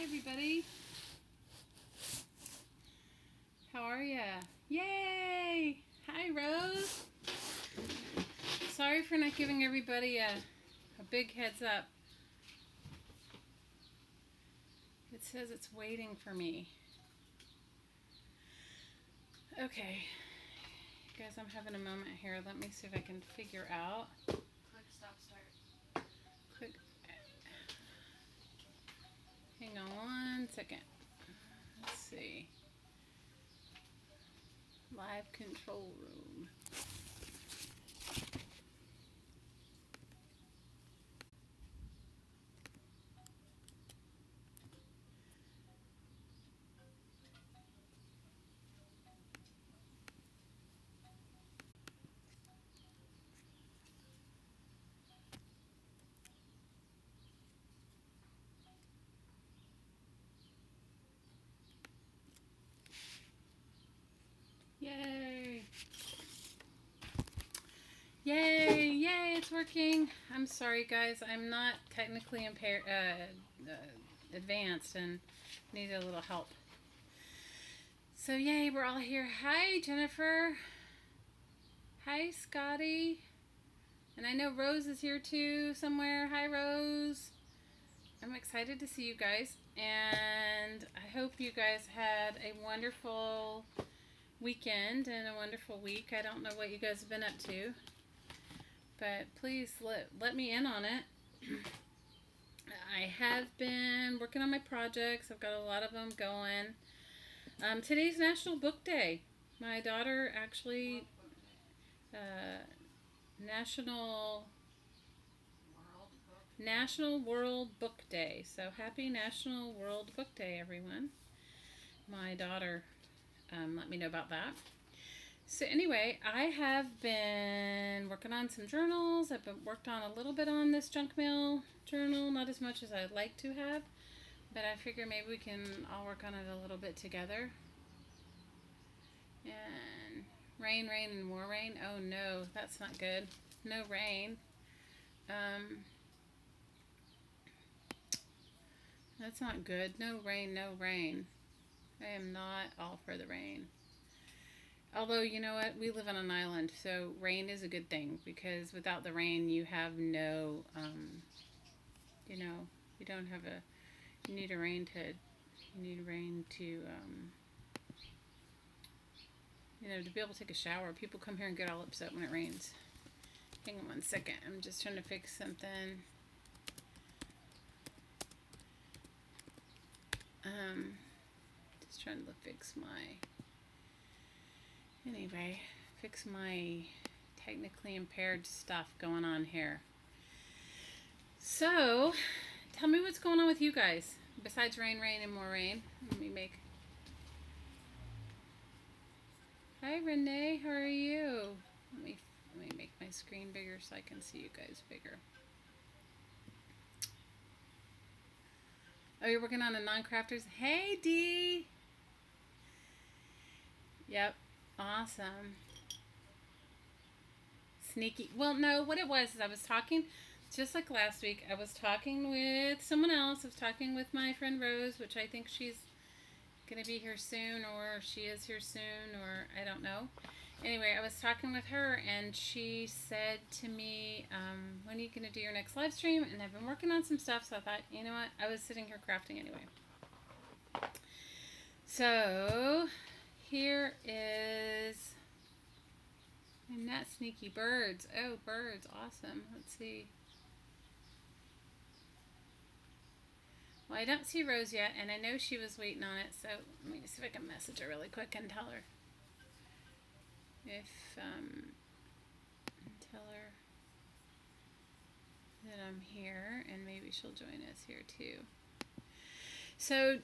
everybody. How are ya? Yay! Hi, Rose. Sorry for not giving everybody a big heads up. It says it's waiting for me. Okay. Guys, I'm having a moment here. Let me see if I can figure out. Click stop start. Click. Hang on 1 second. Let's see. Live control room. Yay! Yay! Yay! It's working. I'm sorry, guys. I'm not technically advanced and need a little help. So yay! We're all here. Hi, Jennifer. Hi, Scotty. And I know Rose is here too somewhere. Hi, Rose. I'm excited to see you guys, and I hope you guys had a wonderful weekend and a wonderful week. I don't know what you guys have been up to, but please let me in on it. I have been working on my projects. I've got a lot of them going. Today's National Book Day. My daughter actually National World Book Day. So happy National World Book Day, everyone. My daughter let me know about that. So anyway, I have been working on some journals. I've been worked on a little bit on this junk mail journal, not as much as I'd like to have, but I figure maybe we can all work on it a little bit together. And rain, rain, and more rain. Oh no, that's not good. No rain. That's not good. No rain, no rain. I am not all for the rain. Although, you know what? We live on an island, so rain is a good thing, because without the rain, you have no, you don't have you need rain to, to be able to take a shower. People come here and get all upset when it rains. Hang on 1 second. I'm just trying to fix something. Just trying to fix my technically impaired stuff going on here. So, tell me what's going on with you guys. Besides rain, rain, and more rain. Hi, Renee. How are you? Let me make my screen bigger so I can see you guys bigger. Oh, you're working on a non-crafters? Hey, Dee! Yep. Awesome. Sneaky. Well, no, what it was is I was talking, just like last week, I was talking with someone else. I was talking with my friend Rose, which I think she's going to be here soon, or she is here soon, or I don't know. Anyway, I was talking with her, and she said to me, when are you going to do your next live stream? And I've been working on some stuff, so I thought, you know what? I was sitting here crafting anyway. So, here is my not sneaky birds. Oh, birds. Awesome. Let's see. Well, I don't see Rose yet, and I know she was waiting on it, so let me see if I can message her really quick and tell her. Tell her that I'm here, and maybe she'll join us here too. So,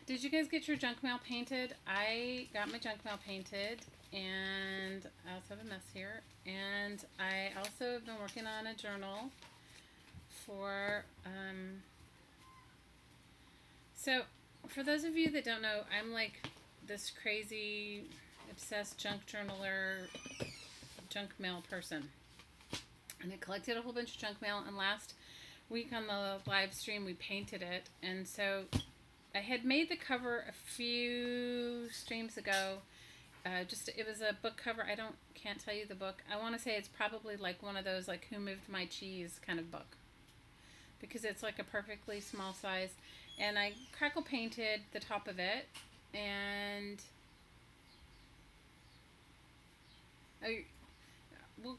did you guys get your junk mail painted? I got my junk mail painted, and I also have a mess here. And I also have been working on a journal for, so for those of you that don't know, I'm like this crazy, obsessed junk mail person. And I collected a whole bunch of junk mail, and last week on the live stream we painted it, and so I had made the cover a few streams ago. It was a book cover. Can't tell you the book. I want to say it's probably like one of those like Who Moved My Cheese kind of book, because it's like a perfectly small size. And I crackle painted the top of it, and I, well,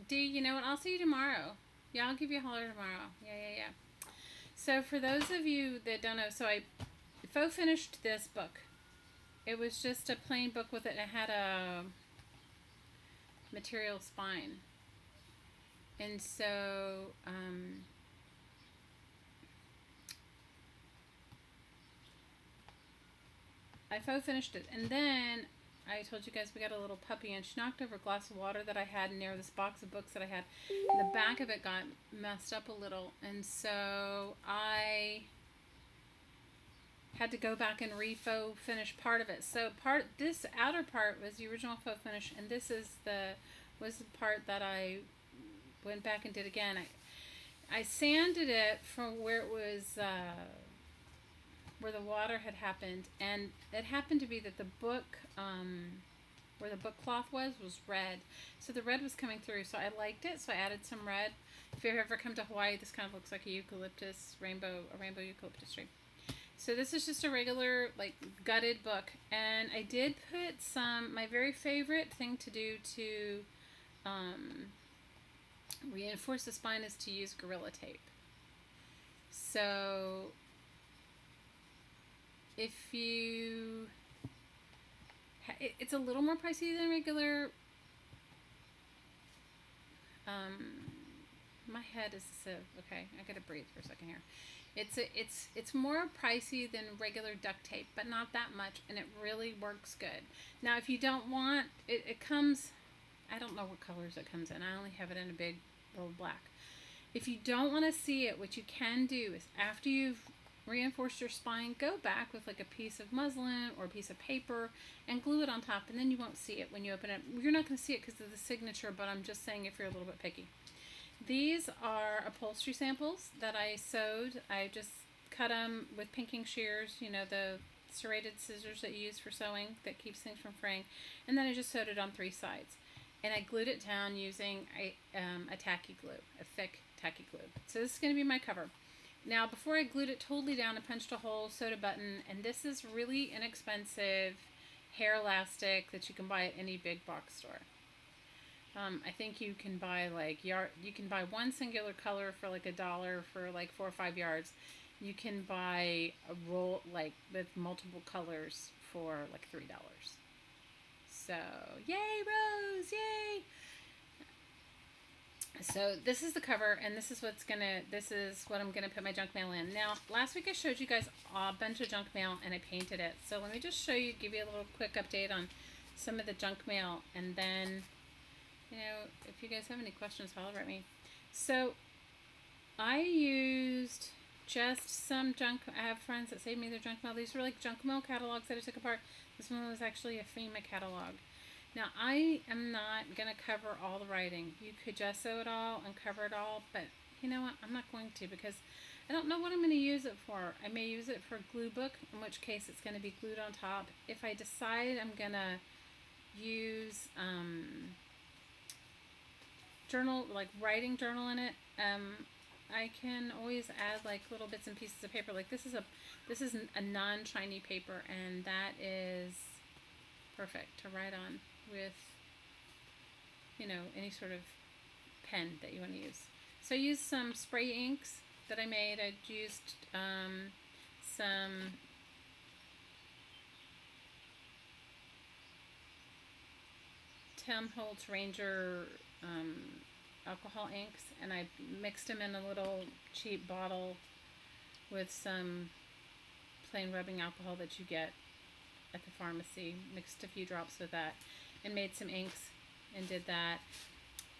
Dee, you know what? I'll see you tomorrow. Yeah, I'll give you a holler tomorrow. Yeah. So for those of you that don't know, so I faux finished this book. It was just a plain book with it. It had a material spine. And so, I faux finished it. And then I told you guys we got a little puppy, and she knocked over a glass of water that I had near this box of books that I had. And the back of it got messed up a little. And so I had to go back and re-faux finish part of it. So this outer part was the original faux finish, and this was the part that I went back and did again. I sanded it from where it was where the water had happened, and it happened to be that the book where the book cloth was red, so the red was coming through. So I liked it, so I added some red. If you ever come to Hawaii, this kind of looks like a rainbow eucalyptus tree. So this is just a regular, like, gutted book. And I did put my very favorite thing to do to reinforce the spine is to use Gorilla Tape. So if you, it's a little more pricey than regular, my head is a sieve. Okay, I gotta breathe for a second here. It's more pricey than regular duct tape, but not that much, and it really works good. Now, if you don't want it comes, I don't know what colors it comes in. I only have it in a big little black. If you don't want to see it, what you can do is after you've reinforced your spine, go back with like a piece of muslin or a piece of paper and glue it on top, and then you won't see it when you open it. You're not going to see it because of the signature, but I'm just saying if you're a little bit picky. These are upholstery samples that I sewed. I just cut them with pinking shears, you know, the serrated scissors that you use for sewing that keeps things from fraying. And then I just sewed it on 3 sides. And I glued it down using a tacky glue, a thick tacky glue. So this is going to be my cover. Now, before I glued it totally down, I punched a hole, sewed a button, and this is really inexpensive hair elastic that you can buy at any big box store. I think you can buy you can buy one singular color for like $1 for like 4 or 5 yards. You can buy a roll like with multiple colors for like $3. So yay, Rose, yay! So this is the cover, and this is what I'm gonna put my junk mail in. Now, last week I showed you guys a bunch of junk mail, and I painted it. So let me just give you a little quick update on some of the junk mail, and then, you know, if you guys have any questions, holler at me. So I used just some junk. I have friends that save me their junk mail. These were like junk mail catalogs that I took apart. This one was actually a FEMA catalog. Now, I am not going to cover all the writing. You could just sew it all and cover it all, but you know what? I'm not going to, because I don't know what I'm going to use it for. I may use it for a glue book, in which case it's going to be glued on top. If I decide I'm going to use journal, like writing journal in it, I can always add like little bits and pieces of paper. Like this is a non-shiny paper, and that is perfect to write on with, you know, any sort of pen that you want to use. So I used some spray inks that I made. I used some Tim Holtz Ranger alcohol inks, and I mixed them in a little cheap bottle with some plain rubbing alcohol that you get at the pharmacy. Mixed a few drops with that and made some inks and did that.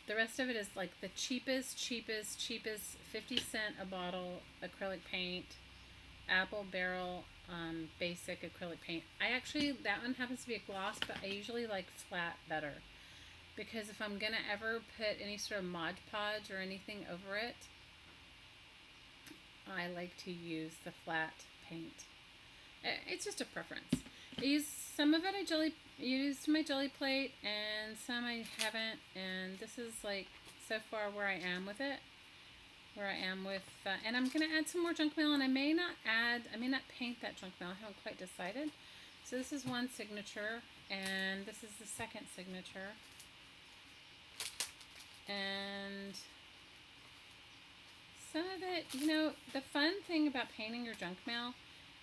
The rest of it is like the cheapest 50-cent a bottle acrylic paint, Apple Barrel basic acrylic paint. That one happens to be a gloss, but I usually like flat better, because if I'm gonna ever put any sort of Mod Podge or anything over it, I like to use the flat paint. It's just a preference. I use some of it. Used my jelly plate, and some I haven't. And this is like so far where I am with it. Where I am with, and I'm gonna add some more junk mail, and I may not paint that junk mail. I haven't quite decided. So this is one signature, and this is the second signature. And some of it, the fun thing about painting your junk mail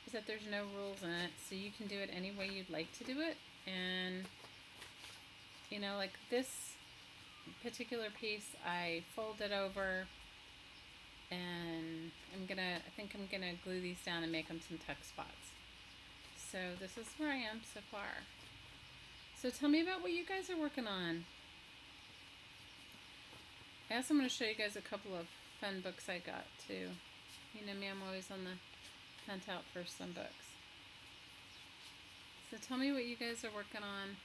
is that there's no rules in it, so you can do it any way you'd like to do it. And like this particular piece, I fold it over, and I think I'm gonna glue these down and make them some tuck spots. So this is where I am so far. So tell me about what you guys are working on. I also want to show you guys a couple of fun books I got too. You know me, I'm always on the hunt out for some books. So tell me what you guys are working on.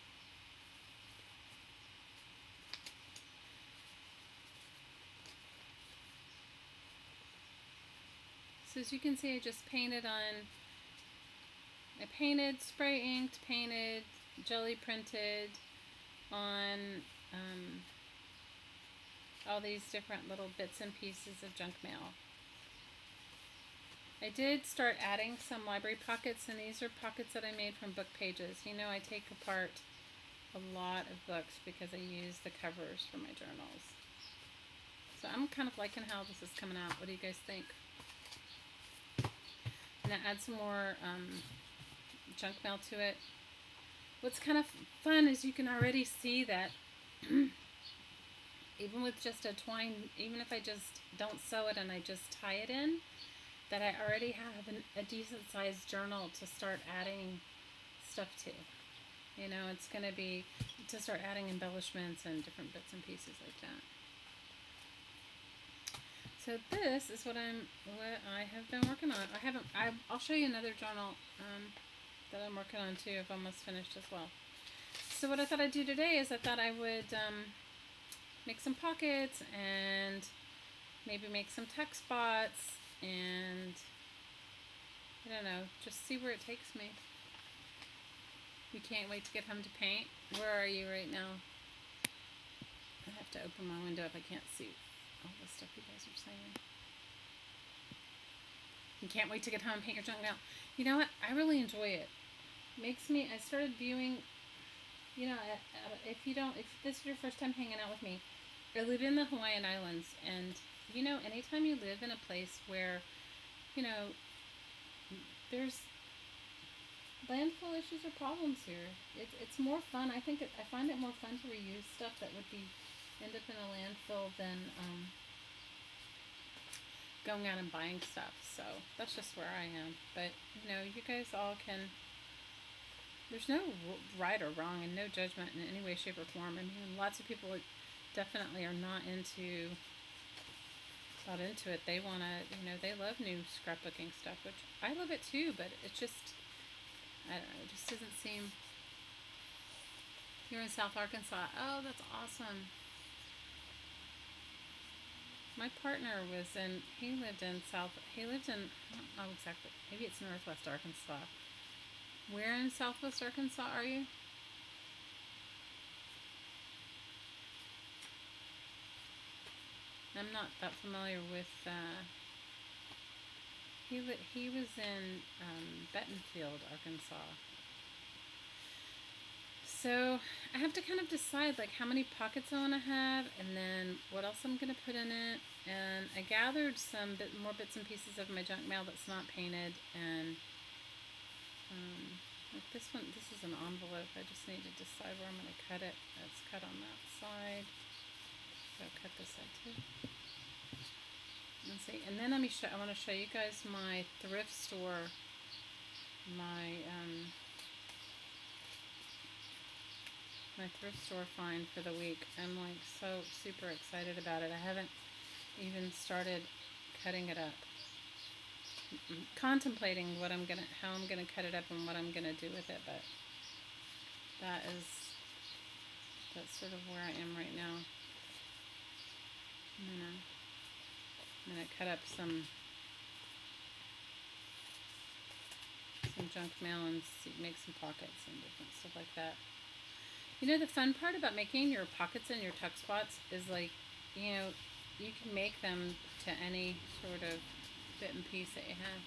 So as you can see, I just painted spray inked, painted, jelly printed on all these different little bits and pieces of junk mail. I did start adding some library pockets, and these are pockets that I made from book pages. I take apart a lot of books because I use the covers for my journals. So I'm kind of liking how this is coming out. What do you guys think? And I add some more junk mail to it. What's kind of fun is you can already see that even with just a twine, even if I just don't sew it and I just tie it in, that I already have a decent sized journal to start adding stuff to. It's going to be to start adding embellishments and different bits and pieces like that. So this is what I have been working on. I'll show you another journal that I'm working on too. I've almost finished as well. So what I thought I'd do today is I thought I would make some pockets and maybe make some tuck spots, and I don't know, just see where it takes me. You can't wait to get home to paint. Where are you right now? I have to open my window if I can't see all the stuff you guys are saying. You can't wait to get home and paint your junk mail. You know what? I really enjoy it. I started viewing, if this is your first time hanging out with me, I live in the Hawaiian Islands, and anytime you live in a place where, there's landfill issues or problems here, it's more fun. I find it more fun to reuse stuff that would end up in a landfill than going out and buying stuff. So that's just where I am. But you guys all can. There's no right or wrong, and no judgment in any way, shape, or form. I mean, lots of people definitely are not into it. They want to, they love new scrapbooking stuff, which I love it too, but it just, I don't know, it just doesn't seem. You're in South Arkansas. Oh, that's awesome. My partner he lived in, I don't know exactly, maybe it's Northwest Arkansas. Where in Southwest Arkansas are you? I'm not that familiar with, he was in Bentonfield, Arkansas. So I have to kind of decide how many pockets I want to have, and then what else I'm going to put in it. And I gathered some more bits and pieces of my junk mail that's not painted, and like this one, this is an envelope. I just need to decide where I'm going to cut it. That's cut on that side. So I'll cut this side too. Let's see. And then I want to show you guys my thrift store, my thrift store find for the week. I'm so super excited about it. I haven't even started cutting it up. Contemplating how I'm gonna cut it up and what I'm gonna do with it, but that's sort of where I am right now. I'm gonna cut up some junk mail and make some pockets and different stuff like that. You know, the fun part about making your pockets and your tuck spots is like, you know, you can make them to any sort of bit and piece that you have.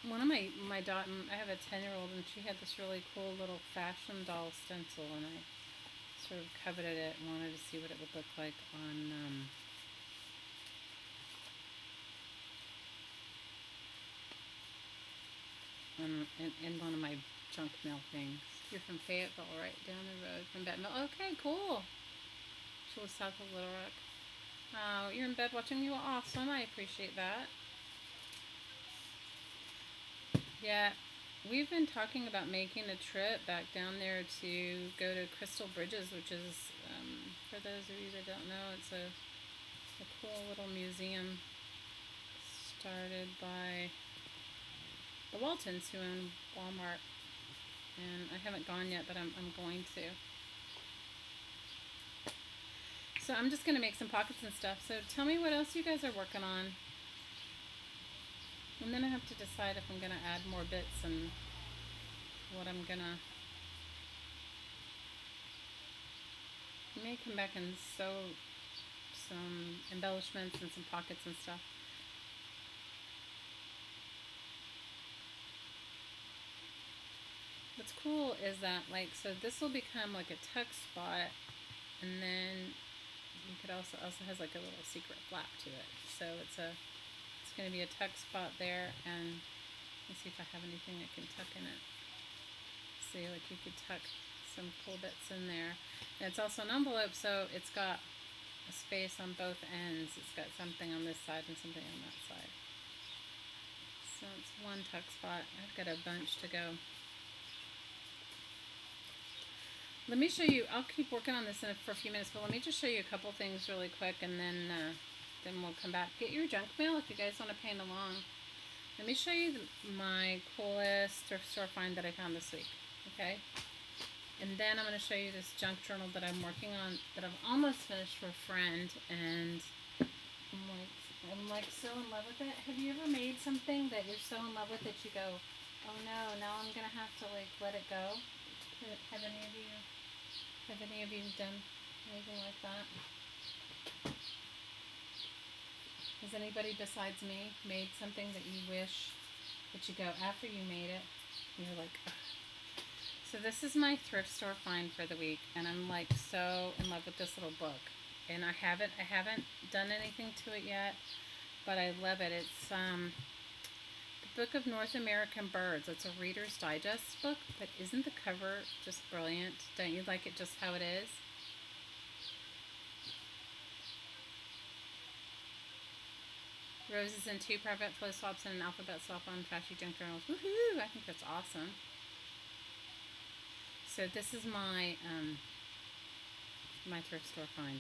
One of my daughter, I have a 10-year-old, and she had this really cool little fashion doll stencil, and I sort of coveted it and wanted to see what it would look like in one of my junk mail things. You're from Fayetteville, right down the road from Bette Mill. Okay, cool. She lives south of Little Rock. Oh, you're in bed watching me? Well, awesome. I appreciate that. Yeah, we've been talking about making a trip back down there to go to Crystal Bridges, which is, for those of you that don't know, it's a cool little museum started by the Waltons, who own Walmart. And I haven't gone yet, but I'm going to. So I'm just going to make some pockets and stuff. So tell me what else you guys are working on. And then I have to decide if I'm going to add more bits and what I'm going to... I may come back and sew some embellishments and some pockets and stuff. What's cool is that, like, so this will become like a tuck spot, and then you could also has like a little secret flap to it. So it's going to be a tuck spot there, and let's see if I have anything I can tuck in it. See, like you could tuck some cool bits in there. And it's also an envelope, so it's got a space on both ends. It's got something on this side and something on that side. So it's one tuck spot. I've got a bunch to go. Let me show you, I'll keep working on this for a few minutes, but let me just show you a couple things really quick, and then we'll come back. Get your junk mail if you guys want to paint along. Let me show you my coolest thrift store find that I found this week, okay? And then I'm going to show you this junk journal that I'm working on, that I've almost finished for a friend, and I'm like so in love with it. Have you ever made something that you're so in love with that you go, oh no, now I'm going to have to like let it go? Have any of you done anything like that? Has anybody besides me made something that you wish that you go after you made it, you're like, ugh. So this is my thrift store find for the week, and I'm like so in love with this little book. And I haven't done anything to it yet, but I love it. It's the Book of North American Birds. It's a Reader's Digest book, but isn't the cover just brilliant? Don't you like it just how it is? Roses in 2 private flow swaps and an alphabet swap on trashy junk journals. Woohoo! I think that's awesome. So this is my my thrift store find,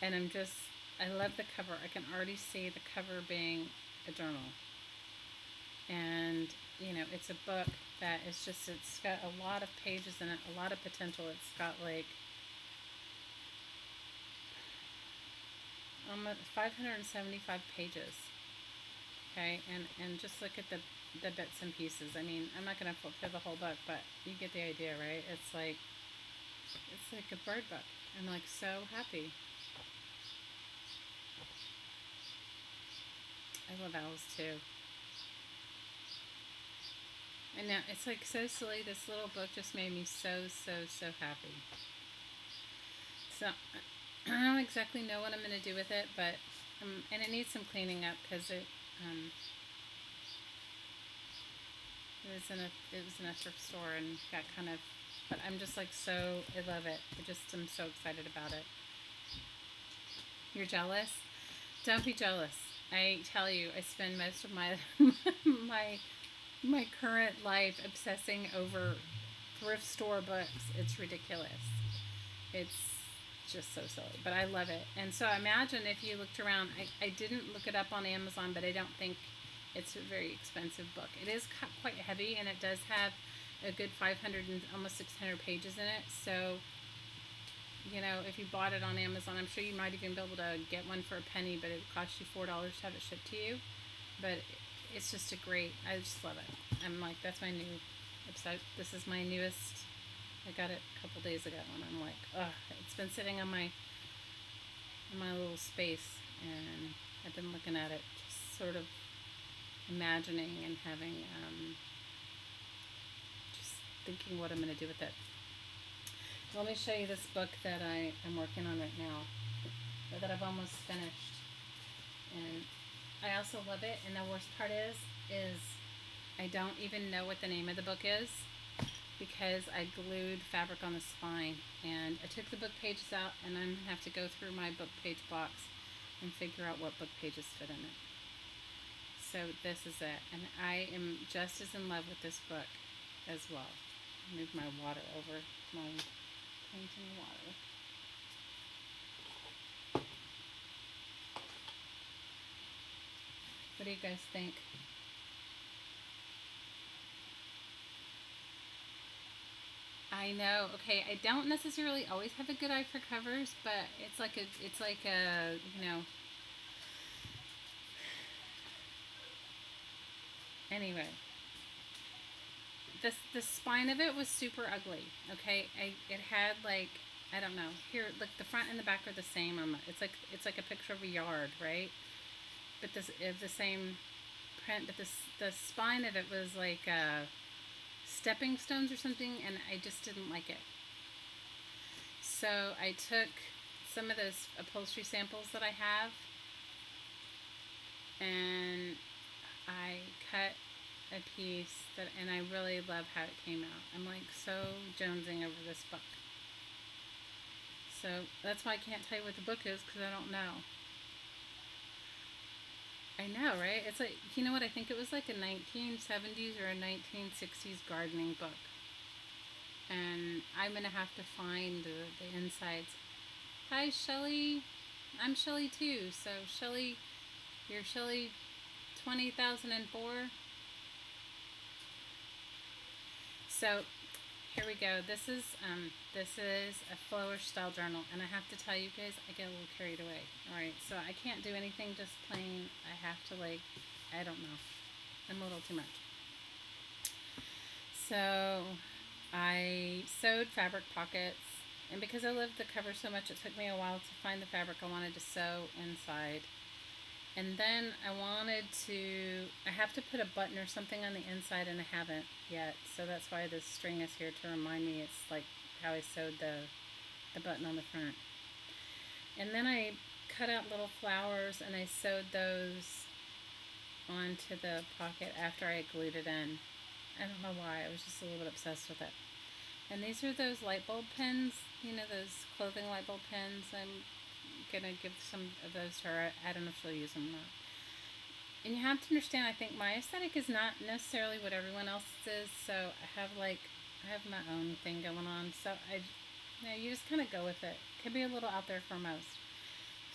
and I love the cover. I can already see the cover being a journal, and you know, it's a book that is just, it's got a lot of pages in it, a lot of potential. It's got like 575 pages. Okay, and just look at the bits and pieces. I mean, I'm not going to flip through the whole book, but you get the idea, right? It's like a bird book. I'm like so happy. I love owls too. And now it's like so silly. This little book just made me so happy. So I don't exactly know what I'm going to do with it, but and it needs some cleaning up because it was in a thrift store and got kind of, but I'm just like so, I love it. I'm so excited about it. You're jealous? Don't be jealous. I tell you, I spend most of my my current life obsessing over thrift store books. It's ridiculous. It's just so silly, but I love it. And so imagine if you looked around. I didn't look it up on Amazon, but I don't think it's a very expensive book. It is quite heavy, and it does have a good 500 and almost 600 pages in it. So, you know, if you bought it on Amazon, I'm sure you might even be able to get one for a penny, but it would cost you $4 to have it shipped to you. But it's just a great. I just love it. I'm like, that's my new episode. This is my newest. I got it a couple days ago, and I'm like, ugh, it's been sitting on my little space, and I've been looking at it, just sort of imagining and having, just thinking what I'm going to do with it. Let me show you this book that I am working on right now, or that I've almost finished, and I also love it. And the worst part is I don't even know what the name of the book is, because I glued fabric on the spine, and I took the book pages out, and I'm gonna have to go through my book page box and figure out what book pages fit in it. So this is it, and I am just as in love with this book as well. Move my water over, my painting water. What do you guys think? I know. Okay, I don't necessarily always have a good eye for covers, but it's like a, anyway. The spine of it was super ugly. Okay, it had like, I don't know. Here, look, the front and the back are the same. It's like a picture of a yard, right? But this is the same print. But the spine of it was like stepping stones or something, and I just didn't like it. So I took some of those upholstery samples that I have, and I cut a piece and I really love how it came out. I'm like so jonesing over this book. So that's why I can't tell you what the book is, because I don't know. I know, right? It's like, you know what? I think it was like a 1970s or a 1960s gardening book. And I'm going to have to find the insides. Hi, Shelly. I'm Shelly too. So, Shelly, you're Shelly 20,004. So, here we go. This is a flowish style journal, and I have to tell you guys, I get a little carried away. All right, so I can't do anything just plain. I have to, like, I don't know. I'm a little too much. So I sewed fabric pockets, and because I loved the cover so much, it took me a while to find the fabric I wanted to sew inside. And then I have to put a button or something on the inside, and I haven't yet. So that's why this string is here to remind me it's like how I sewed the button on the front. And then I cut out little flowers, and I sewed those onto the pocket after I glued it in. I don't know why, I was just a little bit obsessed with it. And these are those light bulb pins, those clothing light bulb pins. I'm gonna give some of those to her. I don't know if she'll use them or not. And you have to understand, I think my aesthetic is not necessarily what everyone else's is, so I have my own thing going on. So you just kind of go with it. Could be a little out there for most.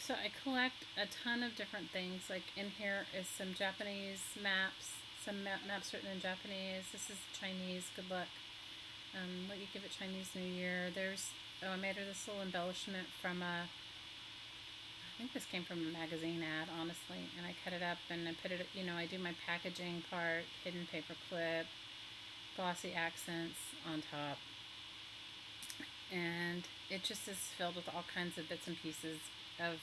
So I collect a ton of different things. Like in here is some Japanese maps, some maps written in Japanese. This is Chinese. Good luck. Let you give it Chinese New Year. I made her this little embellishment from I think this came from a magazine ad, honestly, and I cut it up and I put it, I do my packaging part, hidden paper clip, glossy accents on top, and it just is filled with all kinds of bits and pieces of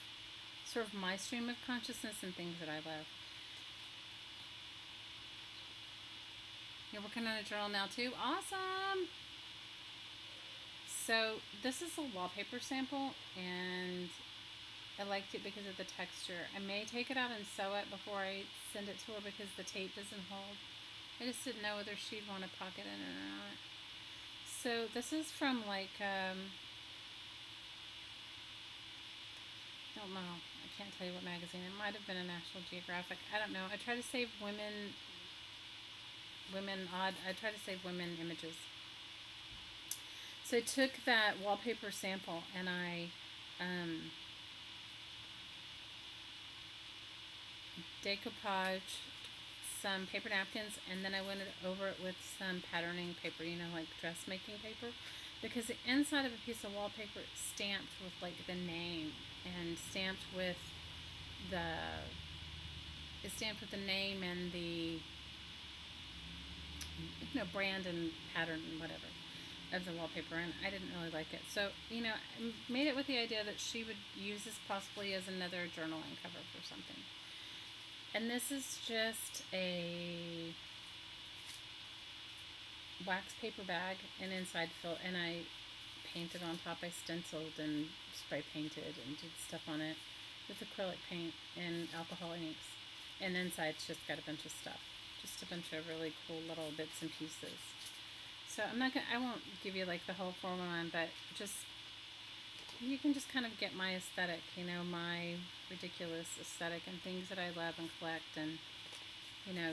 sort of my stream of consciousness and things that I love. You're working on a journal now too? Awesome! So this is a wallpaper sample, and I liked it because of the texture. I may take it out and sew it before I send it to her because the tape doesn't hold. I just didn't know whether she'd want to pocket in it or not. So this is from like, I don't know. I can't tell you what magazine. It might have been a National Geographic. I don't know. I try to save women I try to save women images. So I took that wallpaper sample and I decoupaged some paper napkins, and then I went over it with some patterning paper, like dressmaking paper, because the inside of a piece of wallpaper is stamped with like the name and stamped with is stamped with the name and the brand and pattern and whatever of the wallpaper, and I didn't really like it. So, I made it with the idea that she would use this possibly as another journaling cover for something. And this is just a wax paper bag and inside fill, and I painted on top. I stenciled and spray painted and did stuff on it with acrylic paint and alcohol inks. And inside it's just got a bunch of stuff. Just a bunch of really cool little bits and pieces. So I won't give you like the whole formula, but just, you can just kind of get my aesthetic, my ridiculous aesthetic and things that I love and collect, and,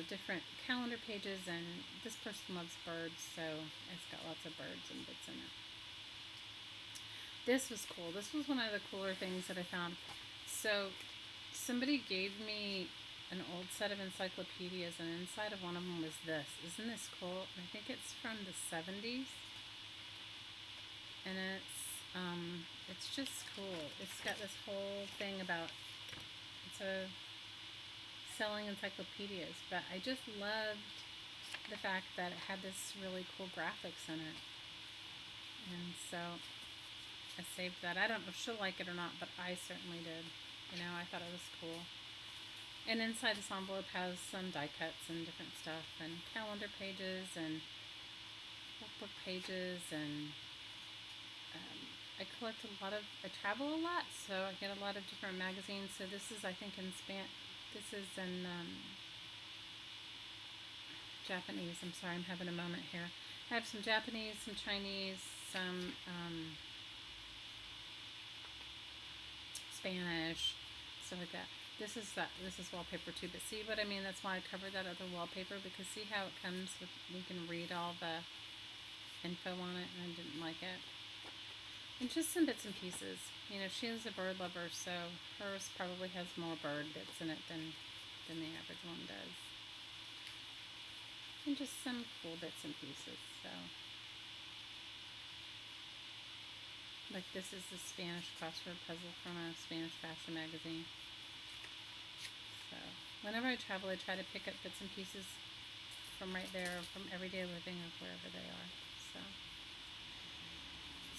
different calendar pages. And this person loves birds, so it's got lots of birds and bits in it. This was cool. This was one of the cooler things that I found. So somebody gave me an old set of encyclopedias, and inside of one of them was this. Isn't this cool? I think it's from the 70s, and it's just cool. It's got this whole thing about, it's a selling encyclopedias, but I just loved the fact that it had this really cool graphics in it, and so I saved that. I don't know if she'll like it or not, but I certainly did. I thought it was cool. And inside this envelope has some die cuts and different stuff, and calendar pages and workbook pages, and I collect I travel a lot, so I get a lot of different magazines. So this is, I think, this is in Japanese. I'm sorry, I'm having a moment here. I have some Japanese, some Chinese, some Spanish, stuff like that. This is wallpaper too, but see what I mean? That's why I covered that other wallpaper, because see how it comes with, you can read all the info on it, and I didn't like it. And just some bits and pieces. She is a bird lover, so hers probably has more bird bits in it than the average one does. And just some cool bits and pieces, so. Like this is the Spanish crossword puzzle from a Spanish fashion magazine. So whenever I travel, I try to pick up bits and pieces from right there, from everyday living, or wherever they are.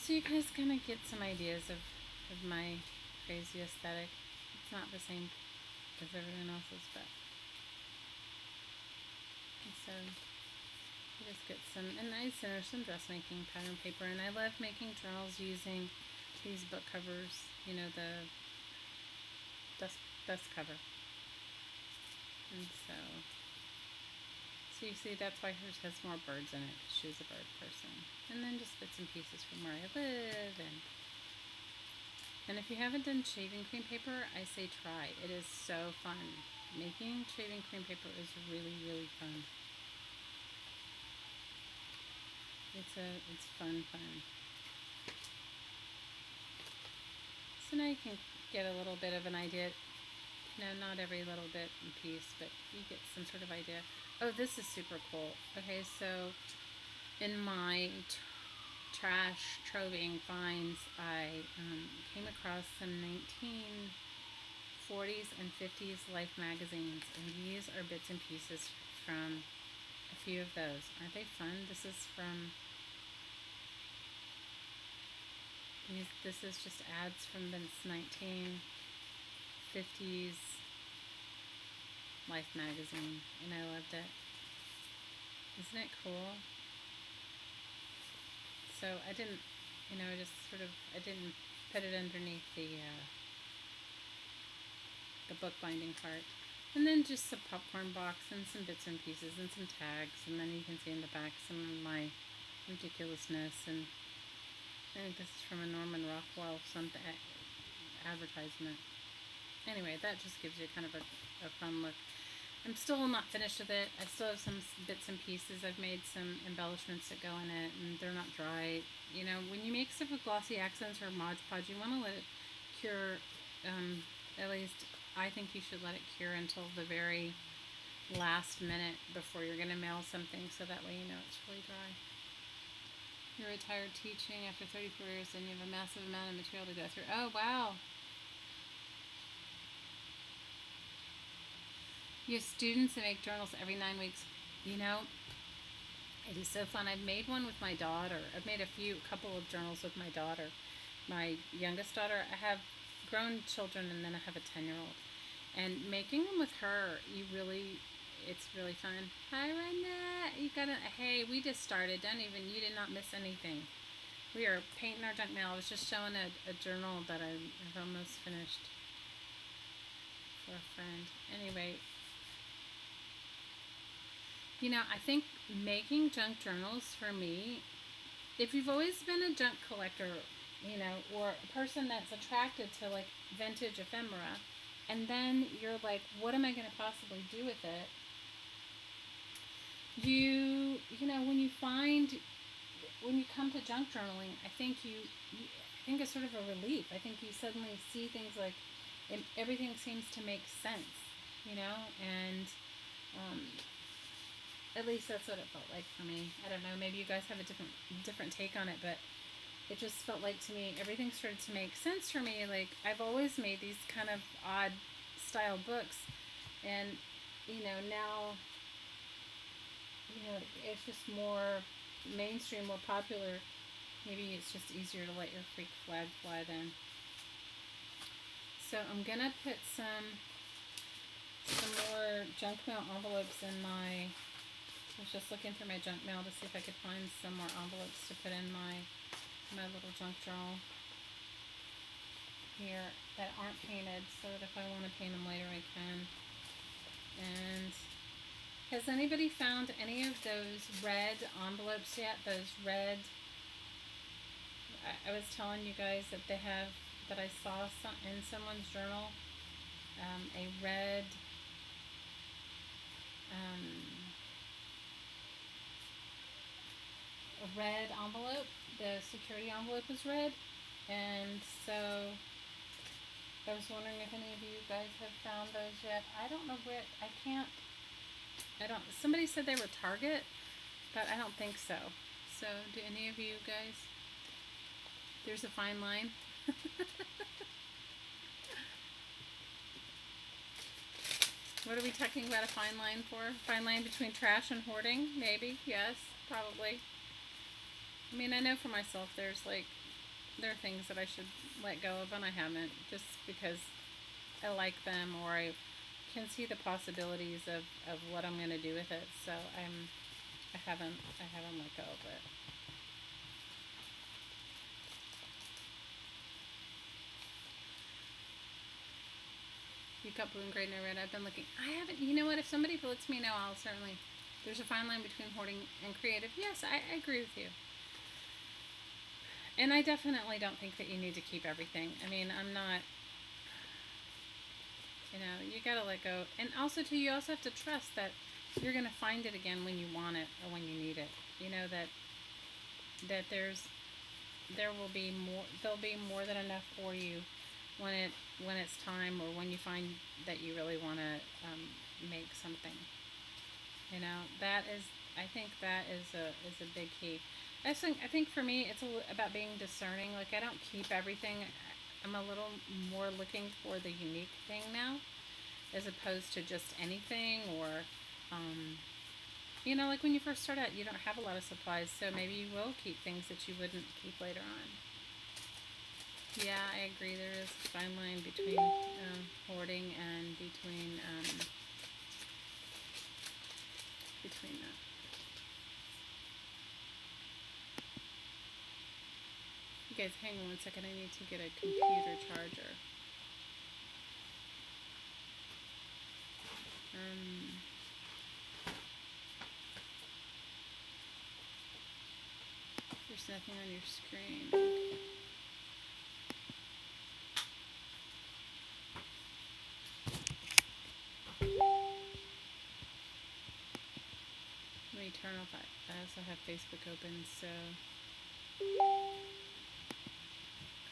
So you guys kind of get some ideas of my crazy aesthetic. It's not the same as everyone else's, but so you just get some, and I center some dressmaking pattern paper, and I love making journals using these book covers. The dust cover. And so you see, that's why hers has more birds in it. She was a bird person. And then just bits and pieces from where I live. And if you haven't done shaving cream paper, I say try. It is so fun. Making shaving cream paper is really, really fun. It's fun. So now you can get a little bit of an idea. Not every little bit and piece, but you get some sort of idea. Oh, this is super cool. Okay, so in my trash troving finds, I came across some 1940s and 50s Life magazines, and these are bits and pieces from a few of those. Aren't they fun? This is just ads from the 1950s Life magazine, and I loved it. Isn't it cool? So I didn't, I didn't put it underneath the bookbinding part. And then just a popcorn box and some bits and pieces and some tags, and then you can see in the back some of my ridiculousness. And I think this is from a Norman Rockwell advertisement. Anyway, that just gives you kind of a fun look. I'm still not finished with it. I still have some bits and pieces. I've made some embellishments that go in it, and they're not dry. When you make stuff with glossy accents or Mod Podge, you want to let it cure. At least I think you should let it cure until the very last minute before you're going to mail something, so that way it's really dry. You're retired teaching after 34 years, and you have a massive amount of material to go through. Oh, wow. You have students that make journals every 9 weeks. You know, it is so fun. I've made one with my daughter. I've made a couple of journals with my daughter. My youngest daughter, I have grown children, and then I have a 10-year-old. And making them with her, it's really fun. Hi, Renette. Hey, we just started. You did not miss anything. We are painting our junk mail. I was just showing a journal that I've almost finished for a friend. Anyway, I think making junk journals for me, if you've always been a junk collector, or a person that's attracted to like vintage ephemera, and then you're like, what am I going to possibly do with it? When you come to junk journaling, I think it's sort of a relief. I think you suddenly see things like, everything seems to make sense, and at least that's what it felt like for me. I don't know, maybe you guys have a different take on it, but it just felt like to me everything started to make sense for me. Like, I've always made these kind of odd style books, and now it's just more mainstream, more popular. Maybe it's just easier to let your freak flag fly then. So I'm gonna put some more junk mail envelopes in my. I was just looking through my junk mail to see if I could find some more envelopes to put in my little junk journal here that aren't painted, so that if I want to paint them later, I can. And has anybody found any of those red envelopes yet? Those red. I was telling you guys that I saw in someone's journal, a red. A red envelope. The security envelope is red, and so I was wondering if any of you guys have found those yet. I don't know where. Somebody said they were Target, but I don't think so. So do any of you guys? There's a fine line. What are we talking about a fine line for? Fine line between trash and hoarding? Maybe. Yes. Probably. I mean, I know for myself there are things that I should let go of, and I haven't, just because I like them, or I can see the possibilities of what I'm going to do with it. So I haven't let go of it. You got blue and gray, no red. I've been looking. I haven't. You know what? If somebody lets me know, I'll certainly. There's a fine line between hoarding and creative. Yes, I agree with you. And I definitely don't think that you need to keep everything. I mean, I'm not. You gotta let go. And also, too, you also have to trust that you're gonna find it again when you want it or when you need it. That there'll be more than enough for you when it's time, or when you find that you really want to make something. I think that is a big key. I think for me it's about being discerning. Like, I don't keep everything. I'm a little more looking for the unique thing now, as opposed to just anything. Or like when you first start out, you don't have a lot of supplies, so maybe you will keep things that you wouldn't keep later on. Yeah, I agree. There is a fine line between hoarding and between that. You guys, hang on one second. I need to get a computer charger. There's nothing on your screen. Okay. Let me turn off. I also have Facebook open, so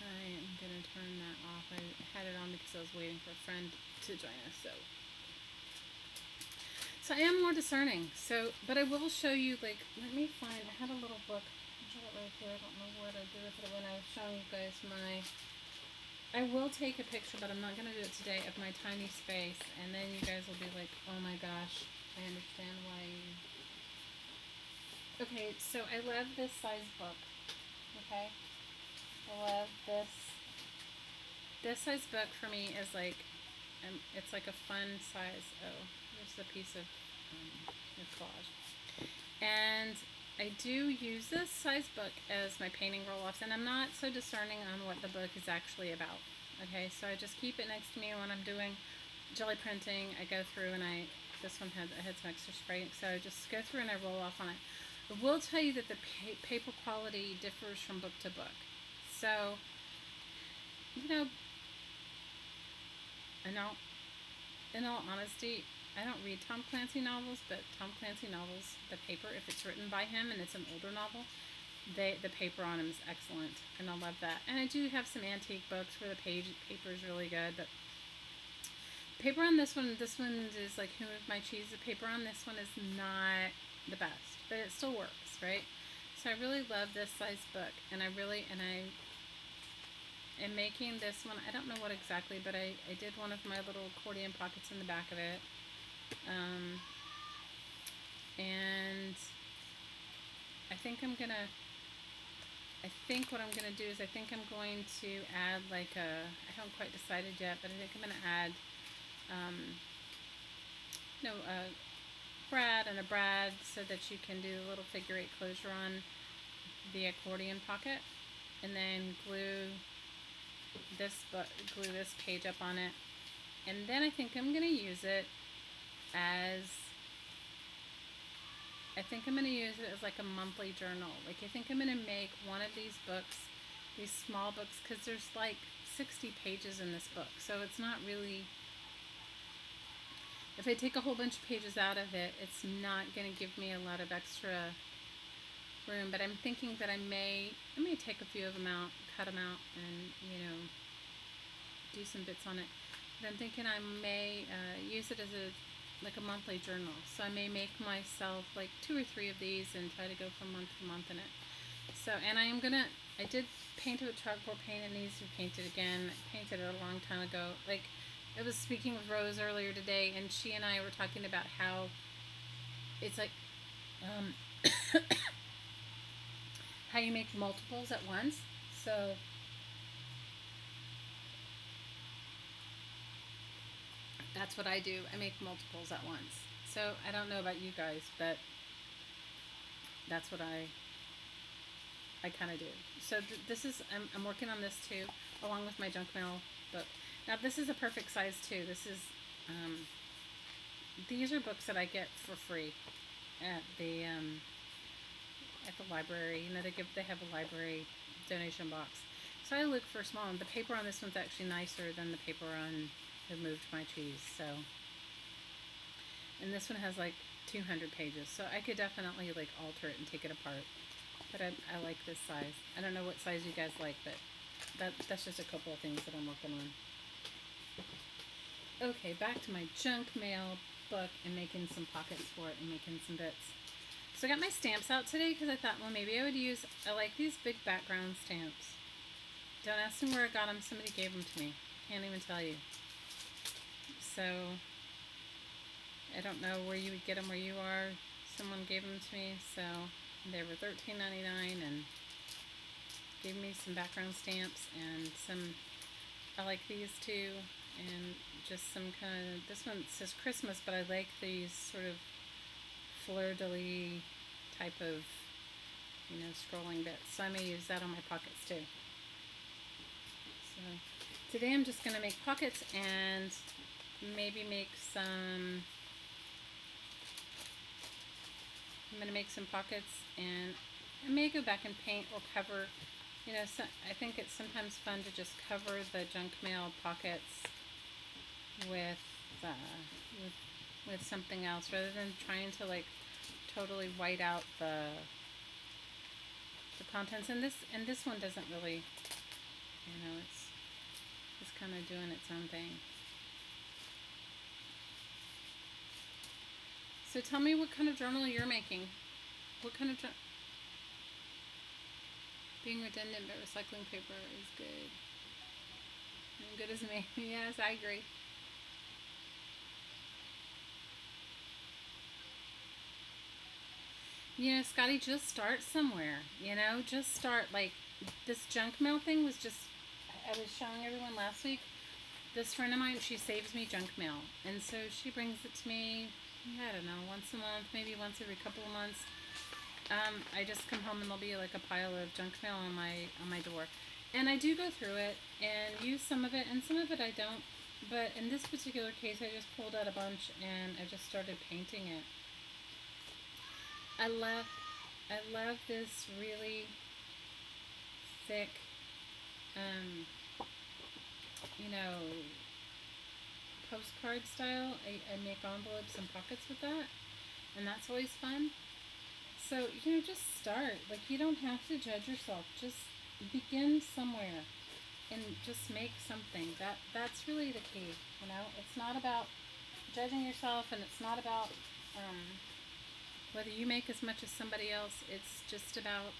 I am going to turn that off. I had it on because I was waiting for a friend to join us, so I am more discerning. But I will show you, let me find, I had a little book. I had it right here. I don't know what I did with it when I was showing you guys I will take a picture, but I'm not going to do it today, of my tiny space, and then you guys will be like, oh my gosh, I understand why you... Okay, so I love this size book, okay? I love this. This size book for me is like, it's like a fun size. Oh, there's a piece of collage. And I do use this size book as my painting roll-offs, and I'm not so discerning on what the book is actually about. Okay, so I just keep it next to me when I'm doing jelly printing. I go through and this one had some extra spray, so I just go through and I roll off on it. I will tell you that the paper quality differs from book to book. So, you know, in all honesty, I don't read Tom Clancy novels, but Tom Clancy novels, the paper, if it's written by him and it's an older novel, the paper on them is excellent, and I love that. And I do have some antique books where the paper is really good, but paper on this one is like Who Moved My Cheese. The paper on this one is not the best, but it still works, right? So I really love this size book, and I am making this one. I don't know what exactly, but I did one of my little accordion pockets in the back of it. And I think what I'm gonna do is I think I'm going to add I haven't quite decided yet, but I think I'm gonna add a brad and a brad so that you can do a little figure 8 closure on the accordion pocket, and then glue this page up on it, and then I think I'm gonna use it as like a monthly journal. Like, I think I'm gonna make one of these books, these small books, because there's like 60 pages in this book, so it's not really, if I take a whole bunch of pages out of it, it's not gonna give me a lot of extra room. But I'm thinking that I may take a few of them out, cut them out, and do some bits on it. But I'm thinking I may use it as a monthly journal. So I may make myself like 2 or 3 of these and try to go from month to month in it. So, and I did paint it with chalkboard paint. It needs to be painted again. I painted it a long time ago. Like, I was speaking with Rose earlier today, and she and I were talking about how it's like how you make multiples at once. So that's what I do. I make multiples at once. So I don't know about you guys, but that's what I kind of do. So this is, I'm working on this too, along with my junk mail book. Now this is a perfect size too. This is, these are books that I get for free at the library. You know, they have a library donation box. So I look for small, and the paper on this one's actually nicer than the paper on Who Moved My Cheese. So, and this one has like 200 pages, so I could definitely like alter it and take it apart. But I like this size. I don't know what size you guys like, but that's just a couple of things that I'm working on. Okay, back to my junk mail book and making some pockets for it and making some bits. So I got my stamps out today because I thought, well, maybe I like these big background stamps. Don't ask me where I got them. Somebody gave them to me. Can't even tell you. So I don't know where you would get them where you are. Someone gave them to me, so they were $13.99 and gave me some background stamps and some. I like these too, and just some kind of. This one says Christmas, but I like these sort of fleur-de-lis type of, scrolling bits. So I may use that on my pockets too. So today I'm just going to make pockets and maybe make some. I'm going to make some pockets, and I may go back and paint or cover. So I think it's sometimes fun to just cover the junk mail pockets with something else, rather than trying to like totally white out the contents. And this one doesn't really, it's kind of doing its own thing. So tell me what kind of journal you're making. What kind of being redundant, but recycling paper is good. good as me. Yes, I agree. Scotty, just start somewhere. Just start. Like, this junk mail thing was just, I was showing everyone last week. This friend of mine, she saves me junk mail. And so she brings it to me, I don't know, once a month, maybe once every couple of months. I just come home and there'll be like a pile of junk mail on my door. And I do go through it and use some of it, and some of it I don't. But in this particular case, I just pulled out a bunch and I just started painting it. I love I love this really thick, um, you know, postcard style. I make envelopes and pockets with that, and that's always fun. So, just start. Like, you don't have to judge yourself. Just begin somewhere and just make something. That's really the key. It's not about judging yourself, and it's not about whether you make as much as somebody else. It's just about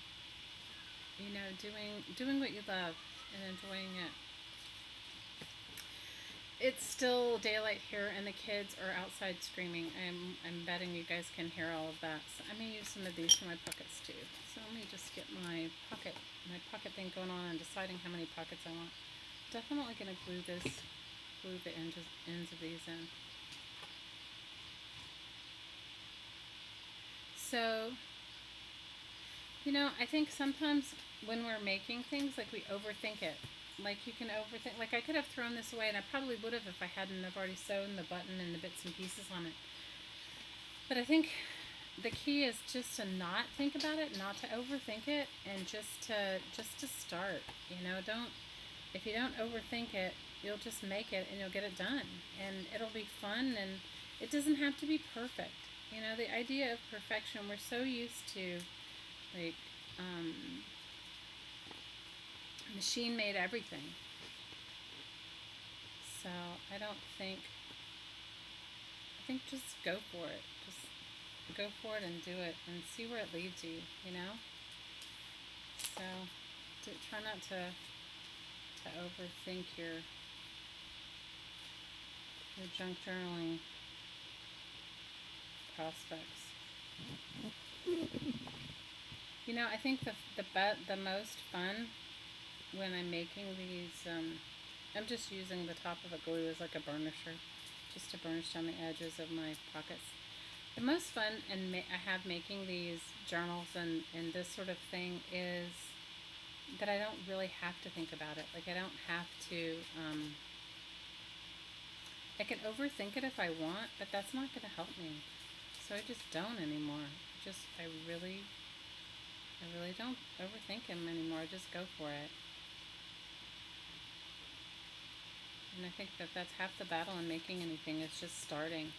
doing what you love and enjoying it. It's still daylight here, and the kids are outside screaming. I'm betting you guys can hear all of that. So I may use some of these for my pockets too. So let me just get my pocket thing going on and deciding how many pockets I want. Definitely gonna glue the ends of these in. So, I think sometimes when we're making things, like, we overthink it. Like, you can overthink. Like, I could have thrown this away, and I probably would have if I hadn't have already sewn the button and the bits and pieces on it. But I think the key is just to not think about it, not to overthink it, and just to start. Don't if you don't overthink it, you'll just make it and you'll get it done, and it'll be fun, and it doesn't have to be perfect. The idea of perfection, we're so used to, like, machine made everything. So I think just go for it. Just go for it and do it and see where it leads you. So try not to overthink your junk journaling prospects. I think the most fun when I'm making these, I'm just using the top of a glue as like a burnisher, just to burnish down the edges of my pockets. The most fun I have making these journals and this sort of thing is that I don't really have to think about it. Like, I don't have to, I can overthink it if I want, but that's not going to help me. So I just don't anymore. I really don't overthink them anymore. I just go for it. And I think that's half the battle in making anything, is just starting.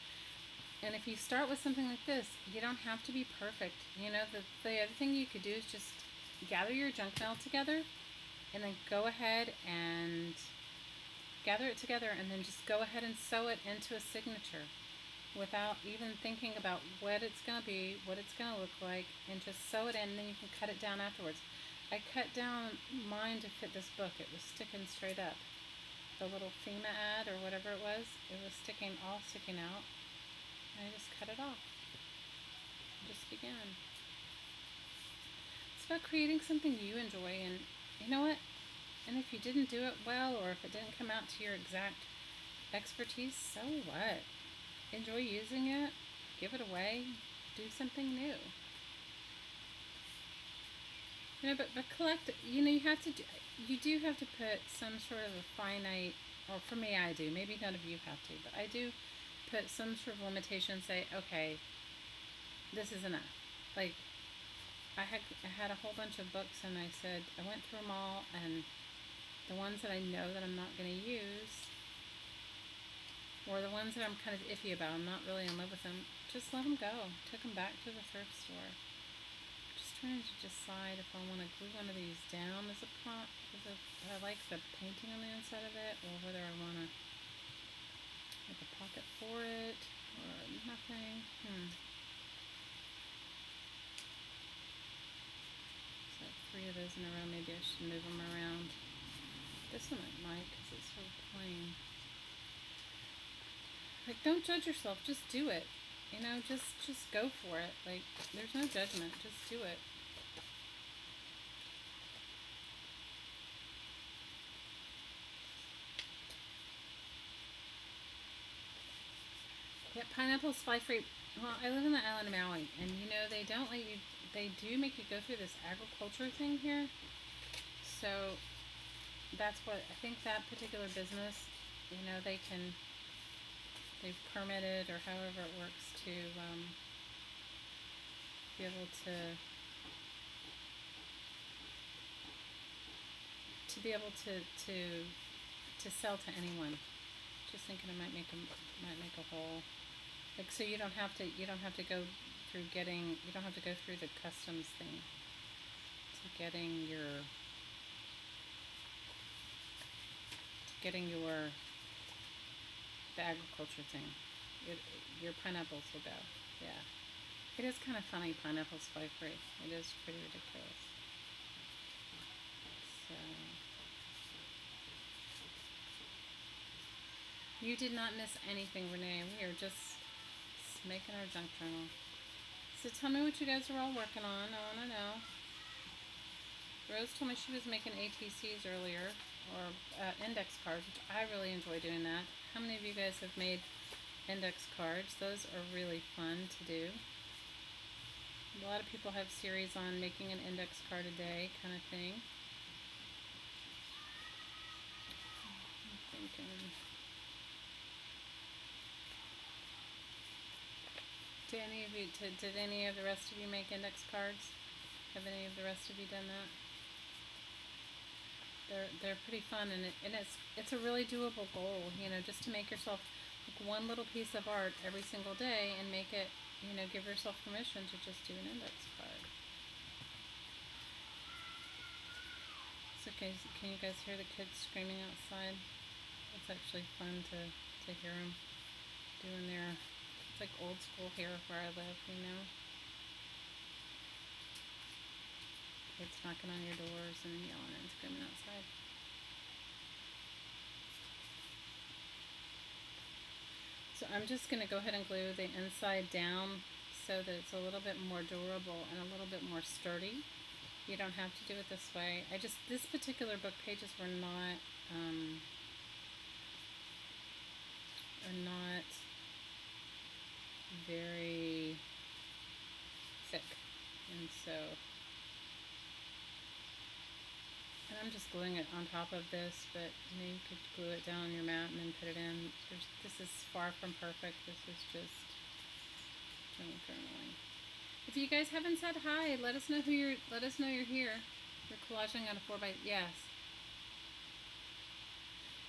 And if you start with something like this, you don't have to be perfect. The other thing you could do is just gather your junk mail together, and then go ahead and gather it together, and then just go ahead and sew it into a signature without even thinking about what it's going to be, what it's going to look like, and just sew it in, and then you can cut it down afterwards. I cut down mine to fit this book. It was sticking straight up. The little FEMA ad or whatever it was sticking out. And I just cut it off. And just began. It's about creating something you enjoy, and you know what? And if you didn't do it well, or if it didn't come out to your exact expertise, so what? Enjoy using it, give it away, do something new. But collect. You do have to put some sort of a finite, or for me, I do. Maybe none of you have to, but I do put some sort of limitation. Say, okay, this is enough. Like, I had a whole bunch of books, and I said I went through them all, and the ones that I know that I'm not going to use, or the ones that I'm kind of iffy about, I'm not really in love with them, just let them go. Took them back to the thrift store. Just trying to decide if I want to glue one of these down as a prop, because I like the painting on the inside of it, or whether I want to make a pocket for it, or nothing. So 3 of those in a row. Maybe I should move them around. This one I like because it's sort of plain. don't judge yourself. Just do it. You know, just go for it. Like, there's no judgment. Just do it. Yeah, pineapples fly free. Well, I live in the island of Maui, and you know they don't let you. They do make you go through this agriculture thing here. So that's what I think that particular business. You know, they've permitted or however it works to be able to be able to sell to anyone. Just thinking it might make a whole, like, so you don't have to go through getting you don't have to go through the customs thing to getting your the agriculture thing. Your pineapples will go. Yeah. It is kind of funny. Pineapples fly free. It is pretty ridiculous. So you did not miss anything, Renee. We are just making our junk journal. So tell me what you guys are all working on. I want to know. Rose told me she was making ATCs earlier, or index cards, which I really enjoy doing that. How many of you guys have made index cards? Those are really fun to do. A lot of people have series on making an index card a day kind of thing. I'm thinking. Did any of the rest of you make index cards? Have any of the rest of you done that? They're pretty fun, and it's a really doable goal. You know, just to make yourself like one little piece of art every single day and make it. You know, give yourself permission to just do an index card. So, okay, can you guys hear the kids screaming outside? It's actually fun to hear them doing their. It's like old school here where I live, you know. Kids knocking on your doors and yelling and screaming outside. So I'm just going to go ahead and glue the inside down so that it's a little bit more durable and a little bit more sturdy. You don't have to do it this way. This particular book pages were not very thick, and so I'm just gluing it on top of this, but you know, you could glue it down on your mat and then put it in. This is far from perfect. This is just journaling. If you guys haven't said hi, let us know you're here. You're collaging on a 4x. Yes.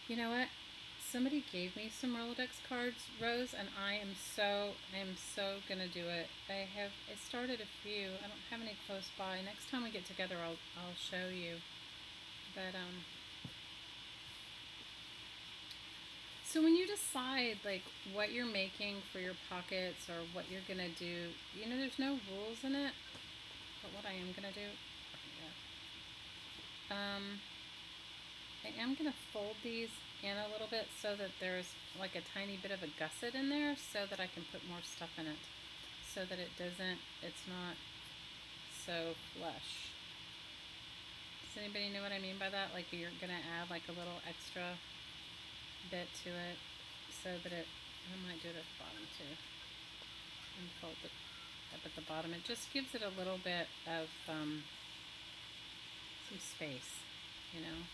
You know what? Somebody gave me some Rolodex cards, Rose, and I am so gonna do it. I started a few. I don't have any close by. Next time we get together, I'll show you. But so when you decide like what you're making for your pockets or what you're gonna do, you know, there's no rules in it. But what I am gonna do, I am gonna fold these in a little bit so that there's like a tiny bit of a gusset in there, so that I can put more stuff in it, so that it's not so flush. Does anybody know what I mean by that? Like you're gonna add like a little extra bit to it so that I might do it at the bottom too, and fold it up at the bottom. It just gives it a little bit of some space, you know.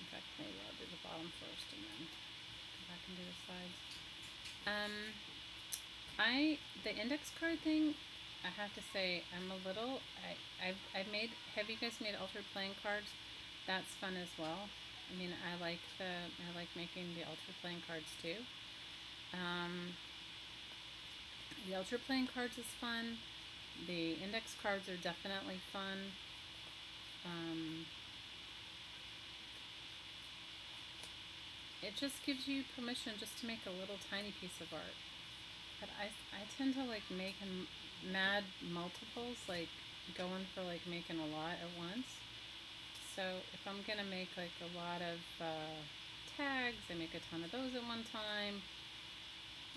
In fact, maybe I'll do the bottom first and then come back and do the sides. The index card thing, I have to say, I'm a little. I've made. Have you guys made altered playing cards? That's fun as well. I mean, I like making the altered playing cards too. The altered playing cards is fun. The index cards are definitely fun. It just gives you permission just to make a little tiny piece of art. But I tend to like make mad multiples, like going for like making a lot at once. So if I'm gonna make like a lot of tags, I make a ton of those at one time.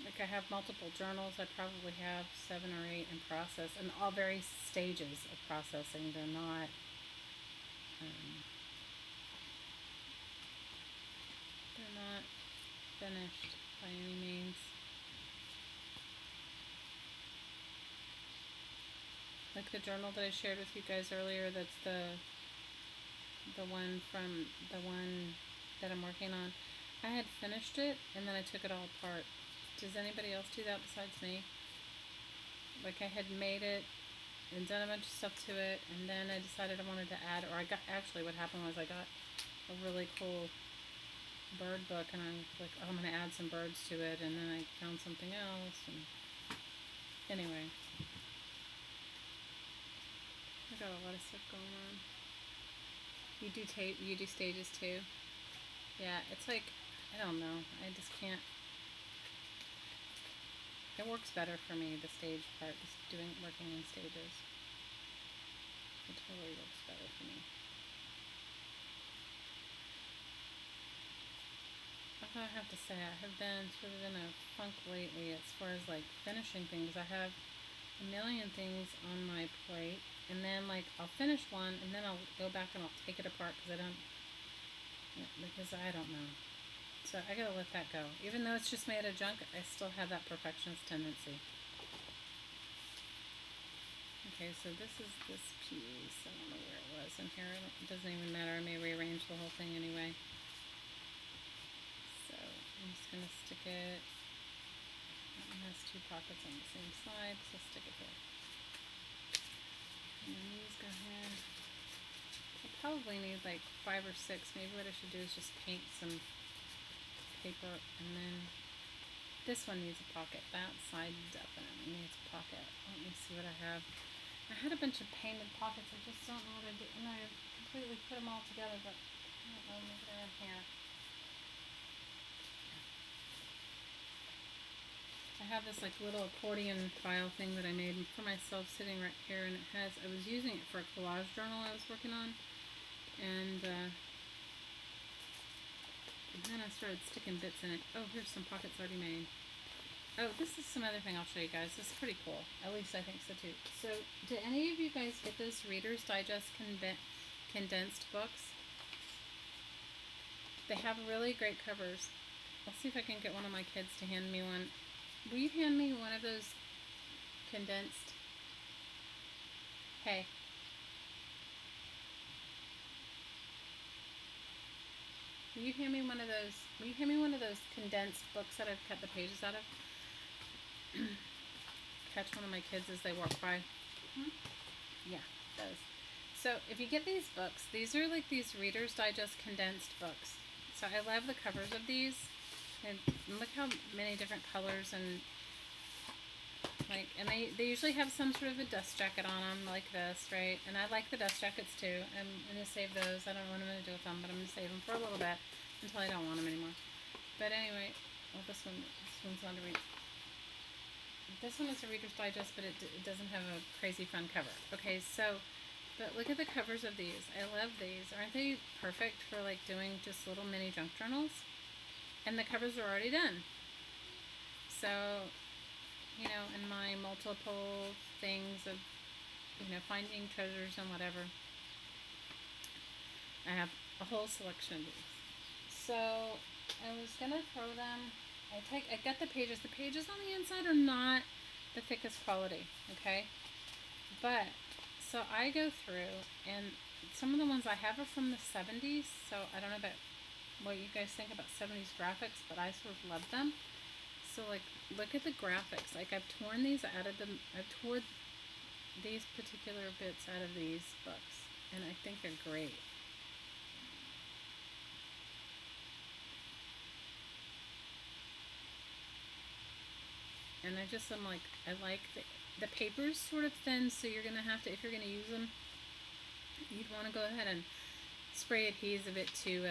Like I have multiple journals. I probably have 7 or 8 in process, and all various stages of processing. Um, they're not finished by any means. Like the journal that I shared with you guys earlier. That's the one that I'm working on. I had finished it and then I took it all apart. Does anybody else do that besides me? Like I had made it and done a bunch of stuff to it, and then I decided I wanted to add, or I got, actually what happened was I got a really cool bird book and I was like, oh, I'm going to add some birds to it, and then I found something else, and anyway. I got a lot of stuff going on. You do stages too? Yeah, it's like, I don't know, I just can't. It works better for me, the stage part, just working in stages. It totally works better for me. I have to say, I have been sort of in a funk lately as far as like finishing things. I have a million things on my plate, and then like I'll finish one, and then I'll go back and I'll take it apart because I don't know. So I gotta let that go. Even though it's just made of junk, I still have that perfectionist tendency. Okay, so this is this piece. I don't know where it was in here. It doesn't even matter. I may rearrange the whole thing anyway. So I'm just gonna stick it. That one has 2 pockets on the same side, so stick it there. And then these go here. I'll probably need like 5 or 6. Maybe what I should do is just paint some paper, and then this one needs a pocket. That side definitely needs a pocket. Let me see what I have. I had a bunch of painted pockets. I just don't know what I did, and I completely put them all together, but I don't know. Maybe they're in here. I have this like little accordion file thing that I made for myself sitting right here, and I was using it for a collage journal I was working on, and then I started sticking bits in it. Oh, here's some pockets already made. Oh, this is some other thing I'll show you guys. This is pretty cool. At least I think so too. So, did any of you guys get those Reader's Digest condensed books? They have really great covers. I'll see if I can get one of my kids to hand me one. Will you hand me one of those condensed? Hey. Will you hand me one of those condensed books that I've cut the pages out of? Catch one of my kids as they walk by. Yeah, those. So if you get these books, these are like these Reader's Digest condensed books. So I love the covers of these. And look how many different colors, and like, and they usually have some sort of a dust jacket on them like this, right? And I like the dust jackets too. I'm going to save those. I don't know what I'm going to do with them, but I'm going to save them for a little bit until I don't want them anymore. But anyway, well, this one's not a this one is a Reader's Digest, but it doesn't have a crazy fun cover. Okay, so, but look at the covers of these. I love these. Aren't they perfect for like doing just little mini junk journals? And the covers are already done. So, you know, in my multiple things of, you know, finding treasures and whatever, I have a whole selection of these. So, I was going to throw them. I got the pages. The pages on the inside are not the thickest quality, okay? But, so I go through, and some of the ones I have are from the 70s, so I don't know about what you guys think about 70s graphics, but I sort of love them. So like, look at the graphics. Like I've torn these out of them. I've torn these particular bits out of these books, and I think they're great. And I'm like, I like the paper's sort of thin, so you're gonna have to, if you're gonna use them, you'd want to go ahead and spray adhesive it to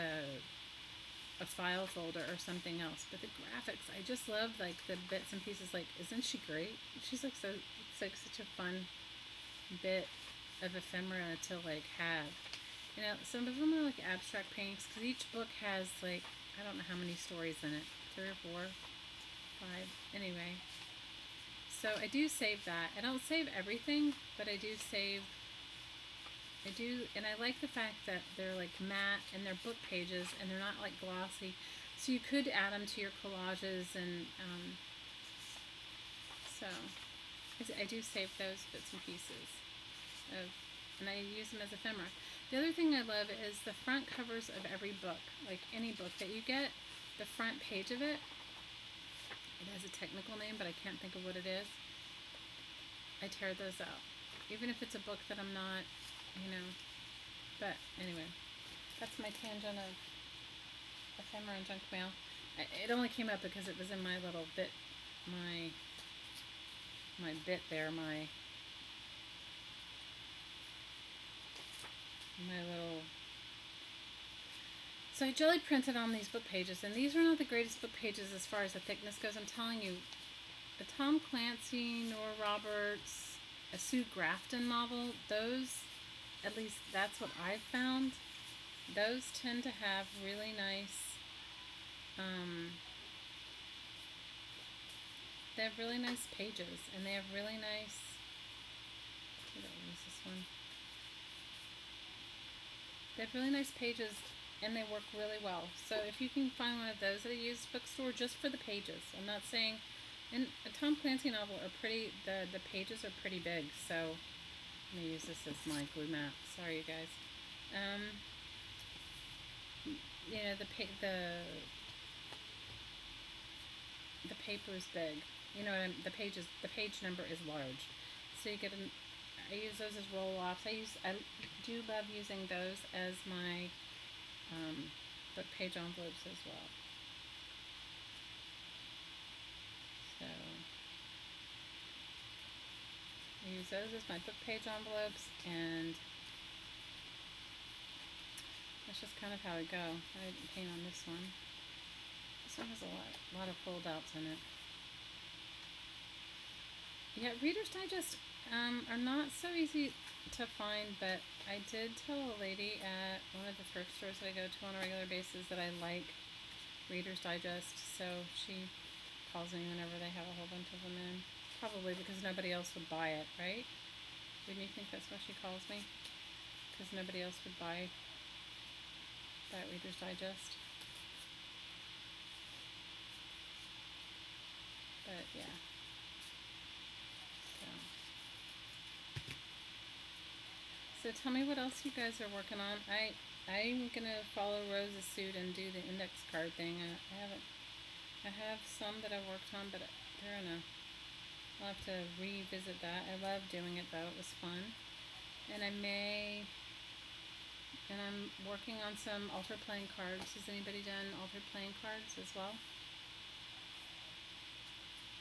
a file folder or something else. But the graphics, I just love like the bits and pieces. Like, isn't she great? She's like it's like such a fun bit of ephemera to like have. You know, some of them are like abstract paintings because each book has like, I don't know how many stories in it, 3 or 4, 5. Anyway, so I do save that. I don't save everything, but I do save. I do, and I like the fact that they're like matte and they're book pages and they're not like glossy. So you could add them to your collages, and so I do save those bits and pieces of, and I use them as ephemera. The other thing I love is the front covers of every book, like any book that you get, the front page of it. It has a technical name, but I can't think of what it is. I tear those out, even if it's a book that I'm not, But anyway, that's my tangent of ephemera and junk mail. It only came up because it was in my little bit, my bit there, my little. So I jelly printed on these book pages, and these are not the greatest book pages as far as the thickness goes. I'm telling you, the Tom Clancy, Nora Roberts, a Sue Grafton novel, those, at least that's what I've found, those tend to have really nice, they have really nice pages, and they have really nice, I don't use this one. They have really nice pages, and they work really well. So if you can find one of those at a used bookstore, just for the pages. I'm not saying, and a Tom Clancy novel are pretty, the pages are pretty big, so I'm going to use this as my glue mat. Sorry, you guys. The paper is big. The page number is large. So you get I use those as roll-offs. I do love using those as my book page envelopes as well. So I use those as my book page envelopes, and that's just kind of how I go. I didn't paint on this one. This one has a lot of fold-outs in it. Yeah, Reader's Digest are not so easy to find, but I did tell a lady at one of the thrift stores that I go to on a regular basis that I like Reader's Digest, so she calls me whenever they have a whole bunch of them in. Probably because nobody else would buy it, right? Wouldn't you think that's why she calls me? Because nobody else would buy that Reader's Digest. But yeah. So tell me what else you guys are working on. I'm gonna follow Rose's suit and do the index card thing. I have some that I worked on, but they're I'll have to revisit that. I love doing it though, it was fun. And I'm working on some altar playing cards. Has anybody done altar playing cards as well?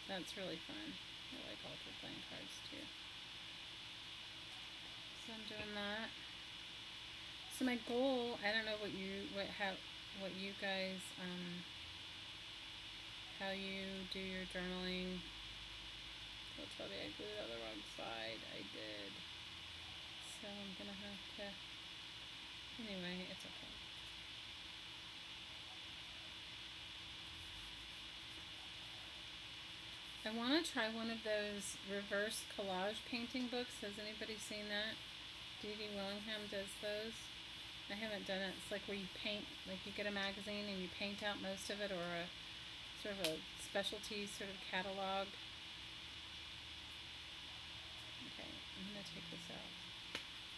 That's really fun. I like altar playing cards too. So I'm doing that. So my goal, I don't know what you guys, how you do your journaling. Well, tell me I glued on the wrong side. I did. So I'm gonna have to, anyway, it's okay. I want to try one of those reverse collage painting books. Has anybody seen that? D.D. Willingham does those. I haven't done it. It's like where you paint, like you get a magazine and you paint out most of it, or a sort of a specialty sort of catalog. Okay, I'm going to take this out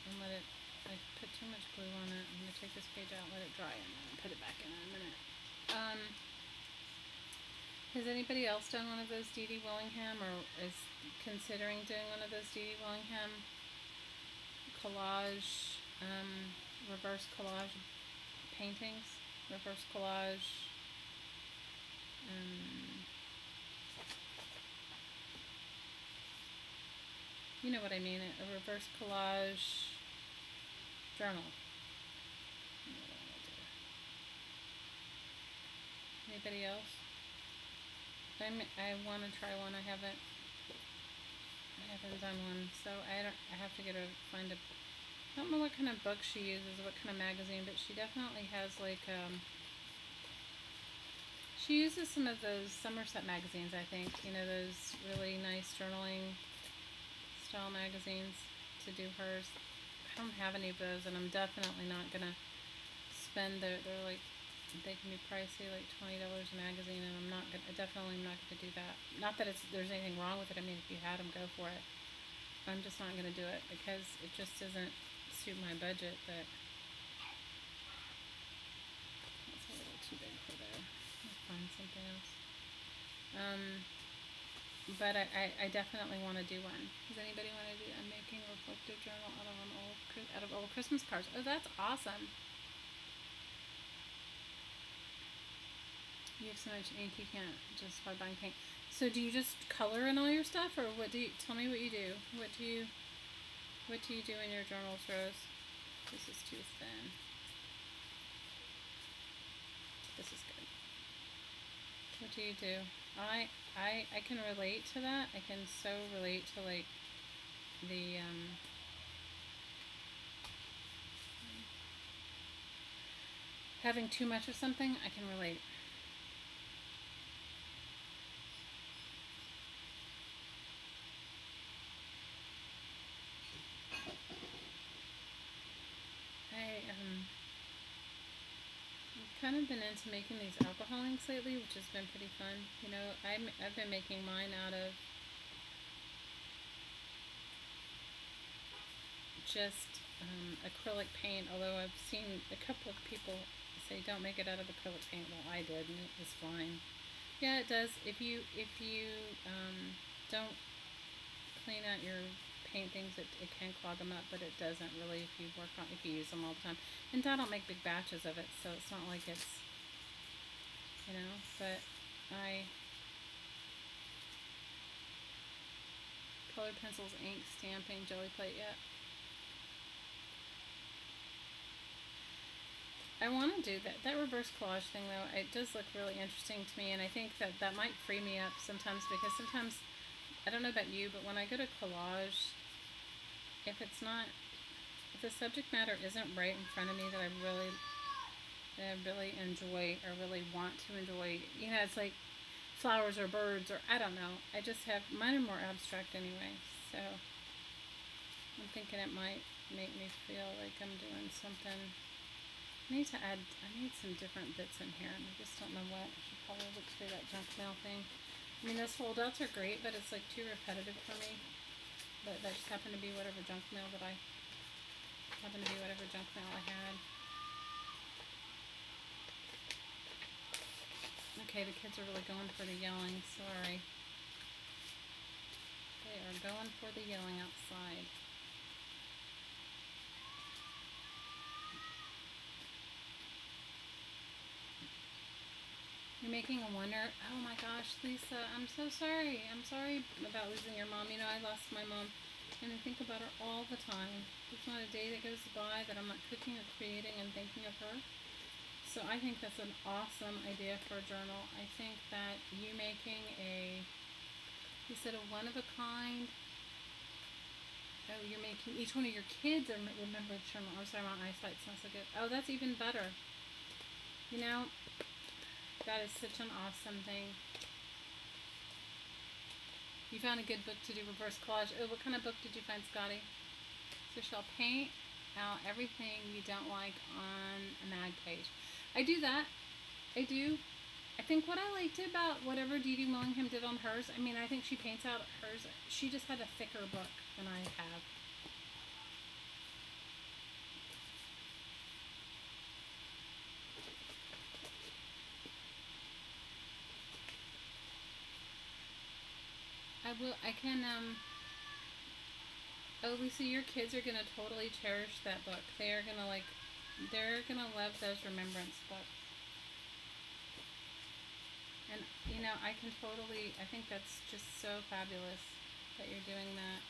and let it, I put too much glue on it. I'm going to take this page out, let it dry, and then put it back in a minute. Has anybody else done one of those D.D. Willingham, or is considering doing one of those D.D. Willingham collage, reverse collage paintings? Reverse collage, you know what I mean, a reverse collage journal. Anybody else? I want to try one. I haven't done one, so I have to find a, I don't know what kind of book she uses, what kind of magazine, but she definitely has like, She uses some of those Somerset magazines, I think. You know, those really nice journaling style magazines to do hers. I don't have any of those, and I'm definitely not gonna spend they're like, they can be pricey, like $20 a magazine, and definitely am not gonna do that. Not that there's anything wrong with it. I mean, if you had them, go for it. I'm just not gonna do it because it just doesn't suit my budget. But that's a little too big for there. I'll find something else. But I definitely want to do one. Does anybody want to do? I'm making a reflective journal out of old Christmas cards. Oh, that's awesome. You have so much ink you can't just by buying paint. So do you just color in all your stuff, or what do you? Tell me what you do. What do you do in your journals, Rose? This is too thin. This is good. What do you do? I can relate to that. I can so relate to like the having too much of something. I can relate. I've kind of been into making these alcohol inks lately, which has been pretty fun. You know, I've been making mine out of just acrylic paint, although I've seen a couple of people say don't make it out of acrylic paint. Well, I did, and it was fine. Yeah, it does. If you don't clean out your paint things, it can clog them up, but it doesn't really if you use them all the time. And I don't make big batches of it, so it's not like it's, you know. But I colored pencils, ink, stamping, jelly plate. Yeah. I want to do that reverse collage thing though. It does look really interesting to me, and I think that might free me up sometimes, because sometimes, I don't know about you, but when I go to collage, if the subject matter isn't right in front of me that I really enjoy or really want to enjoy, you know, it's like flowers or birds or I don't know. I just have mine are more abstract anyway, so I'm thinking it might make me feel like I'm doing something. I need some different bits in here, and I just don't know what. I should probably look through that junk mail thing. I mean, those foldouts are great, but it's like too repetitive for me. But that just happened to be whatever junk mail I had. Okay, the kids are really going for the yelling. Sorry. They are going for the yelling outside. You're making a wonder. Oh my gosh, Lisa, I'm so sorry. I'm sorry about losing your mom. You know, I lost my mom, and I think about her all the time. There's not a day that goes by that I'm not cooking or creating and thinking of her. So I think that's an awesome idea for a journal. I think that you said a one of a kind. Oh, you're making each one of your kids a remembered journal. I'm sorry, my eyesight's not so good. Oh, that's even better. You know, that is such an awesome thing. You found a good book to do reverse collage. Oh, what kind of book did you find, Scotty? So shall paint out everything you don't like on a mag page. I do that. I do. I think what I liked about whatever Dee Dee Willingham did on hers, I mean, I think she paints out hers. She just had a thicker book than I have. Oh, Lisa, your kids are going to totally cherish that book. They're going to love those remembrance books. And, you know, I think that's just so fabulous that you're doing that.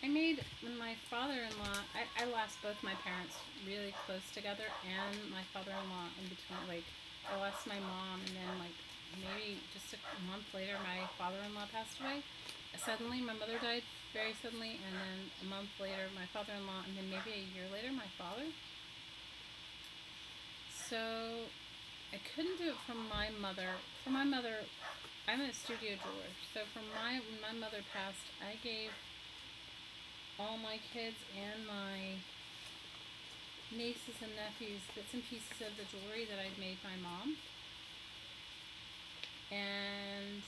When my father-in-law, I lost both my parents really close together, and my father-in-law in between. Like, I lost my mom, and then, like, maybe just a month later, my father-in-law passed away. Suddenly, my mother died very suddenly, and then a month later, my father-in-law, and then maybe a year later, my father. So, I couldn't do it from my mother. For my mother, I'm a studio jeweler. So when my mother passed, I gave all my kids and my nieces and nephews bits and pieces of the jewelry that I'd made my mom. And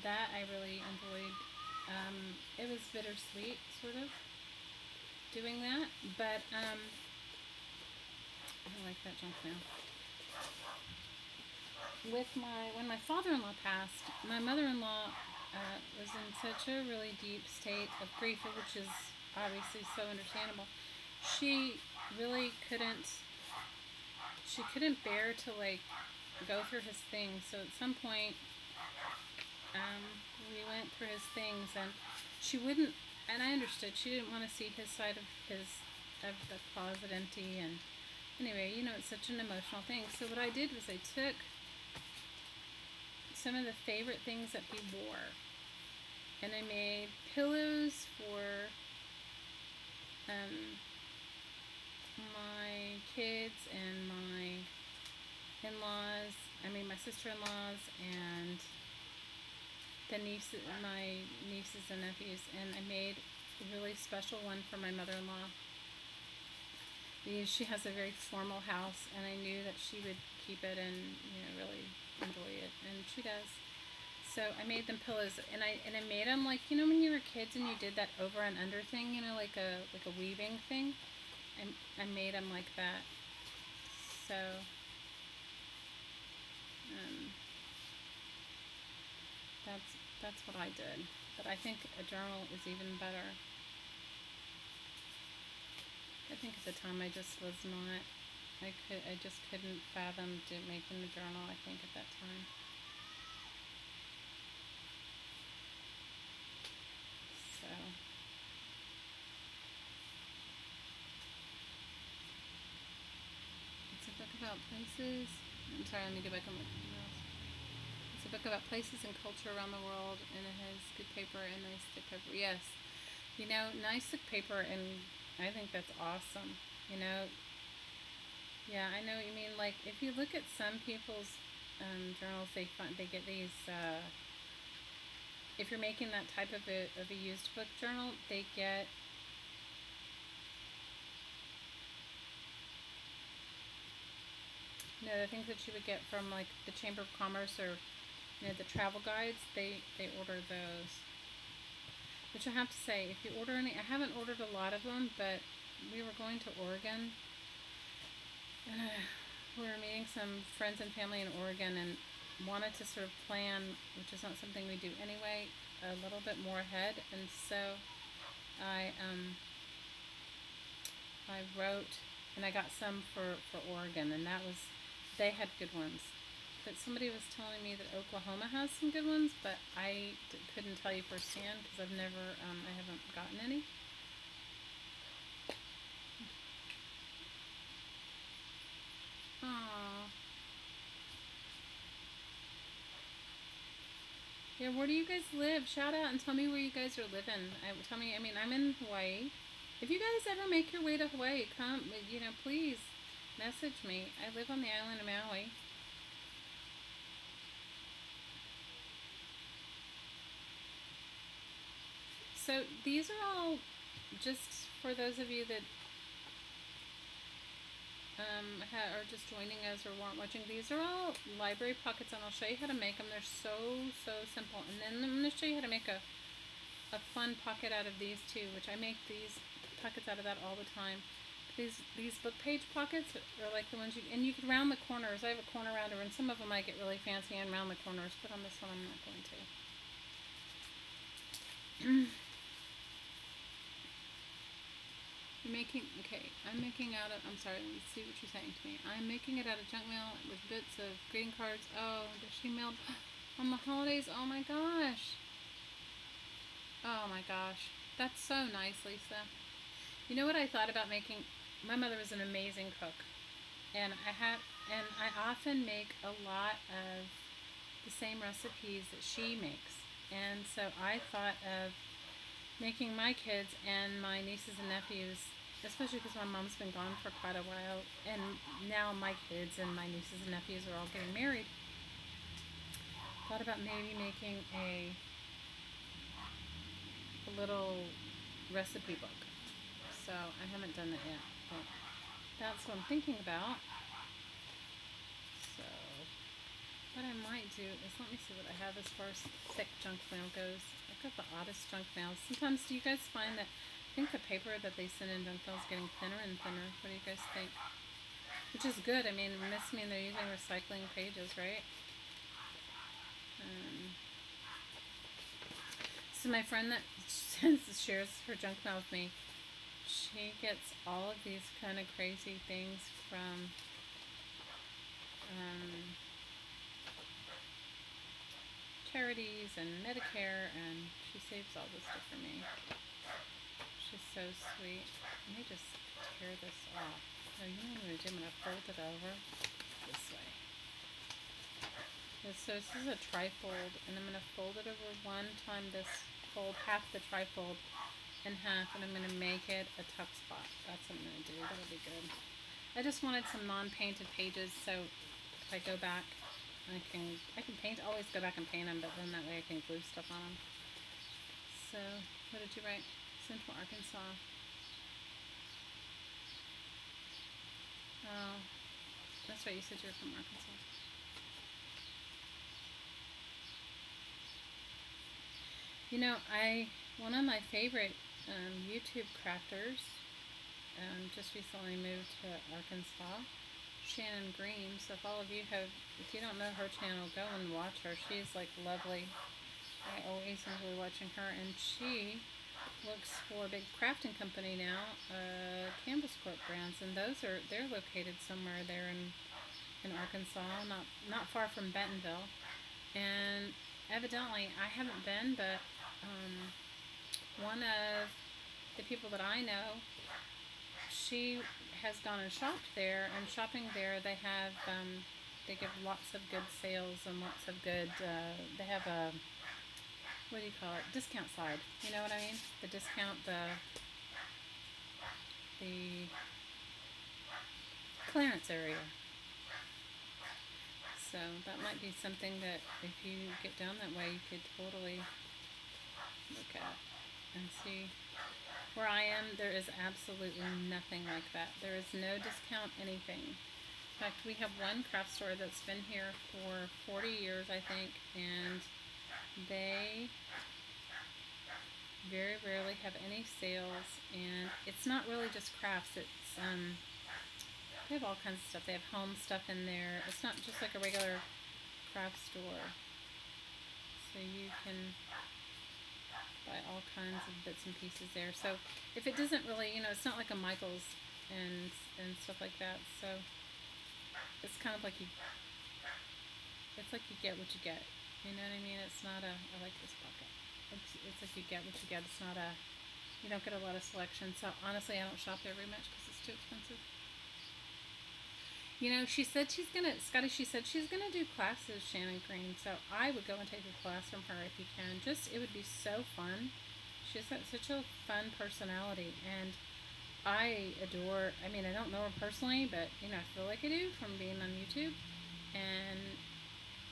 that I really enjoyed. It was bittersweet, sort of, doing that, but I don't like that junk now. When my father-in-law passed, my mother-in-law was in such a really deep state of grief, which is obviously so understandable. She really couldn't bear to like go through his things. So at some point, we went through his things, and she wouldn't. And I understood she didn't want to see his side of the closet empty. And anyway, it's such an emotional thing. So what I did was I took some of the favorite things that he wore, and I made pillows for my kids and my in-laws. I mean, my sister-in-laws and my nieces and nephews, and I made a really special one for my mother-in-law because she has a very formal house, and I knew that she would keep it and really enjoy it, and she does. So I made them pillows, and I made them like when you were kids and you did that over and under thing, like a weaving thing. I made them like that. So that's what I did. But I think a journal is even better. I think at the time I just was not. I just couldn't fathom making a journal. I think at that time. So. It's a book about places. I'm sorry. Let me go back and look at the emails. It's a book about places and culture around the world, and it has good paper and nice thick paper. Yes, nice thick paper, and I think that's awesome. Yeah, I know what you mean. Like if you look at some people's journals, they get these. If you're making that type of a used book journal, they get. The things that you would get from like the Chamber of Commerce or the travel guides, they order those. Which I have to say, if you order any, I haven't ordered a lot of them, but we were going to Oregon. We were meeting some friends and family in Oregon and wanted to sort of plan, which is not something we do anyway, a little bit more ahead. And so I wrote, and I got some for Oregon, and they had good ones. But somebody was telling me that Oklahoma has some good ones, but I couldn't tell you firsthand because I haven't gotten any. Aww. Yeah, where do you guys live? Shout out and tell me where you guys are living. I'm in Hawaii. If you guys ever make your way to Hawaii, come, please message me. I live on the island of Maui. So these are all just for those of you that are just joining us or weren't watching. These are all library pockets, and I'll show you how to make them. They're so simple. And then I'm going to show you how to make a fun pocket out of these too, which I make these pockets out of that all the time. These book page pockets are like the ones you can round the corners. I have a corner rounder, and some of them I get really fancy and round the corners, but on this one I'm not going to. I'm making out of, I'm sorry, let me see what you're saying to me. I'm making it out of junk mail with bits of greeting cards. Oh, does she mail on the holidays? Oh my gosh. Oh my gosh. That's so nice, Lisa. You know what I thought about making? My mother was an amazing cook. And I often make a lot of the same recipes that she makes. And so I thought of making my kids and my nieces and nephews especially because my mom's been gone for quite a while, and now my kids and my nieces and nephews are all getting married. Thought about maybe making a little recipe book. So I haven't done that yet, but that's what I'm thinking about. So what I might do is, let me see what I have as far as thick junk mail goes. I've got the oddest junk mail. Sometimes, do you guys find that, I think the paper that they send in junk mail is getting thinner and thinner. What do you guys think? Which is good. I mean, it must mean they're using recycling pages, right? So my friend that shares her junk mail with me, she gets all of these kind of crazy things from charities and Medicare, and she saves all this stuff for me. She's so sweet. Let me just tear this off. Oh, you know what I'm going to do? I'm going to fold it over this way. So this is a trifold, and I'm going to fold it over one time, this fold half the trifold in half, and I'm going to make it a tuck spot. That's what I'm going to do. That'll be good. I just wanted some non-painted pages, so if I go back, I can paint, always go back and paint them, but then that way I can glue stuff on them. So, what did you write? Central Arkansas. Oh, that's right, you said you were from Arkansas. You know, one of my favorite YouTube crafters just recently moved to Arkansas, Shannon Green. So if all of you if you don't know her channel, go and watch her. She's like lovely. I always enjoy watching her, and she works for a big crafting company now, Canvas Corp Brands, and they're located somewhere there in Arkansas, not far from Bentonville. And evidently, I haven't been, but one of the people that I know, she has gone and shopped there, and shopping there they have they give lots of good sales and lots of good they have a, what do you call it, discount side, you know what I mean, the discount, the clearance area. So that might be something that if you get down that way, you could totally look at and see. Where I am, there is absolutely nothing like that. There is no discount anything. In fact, we have one craft store that's been here for 40 years, I think, and they very rarely have any sales. And it's not really just crafts. It's they have all kinds of stuff. They have home stuff in there. It's not just like a regular craft store. So you can buy all kinds of bits and pieces there. So if it doesn't really, it's not like a Michael's and stuff like that. So it's kind of like it's like you get what you get. You know what I mean? It's not I like this pocket. It's like you get what you get. It's not you don't get a lot of selection. So honestly, I don't shop there very much because it's too expensive. She said she's gonna do classes, Shannon Green. So I would go and take a class from her if you can. It would be so fun. She's got such a fun personality, and I adore. I mean, I don't know her personally, but I feel like I do from being on YouTube, and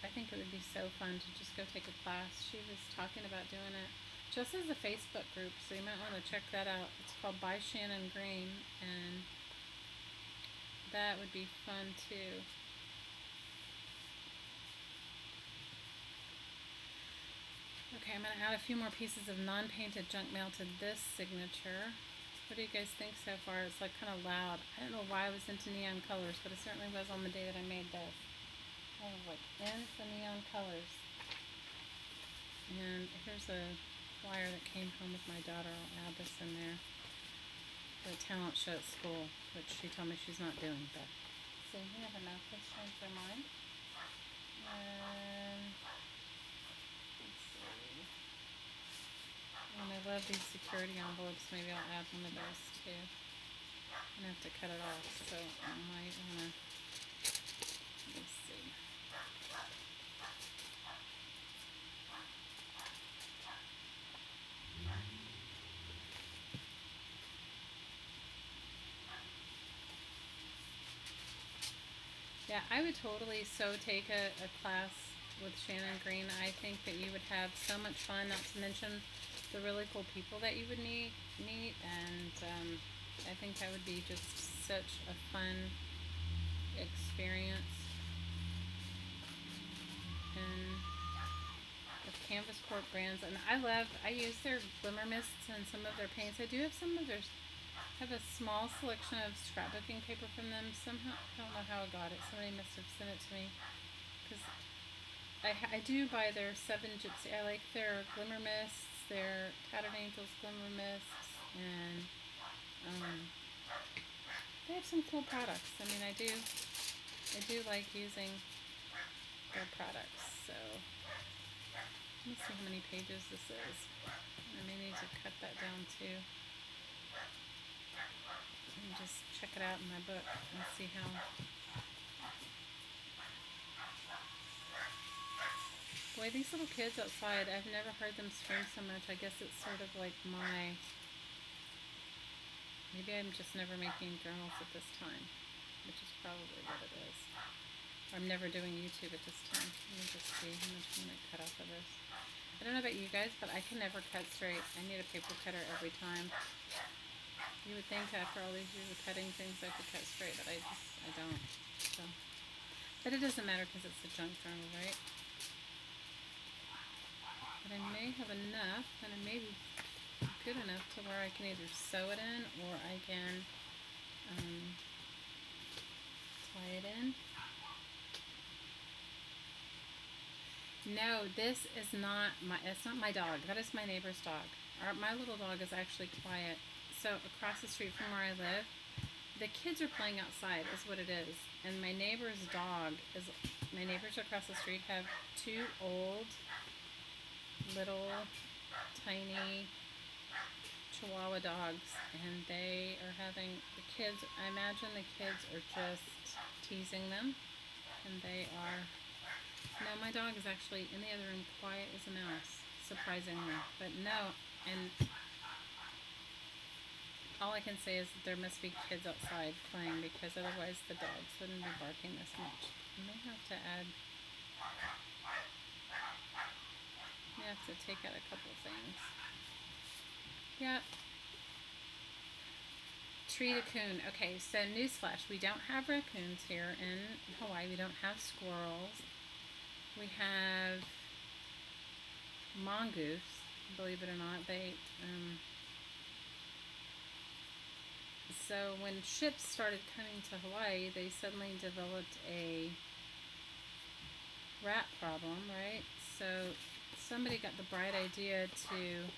I think it would be so fun to just go take a class. She was talking about doing it. She also has a Facebook group, so you might want to check that out. It's called By Shannon Green, and that would be fun too. Okay, I'm going to add a few more pieces of non-painted junk mail to this signature. What do you guys think so far? It's like kind of loud. I don't know why I was into neon colors, but it certainly was on the day that I made this. I was like into neon colors. And here's a flyer that came home with my daughter. I'll add this in there. The talent show at school, which she told me she's not doing, but so you never know, kids change their mind. And let's see. And I love these security envelopes. Maybe I'll add one of those too. I'm gonna have to cut it off, so I might wanna. Let's see. Yeah, I would totally so take a class with Shannon Green. I think that you would have so much fun, not to mention the really cool people that you would meet, and I think that would be just such a fun experience. And with Canvas Corp brands, and I use their glimmer mists and some of their paints. I do have some of their, have a small selection of scrapbooking paper from them. Somehow, I don't know how I got it. Somebody must have sent it to me. Because I do buy their Seven Gypsy. I like their glimmer mists, their Tattered Angels glimmer mists, and they have some cool products. I mean, I do like using their products. So let me see how many pages this is. I may need to cut that down too. And just check it out in my book and see how. Boy, these little kids outside, I've never heard them scream so much. I guess it's sort of like maybe I'm just never making journals at this time, which is probably what it is. Or I'm never doing YouTube at this time. Let me just see how much I'm going to cut off of this. I don't know about you guys, but I can never cut straight. I need a paper cutter every time. You would think after all these years of cutting things I could cut straight, but I don't. So, but it doesn't matter because it's a junk journal, right? But I may have enough, and it may be good enough to where I can either sew it in or I can tie it in. No, this is not it's not my dog. That is my neighbor's dog. My little dog is actually quiet. So across the street from where I live, the kids are playing outside is what it is. And my neighbors across the street have two old, little, tiny Chihuahua dogs, and they are having I imagine the kids are just teasing them, and they are. No, my dog is actually in the other room, quiet as a mouse, surprisingly. But no, and all I can say is that there must be kids outside playing because otherwise the dogs wouldn't be barking this much. I may have to take out a couple things. Yep. Treat a coon. Okay, so newsflash, we don't have raccoons here in Hawaii. We don't have squirrels. We have mongoose, believe it or not. So when ships started coming to Hawaii, they suddenly developed a rat problem, right? So somebody got the bright idea to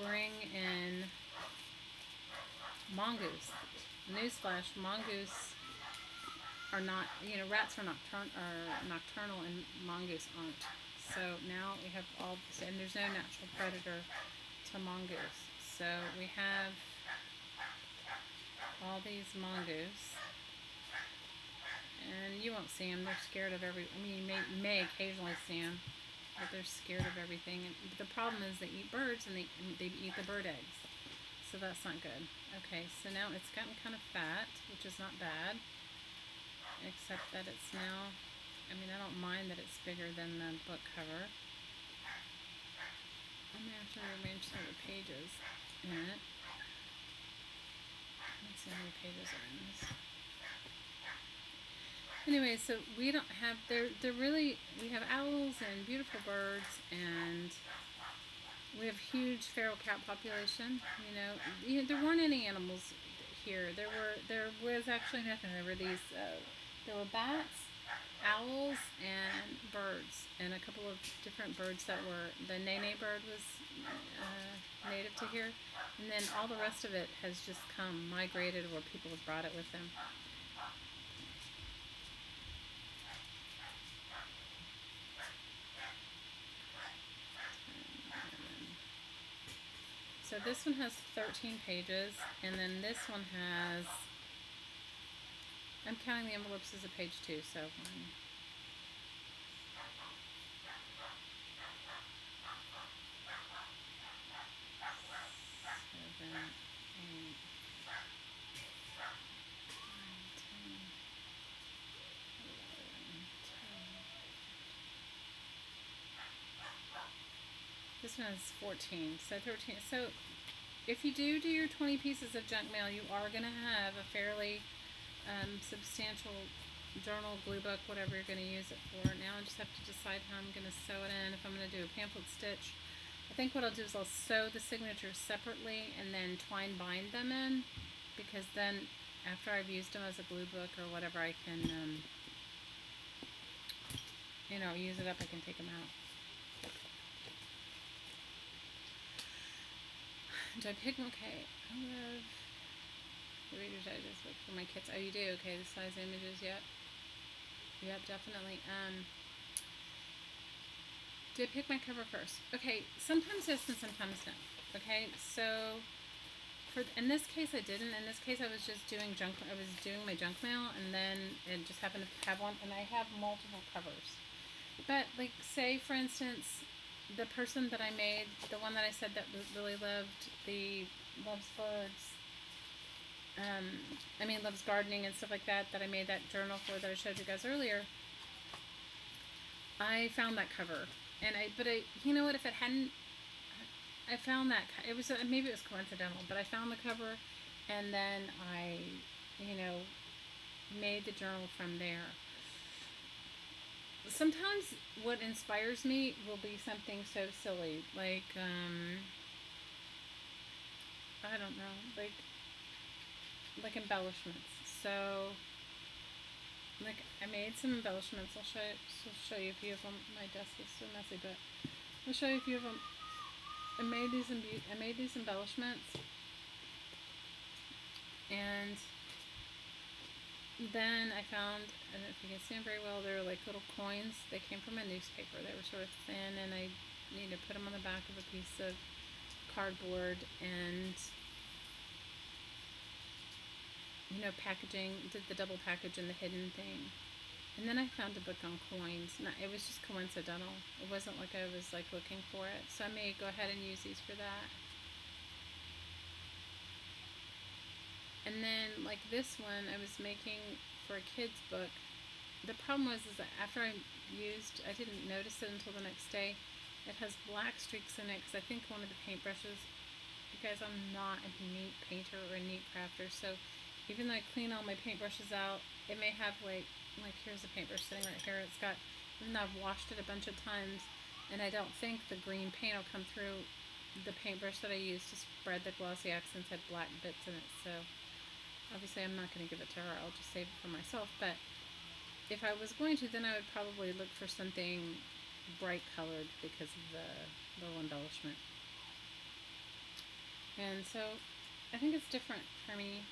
bring in mongoose. Newsflash, mongoose are not, rats are nocturnal and mongoose aren't. So now we have and there's no natural predator to mongoose. So we have all these mongoose, and you won't see them. They're scared of you may occasionally see them, but they're scared of everything. And the problem is they eat birds and they eat the bird eggs. So that's not good. Okay, so now it's gotten kind of fat, which is not bad. Except that it's now, I don't mind that it's bigger than the book cover. I'm going to have to rearrange some of the pages in it. Let's see how many pages are in this. Anyway, so we don't have, we have owls and beautiful birds, and we have huge feral cat population. There weren't any animals here. There was actually nothing. There were there were bats, owls, and birds, and a couple of different birds the nene bird was native to here, and then all the rest of it has just migrated, or people have brought it with them. So this one has 13 pages, and then this one has, I'm counting the envelopes as a page too, so 1, 7, 8, 9, 10, this one has 14, so 13. So if you do your 20 pieces of junk mail, you are going to have a fairly substantial journal, glue book, whatever you're going to use it for. Now I just have to decide how I'm going to sew it in, if I'm going to do a pamphlet stitch. I think what I'll do is I'll sew the signatures separately and then twine bind them in, because then after I've used them as a glue book or whatever, I can, use it up, I can take them out. Do I pick? Okay, I love the Reader's Digest book for my kids. Oh, you do? Okay, the size images, yep. Yep, definitely. Do I pick my cover first? Okay, sometimes yes and sometimes no. Okay, so in this case I didn't. In this case I was just doing my junk mail, and then it just happened to have one, and I have multiple covers. But like, say for instance, the person that I made, the one that I said that really loves birds, loves gardening and stuff like that, that I made that journal for, that I showed you guys earlier, I found that cover. But you know what, if it hadn't, I found that, maybe it was coincidental, but I found the cover, and then I, made the journal from there. Sometimes what inspires me will be something so silly, like, I don't know, like embellishments. So, like, I made some embellishments. I'll show you a few of them. My desk is so messy, but I'll show you a few of them. I made these embellishments, and then I found, I don't know if you can see them very well, they're like little coins. They came from a newspaper. They were sort of thin, and I needed to put them on the back of a piece of cardboard, and packaging, did the double package and the hidden thing. And then I found a book on coins. It was just coincidental. It wasn't like I was like looking for it. So I may go ahead and use these for that. And then like this one I was making for a kid's book. The problem was that after I didn't notice it until the next day. It has black streaks in it because I think one of the paintbrushes, you guys, I'm not a neat painter or a neat crafter, so even though I clean all my paintbrushes out, it may have like here's a paintbrush sitting right here. It's got, even though I've washed it a bunch of times, and I don't think the green paint will come through, the paintbrush that I used to spread the glossy accents had black bits in it. So obviously I'm not going to give it to her. I'll just save it for myself. But if I was going to, then I would probably look for something bright colored because of the little embellishment. And so I think it's different for me.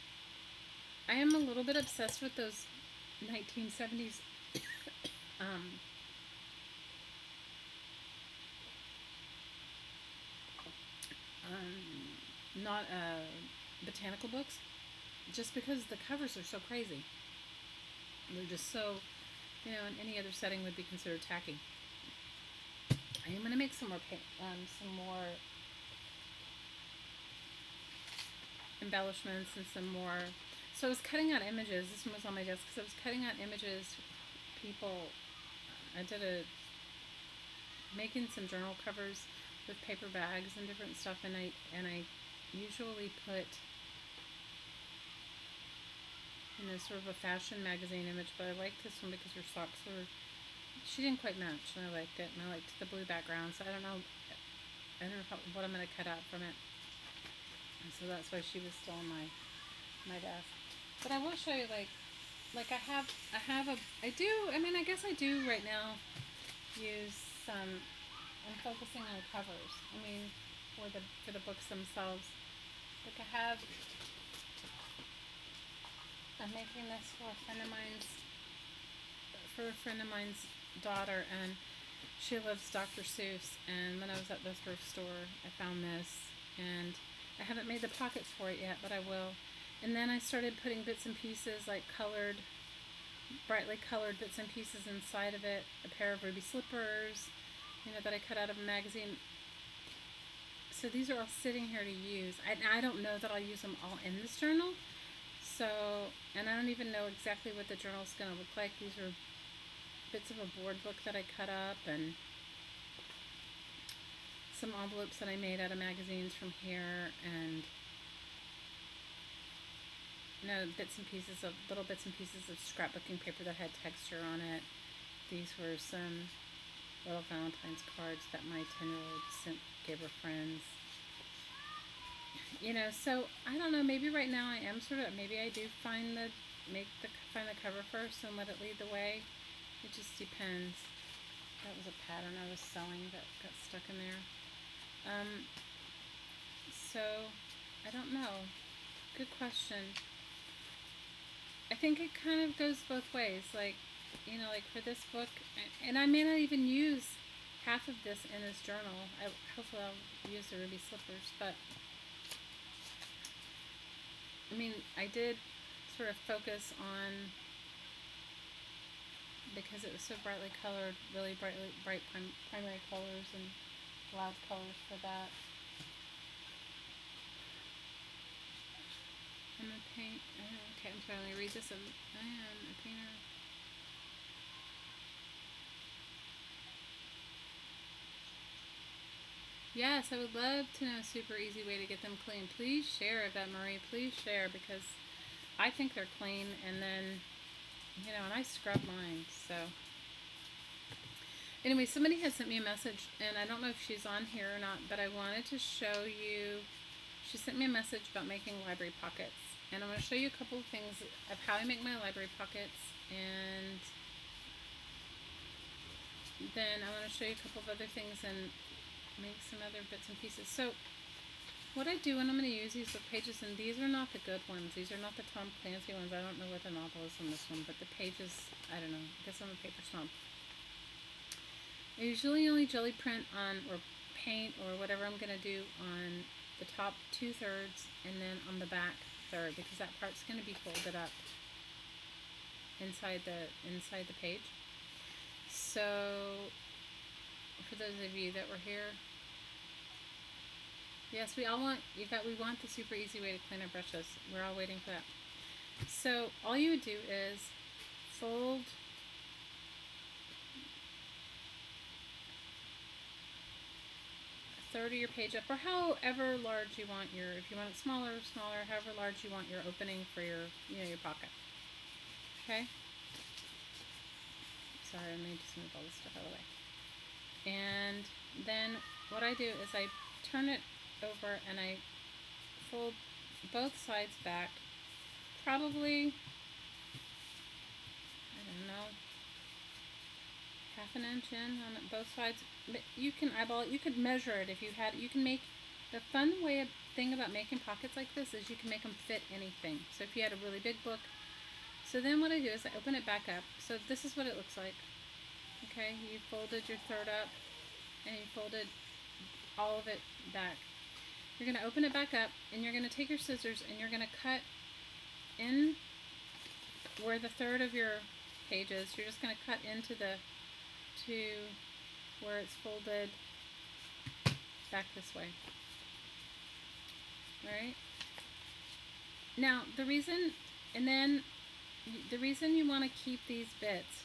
I am a little bit obsessed with those 1970s not botanical books, just because the covers are so crazy. They're just so, in any other setting would be considered tacky. I am going to make some more embellishments and some more. So I was cutting out images. This one was on my desk because I was cutting out images. I did making some journal covers with paper bags and different stuff, and I usually put sort of a fashion magazine image, but I liked this one because her socks were, she didn't quite match, and I liked it, and I liked the blue background, so I don't know what I'm going to cut out from it, and so that's why she was still on my desk. But I will show you, I guess I do right now use some, I'm focusing on covers, for the books themselves. I'm making this for a friend of mine's daughter, and she loves Dr. Seuss, and when I was at the thrift store, I found this, and I haven't made the pockets for it yet, but I will. And then I started putting bits and pieces, like brightly colored bits and pieces inside of it, a pair of ruby slippers, that I cut out of a magazine. So these are all sitting here to use. I don't know that I'll use them all in this journal. So, and I don't even know exactly what the journal's going to look like. These are bits of a board book that I cut up, and some envelopes that I made out of magazines from here, and bits and pieces of little bits and pieces of scrapbooking paper that had texture on it. These were some little Valentine's cards that my 10-year-old gave her friends. So I don't know. Maybe right now I am maybe I do find the cover first and let it lead the way. It just depends. That was a pattern I was sewing that got stuck in there. So I don't know. Good question. I think it kind of goes both ways. Like for this book, and I may not even use half of this in this journal. Hopefully I'll use the ruby slippers, but I did sort of focus on, because it was so brightly colored, really bright primary colors and loud colors for that. I'm a paint. Okay, I'm trying to read this. I am a painter. Yes, I would love to know a super easy way to get them clean. Please share, Yvette Marie. Please share, because I think they're clean, and then, and I scrub mine. So, anyway, somebody had sent me a message, and I don't know if she's on here or not, but I wanted to show you. She sent me a message about making library pockets, and I'm going to show you a couple of things of how I make my library pockets, and then I want to show you a couple of other things and make some other bits and pieces. So what I do, and I'm going to use these book pages, and these are not the good ones. These are not the Tom Clancy ones. I don't know what the novel is on this one, but the pages, I don't know. I guess I'm a paper snob. I usually only jelly print on, or paint, or whatever I'm going to do on the top 2/3 and then on the back third, because that part's going to be folded up inside the page. So for those of you that were here, yes, we want the super easy way to clean our brushes. We're all waiting for that. So all you would do is fold a third of your page up, or however large you want if you want it smaller, however large you want your opening for your pocket. Okay? Sorry, I need to move all this stuff out of the way. And then what I do is I turn it over and I fold both sides back, probably, I don't know, half an inch in on both sides. But you can eyeball it. You could measure it if you had. You can make, the fun thing about making pockets like this is you can make them fit anything. So if you had a really big book. So then what I do is I open it back up. So this is what it looks like. Okay, you folded your third up and you folded all of it back. You're going to open it back up, and you're going to take your scissors and you're going to cut in where the third of your page is. You're just going to cut into where it's folded back this way. Alright? Now, the reason you want to keep these bits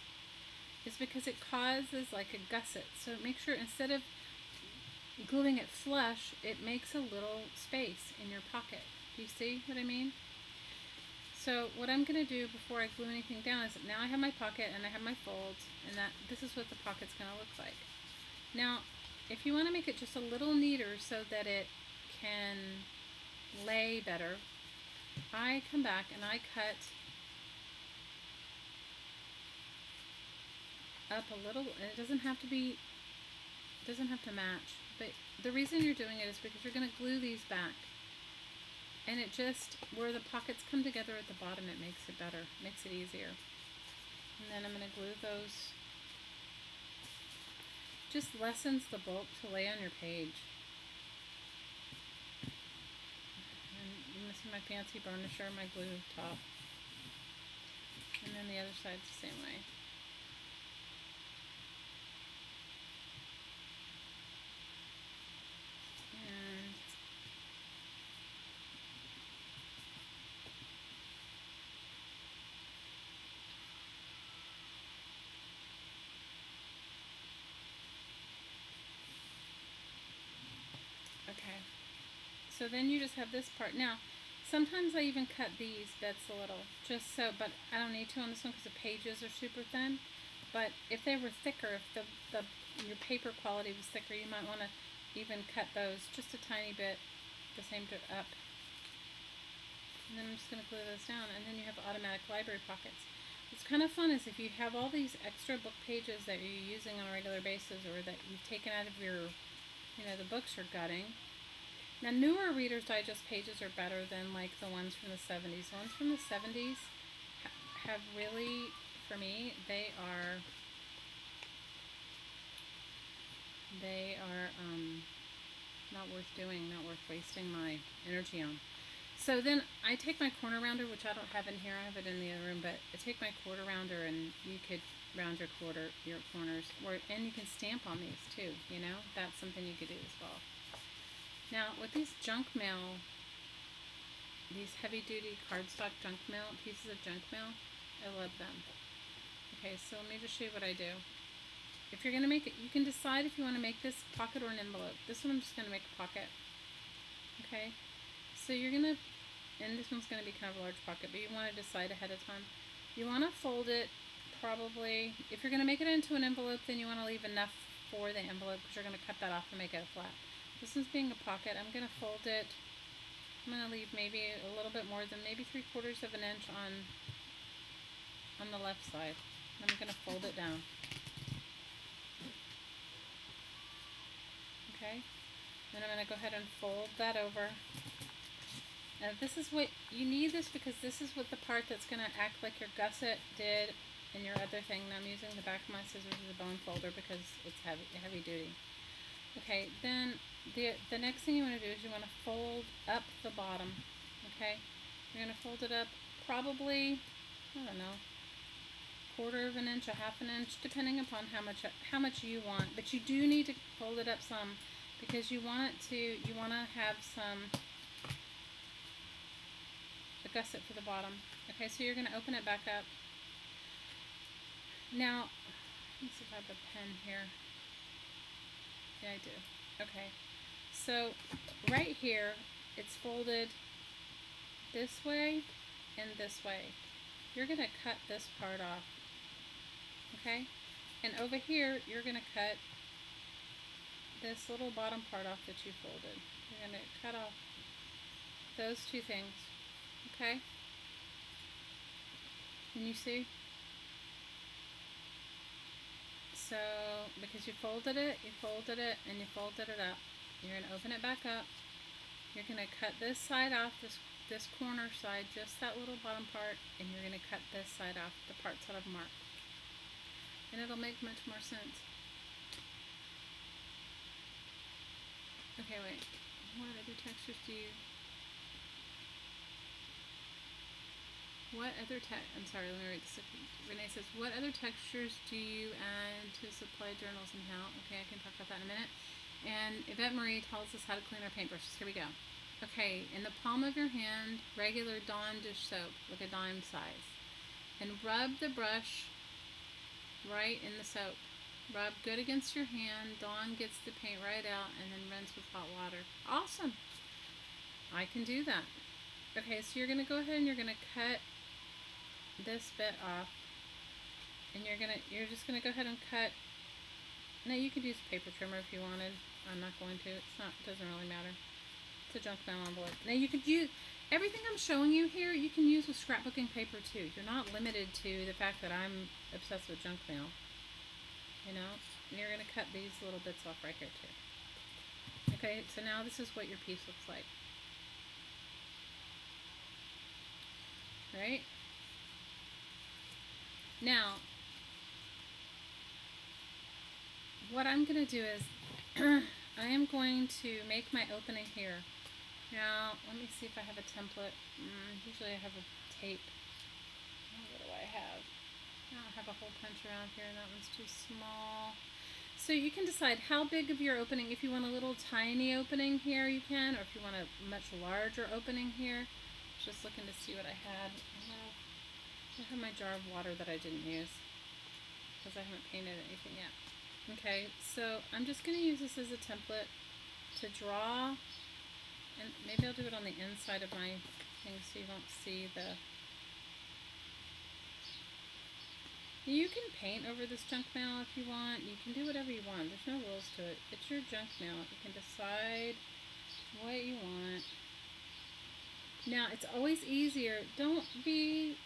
is because it causes like a gusset. So make sure, instead of gluing it flush, it makes a little space in your pocket. Do you see what I mean? So what I'm going to do before I glue anything down is, now I have my pocket and I have my folds, and this is what the pocket's going to look like. Now, if you want to make it just a little neater so that it can lay better, I come back and I cut up a little, and it doesn't have to match, but the reason you're doing it is because you're going to glue these back, and it just, where the pockets come together at the bottom, it makes it better, makes it easier. And then I'm going to glue those. Just lessens the bulk to lay on your page. And this is my fancy burnisher, my glue top, and then the other side's the same way. So then you just have this part. Now, sometimes I even cut these bits a little, just so, but I don't need to on this one because the pages are super thin. But if they were thicker, if your paper quality was thicker, you might want to even cut those just a tiny bit, the same up. And then I'm just going to glue those down, and then you have automatic library pockets. What's kind of fun is if you have all these extra book pages that you're using on a regular basis, or that you've taken out of your, the books you're gutting. Now, newer Reader's Digest pages are better than like the ones from the 70s. The ones from the 70s have really, for me, they are not worth doing, not worth wasting my energy on. So then I take my corner rounder, which I don't have in here, I have it in the other room, but I take my quarter rounder, and you could round your corners, and you can stamp on these too, that's something you could do as well. Now with these junk mail, these heavy duty cardstock junk mail, pieces of junk mail, I love them. Okay, so let me just show you what I do. If you're going to make it, you can decide if you want to make this pocket or an envelope. This one I'm just going to make a pocket. Okay, so you're going to, and this one's going to be kind of a large pocket, but you want to decide ahead of time. You want to fold it probably, if you're going to make it into an envelope, then you want to leave enough for the envelope because you're going to cut that off and make it a flat. This one's being a pocket. I'm going to fold it. I'm going to leave maybe a little bit more than maybe 3/4 of an inch on the left side. I'm going to fold it down. Okay, then I'm going to go ahead and fold that over. Now this is what you need, this because this is what the part that's going to act like your gusset did in your other thing. Now I'm using the back of my scissors as a bone folder because it's heavy duty. Okay, then the next thing you want to do is you want to fold up the bottom. Okay, you're going to fold it up probably, I don't know, 1/4 of an inch, 1/2 an inch, depending upon how much you want. But you do need to fold it up some because you want to have a gusset for the bottom. Okay, so you're going to open it back up. Now, let me see if I have a pen here. Yeah, I do. Okay, so right here, it's folded this way and this way. You're going to cut this part off. Okay, and over here, you're going to cut this little bottom part off that you folded. You're going to cut off those two things. Okay, can you see? So, because you folded it, and you folded it up. You're going to open it back up. You're going to cut this side off, this corner side, just that little bottom part, and you're going to cut this side off, the parts that I've marked. And it'll make much more sense. Okay, wait. What other textures do you... I'm sorry, let me read this. Renee says, what other textures do you add to supply journals and how? Okay, I can talk about that in a minute. And Yvette Marie tells us how to clean our paintbrushes. Here we go. Okay, in the palm of your hand, regular Dawn dish soap, like a dime size. And rub the brush right in the soap. Rub good against your hand. Dawn gets the paint right out and then rinse with hot water. Awesome. I can do that. Okay, so you're going to go ahead and you're going to cut this bit off, and you're just gonna go ahead and cut. Now you could use a paper trimmer if you wanted. I'm not going to. It doesn't really matter. It's a junk mail envelope. Now you could use everything I'm showing you here. You can use with scrapbooking paper too. You're not limited to the fact that I'm obsessed with junk mail. And you're gonna cut these little bits off right here too. Okay, so now this is what your piece looks like. Right? Now, what I'm going to do is, I am going to make my opening here. Now, let me see if I have a template. Usually I have a tape. What do I have? I don't have a hole punch around here, and that one's too small. So you can decide how big of your opening. If you want a little tiny opening here, you can, or if you want a much larger opening here. Just looking to see what I had. I have my jar of water that I didn't use because I haven't painted anything yet. Okay, so I'm just going to use this as a template to draw And maybe I'll do it on the inside of my thing so you won't see the... You can paint over this junk mail if you want. You can do whatever you want. There's no rules to it. It's your junk mail. You can decide what you want. Now, it's always easier. Don't be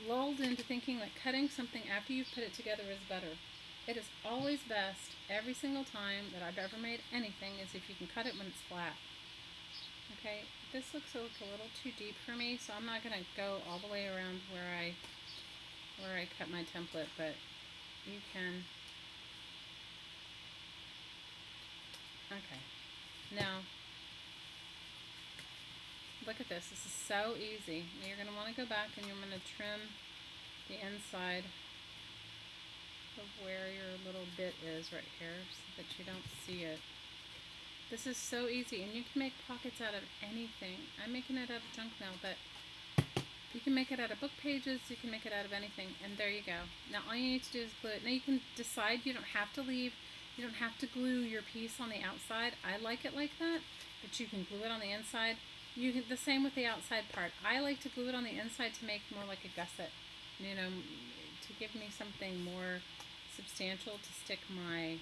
lulled into thinking that cutting something after you've put it together is better. It is always best, every single time that I've ever made anything, is if you can cut it when it's flat. Okay, this looks like a little too deep for me, so I'm not going to go all the way around where I cut my template, but you can. Okay, now look at this. This is so easy. You're going to want to go back and you're going to trim the inside of where your little bit is right here so that you don't see it. This is so easy, and you can make pockets out of anything. I'm making it out of junk mail, but you can make it out of book pages, you can make it out of anything, and there you go. Now all you need to do is glue it. Now you can decide, you don't have to glue your piece on the outside. I like it like that, but you can glue it on the inside. You can, the same with the outside part. I like to glue it on the inside to make more like a gusset, you know, to give me something more substantial to stick my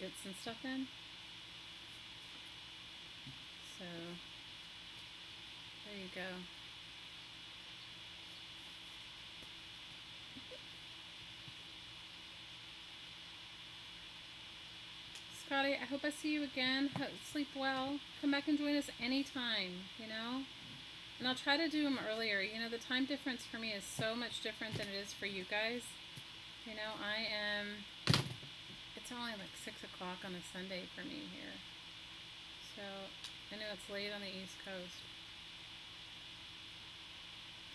bits and stuff in. So there you go. Scotty, I hope I see you again. Sleep well. Come back and join us anytime, you know. And I'll try to do them earlier. You know, the time difference for me is so much different than it is for you guys. You know, it's only like 6 o'clock on a Sunday for me here. So, I know it's late on the East Coast.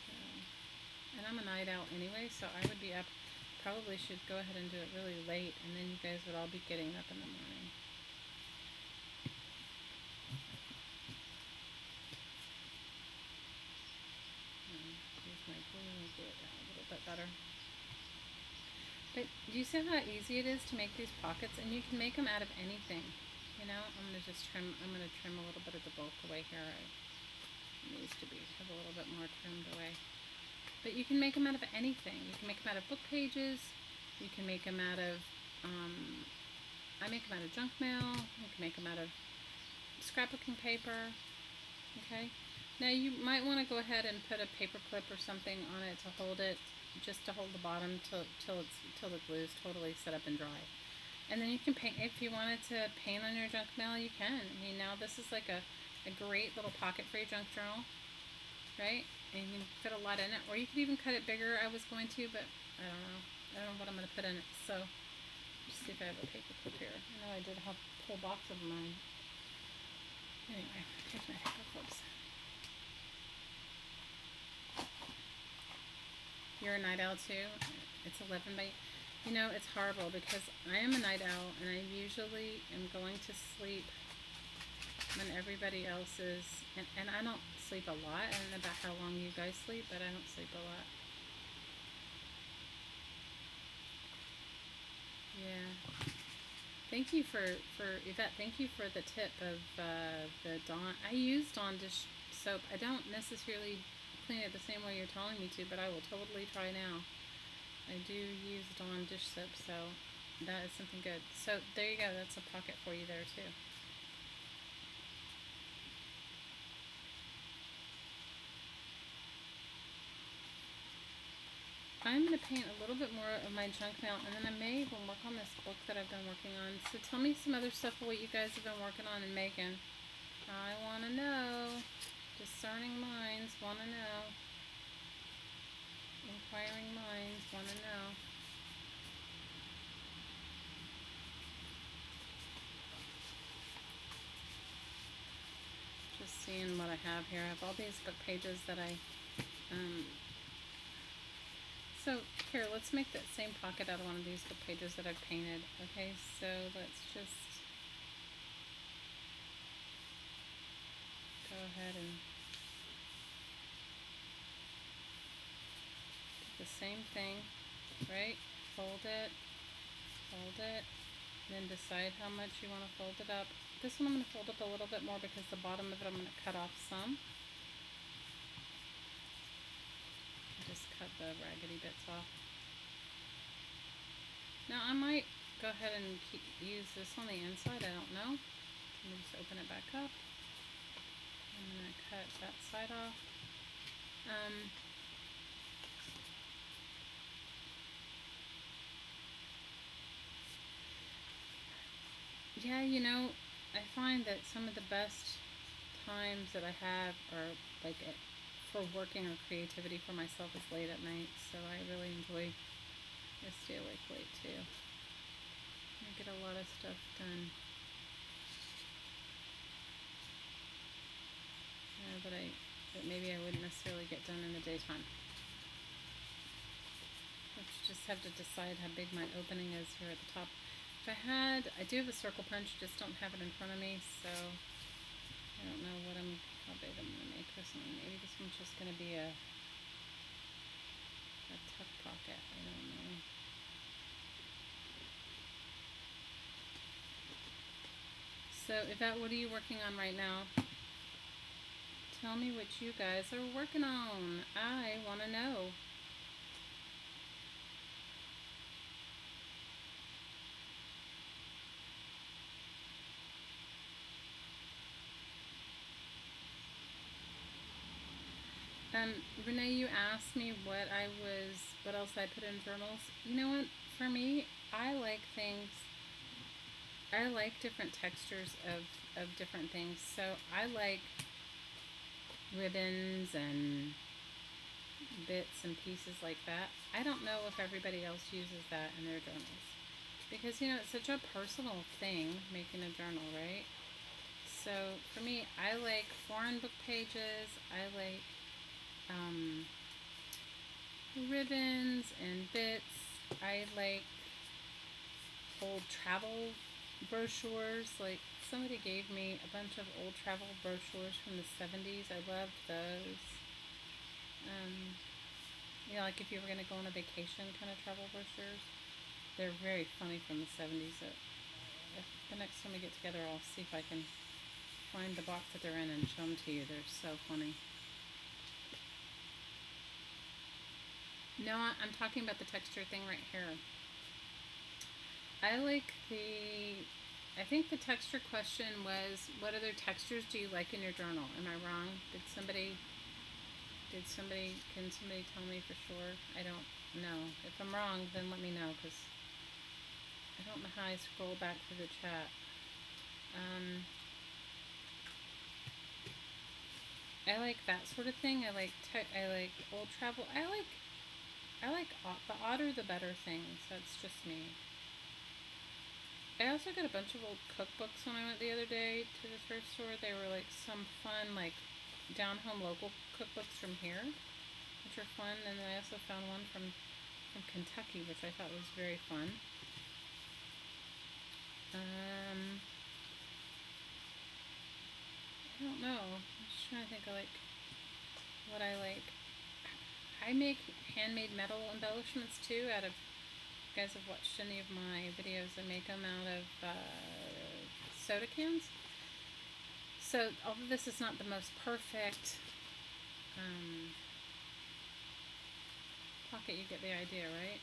So, and I'm a night owl anyway, so I would be up. Probably should go ahead and do it really late, and then you guys would all be getting up in the morning. Use my glue and glue it down a little bit better. But do you see how easy it is to make these pockets? And you can make them out of anything. You know, I'm going to trim a little bit of the bulk away here. It needs to have a little bit more trimmed away. But you can make them out of anything. You can make them out of book pages. You can make them out of, I make them out of junk mail. You can make them out of scrapbooking paper. Okay. Now you might want to go ahead and put a paper clip or something on it to hold it, just to hold the bottom till the glue is totally set up and dry. And then you can paint, if you wanted to paint on your junk mail, you can. I mean, now this is like a great little pocket for your junk journal, right? And you can fit a lot in it, or you could even cut it bigger. I was going to, but I don't know what I'm going to put in it. So let's see if I have a paper clip here. I know I did have a whole box of mine. Anyway, here's my paper clips. You're a night owl too? It's 11 by... You know, it's horrible because I am a night owl and I usually am going to sleep when everybody else is... And I don't sleep a lot. I don't know about how long you guys sleep, but I don't sleep a lot. Yeah. Thank you for Yvette, thank you for the tip of the Dawn. I use Dawn dish soap. I don't necessarily clean it the same way you're telling me to, but I will totally try now. I do use Dawn dish soap, so that is something good. So there you go. That's a pocket for you there too. I'm going to paint a little bit more of my junk mail, and then I may even work on this book that I've been working on. So tell me some other stuff of what you guys have been working on and making. I want to know. Discerning minds want to know. Inquiring minds want to know. Just seeing what I have here. I have all these book pages that I... So here, let's make that same pocket out of one of these book pages that I've painted. Okay, so let's just go ahead and do the same thing, right? fold it, and then decide how much you want to fold it up. This one I'm going to fold up a little bit more because the bottom of it I'm going to cut off some. Just cut the raggedy bits off. Now I might go ahead and use this on the inside, I don't know. Let me just open it back up. I'm going to cut that side off. Yeah, you know, I find that some of the best times that I have are like for working or creativity for myself is late at night, so I really enjoy. I stay awake late too. I get a lot of stuff done. Yeah, that maybe I wouldn't necessarily get done in the daytime. I just have to decide how big my opening is here at the top. I do have a circle punch, just don't have it in front of me, so I don't know how big I'm gonna make this one. Maybe this one's just gonna be a tuck pocket. I don't know. So, Yvette, what are you working on right now? Tell me what you guys are working on. I want to know. Renee, you asked me what else I put in journals. You know what? For me, I like different textures of different things. So I like ribbons and bits and pieces like that. I don't know if everybody else uses that in their journals. Because, it's such a personal thing, making a journal, right? So for me, I like foreign book pages. I like ribbons and bits. I like old travel brochures. Like somebody gave me a bunch of old travel brochures from the 70s. I loved those. Like if you were going to go on a vacation kind of travel brochures. They're very funny from the 70s. The next time we get together, I'll see if I can find the box that they're in and show them to you. They're so funny. No, I'm talking about the texture thing right here. I think the texture question was, what other textures do you like in your journal? Am I wrong? Can somebody tell me for sure? I don't know. If I'm wrong, then let me know, because I don't know how I scroll back through the chat. I like that sort of thing. I like old travel. I like the odder the better things. That's just me. I also got a bunch of old cookbooks when I went the other day to the thrift store. They were like some fun, like down-home local cookbooks from here, which are fun. And then I also found one from Kentucky, which I thought was very fun. I don't know. I'm just trying to think of what I like. I make handmade metal embellishments too. You guys have watched any of my videos. I make them out of soda cans. So although this is not the most perfect pocket, you get the idea, right?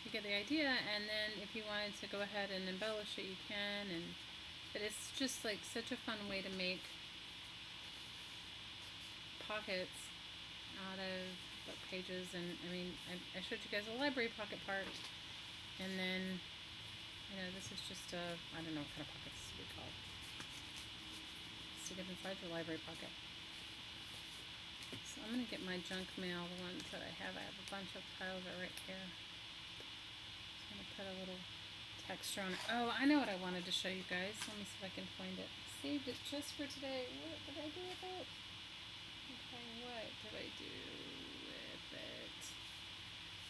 You get the idea, and then if you wanted to go ahead and embellish it, you can. But it's just like such a fun way to make pockets out of book pages. And I mean, I showed you guys a library pocket part, and then this is just I don't know what kind of pocket this would be called. Stick it inside your library pocket. So I'm gonna get my junk mail, the ones that I have. I have a bunch of piles right here. So I'm gonna put a little texture on it. Oh, I know what I wanted to show you guys. Let me see if I can find it. I saved it just for today. What did I do with it? Okay, what did I do with it?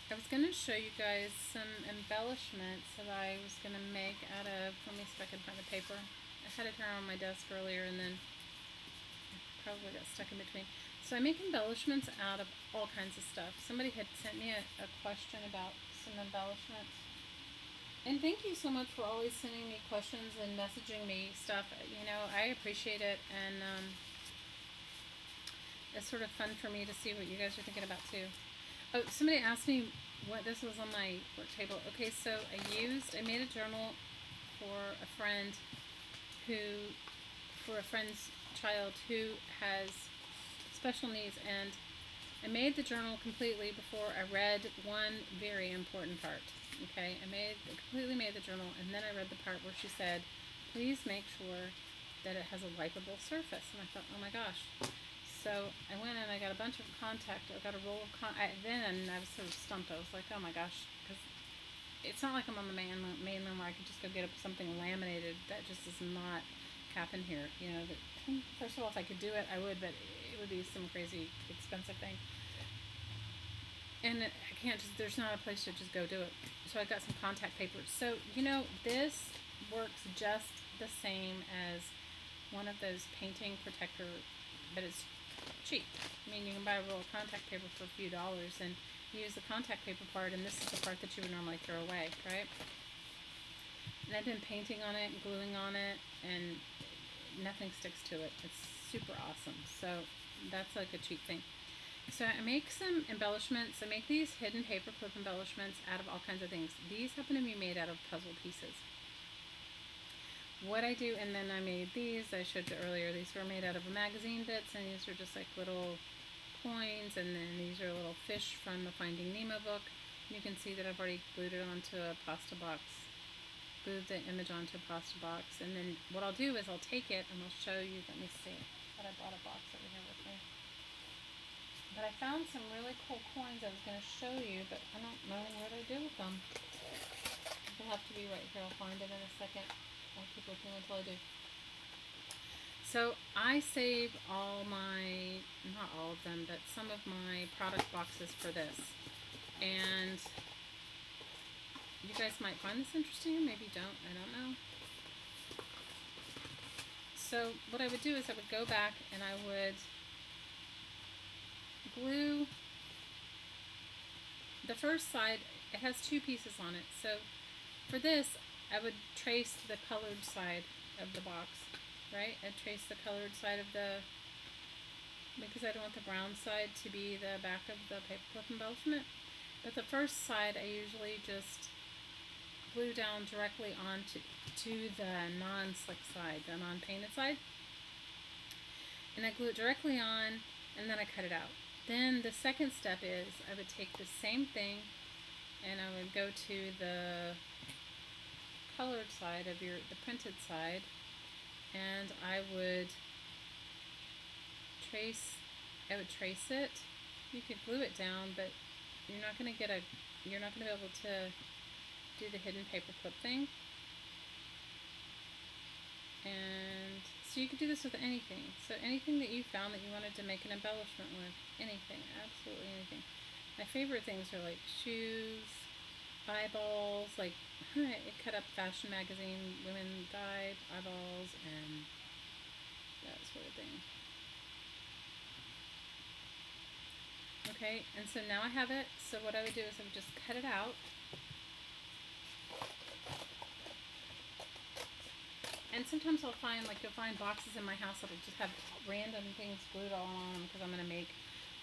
I was going to show you guys some embellishments that I was going to make out of, let me see if I can find the paper. I had it here on my desk earlier and then I probably got stuck in between. So I make embellishments out of all kinds of stuff. Somebody had sent me a question about some embellishments. And thank you so much for always sending me questions and messaging me stuff. You know, I appreciate it, and it's sort of fun for me to see what you guys are thinking about too. Oh, somebody asked me what this was on my work table. Okay, so I made a journal for a friend for a friend's child who has special needs, and I made the journal completely before I read one very important part. Okay, I completely made the journal, and then I read the part where she said, please make sure that it has a wipeable surface. And I thought, oh my gosh. So I went and I got a bunch of I got a roll of then I was sort of stumped. I was like, oh my gosh, because it's not like I'm on the mainland where I could just go get something laminated. That just does not happen here. You know, first of all, if I could do it, I would, but it would be some crazy expensive thing. And I can't there's not a place to just go do it. So I got some contact papers. So, you know, this works just the same as one of those painting protector, but it's cheap. I mean, you can buy a roll of contact paper for a few dollars and use the contact paper part, and this is the part that you would normally throw away, right? And I've been painting on it and gluing on it, and nothing sticks to it. It's super awesome. So that's like a cheap thing. So I make some embellishments. I make these hidden paperclip embellishments out of all kinds of things. These happen to be made out of puzzle pieces. What I do, and then I made these, I showed you earlier, these were made out of magazine bits, and these are just like little coins, and then these are little fish from the Finding Nemo book. You can see that I've already glued it onto a pasta box, glued the image onto a pasta box, and then what I'll do is I'll take it and I'll show you, let me see, but I brought a box over here with me. But I found some really cool coins I was going to show you, but I don't know what I do with them. It'll have to be right here. I'll find it in a second. I'll keep looking until I do. So I save all my, not all of them, but some of my product boxes for this. And you guys might find this interesting, maybe don't, I don't know. So what I would do is I would go back and I would glue the first side. It has two pieces on it, so for this I would trace the colored side of the box, right? I'd trace the colored side of because I don't want the brown side to be the back of the paperclip embellishment, but the first side I usually just glue down directly onto the non-slick side, the non-painted side, and I glue it directly on, and then I cut it out. Then the second step is I would take the same thing and I would go to the colored side of the printed side, and I would trace it. You could glue it down, but you're not going to be able to do the hidden paperclip thing. And so you could do this with anything. So anything that you found that you wanted to make an embellishment with, anything, absolutely anything. My favorite things are like shoes, eyeballs, like it cut up fashion magazine, Women Guide, eyeballs, and that sort of thing. Okay, and so now I have it. So what I would do is I would just cut it out. And sometimes you'll find boxes in my house that'll just have random things glued all on them because I'm going to make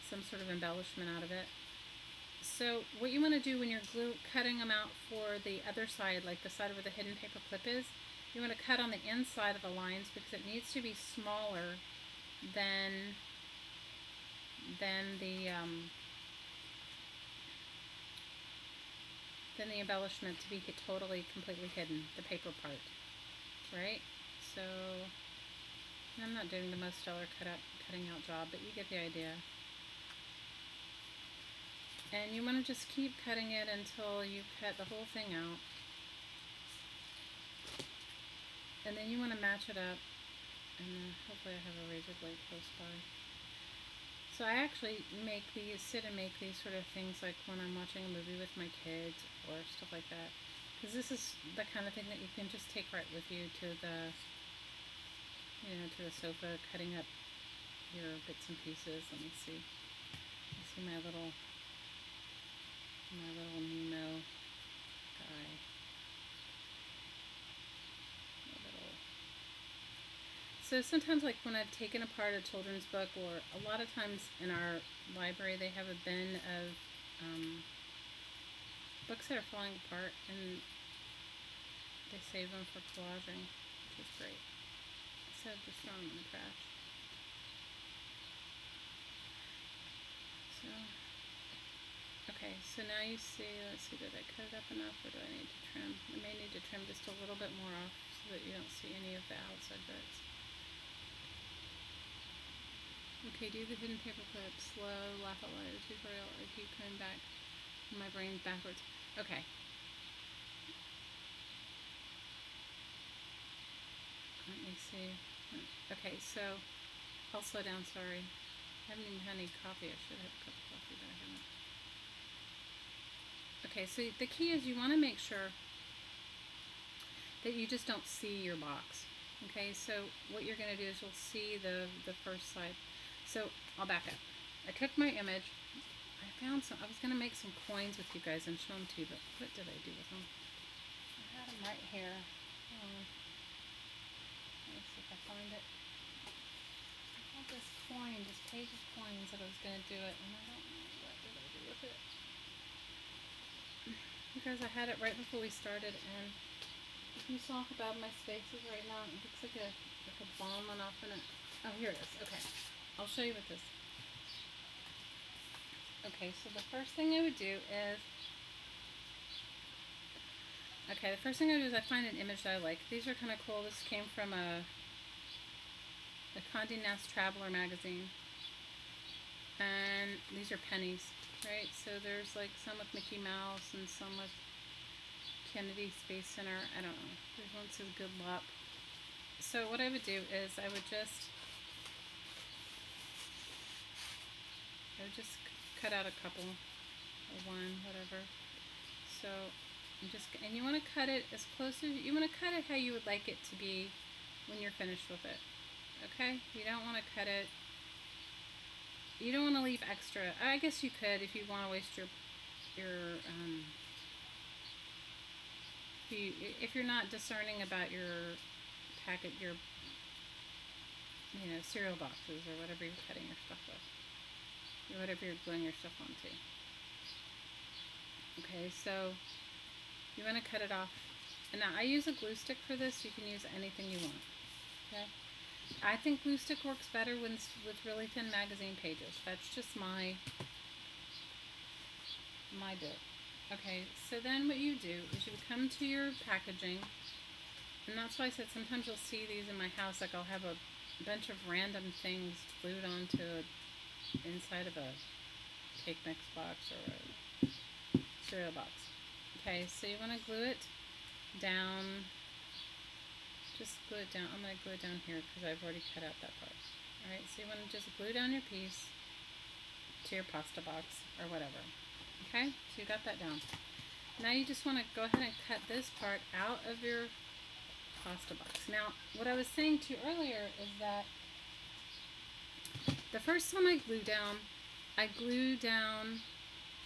some sort of embellishment out of it. So what you want to do when you're cutting them out for the other side, like the side where the hidden paper clip is, you want to cut on the inside of the lines because it needs to be smaller than the embellishment to be totally, completely hidden, the paper part. Right? So I'm not doing the most stellar cutting out job, but you get the idea. And you want to just keep cutting it until you cut the whole thing out. And then you want to match it up. And then hopefully I have a razor blade close by. So I actually make these sort of things like when I'm watching a movie with my kids or stuff like that. Because this is the kind of thing that you can just take right with you to the sofa, cutting up your bits and pieces. Let me see. I see my little Nemo guy. My little. So sometimes, like when I've taken apart a children's book, or a lot of times in our library, they have a bin of books that are falling apart, and they save them for collaging, which is great. Instead of just throwing them in the trash. So, okay, so now you see, let's see, did I cut it up enough, or do I need to trim? I may need to trim just a little bit more off so that you don't see any of the outside bits. Okay, do the hidden paper clip, slow, laugh out loud, tutorial, I keep coming back in my brain backwards. Okay. Let me see. Okay, so I'll slow down, sorry. I haven't even had any coffee. I should have a cup of coffee, but I haven't. Okay, so the key is you want to make sure that you just don't see your box. Okay, so what you're going to do is you'll see the first side. So I'll back up. I took my image. I found some. I was going to make some coins with you guys and show them to you, but what did I do with them? I had them right here. Let's see if I find it. I had this coin, this page of coins that I was going to do it, and I don't know what did I do with it. Because I had it right before we started, and if you saw how bad my space is right now, it looks like a bomb went off in it. Oh, here it is. Okay. I'll show you with this. Okay, so the first thing I would do is I find an image that I like. These are kind of cool. This came from a Condé Nast Traveler magazine. And these are pennies, right? So there's like some with Mickey Mouse and some with Kennedy Space Center. I don't know. There's one that says good luck. So what I would do is I would just cut out a couple, or one, whatever. So and you want to cut it as close as, you want to cut it how you would like it to be when you're finished with it. Okay? You don't want to cut it, you don't want to leave extra. I guess you could if you want to waste if you're not discerning about your packet, your cereal boxes or whatever you're cutting your stuff with. Whatever you're gluing your stuff onto. Okay, so you want to cut it off. And now I use a glue stick for this. You can use anything you want. Okay, I think glue stick works better with really thin magazine pages. That's just my bit. Okay, so then what you do is you come to your packaging, and that's why I said sometimes you'll see these in my house. Like I'll have a bunch of random things glued onto inside of a cake mix box or a cereal box. Okay, so you want to glue it down. Just glue it down. I'm going to glue it down here because I've already cut out that part. Alright, so you want to just glue down your piece to your pasta box or whatever. Okay, so you got that down. Now you just want to go ahead and cut this part out of your pasta box. Now, what I was saying to you earlier is that the first time I glue down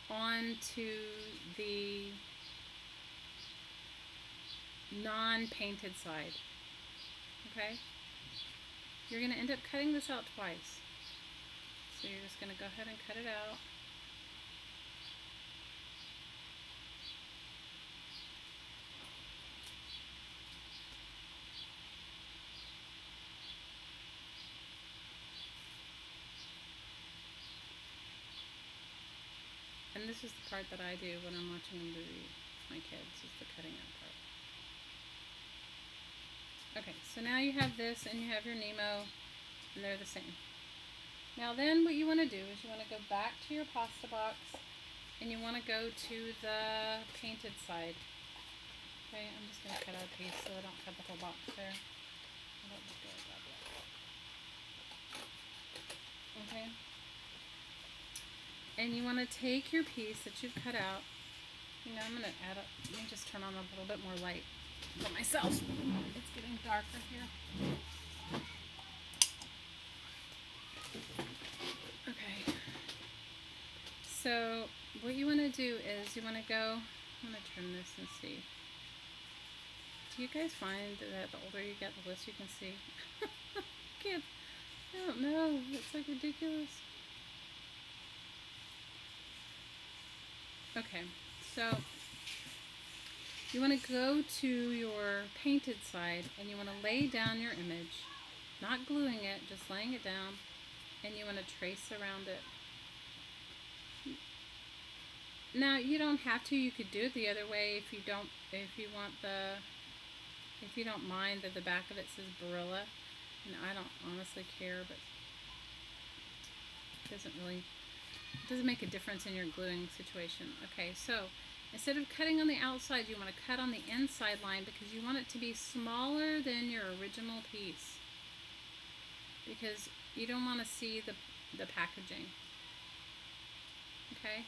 onto the non-painted side. Okay? You're going to end up cutting this out twice. So you're just going to go ahead and cut it out. And this is the part that I do when I'm watching a movie with my kids, is the cutting out part. Okay, so now you have this and you have your Nemo, and they're the same. Now then what you want to do is you want to go back to your pasta box and you want to go to the painted side. Okay, I'm just going to cut out a piece so I don't cut the whole box there. Okay. And you want to take your piece that you've cut out. I'm going to add up, let me just turn on a little bit more light for myself. It's getting darker here. So what you want to do is you want to go, I'm going to trim this and see. Do you guys find that the older you get, the less you can see? Can't, I don't know. It's like ridiculous. Okay, so you want to go to your painted side and you want to lay down your image, not gluing it, just laying it down, and you want to trace around it. Now you don't have to. You could do it the other way if you don't. If you want the, if you don't mind that the back of it says Barilla, and I don't honestly care, but it doesn't make a difference in your gluing situation. Okay, so instead of cutting on the outside, you want to cut on the inside line because you want it to be smaller than your original piece, because you don't want to see the packaging. Okay.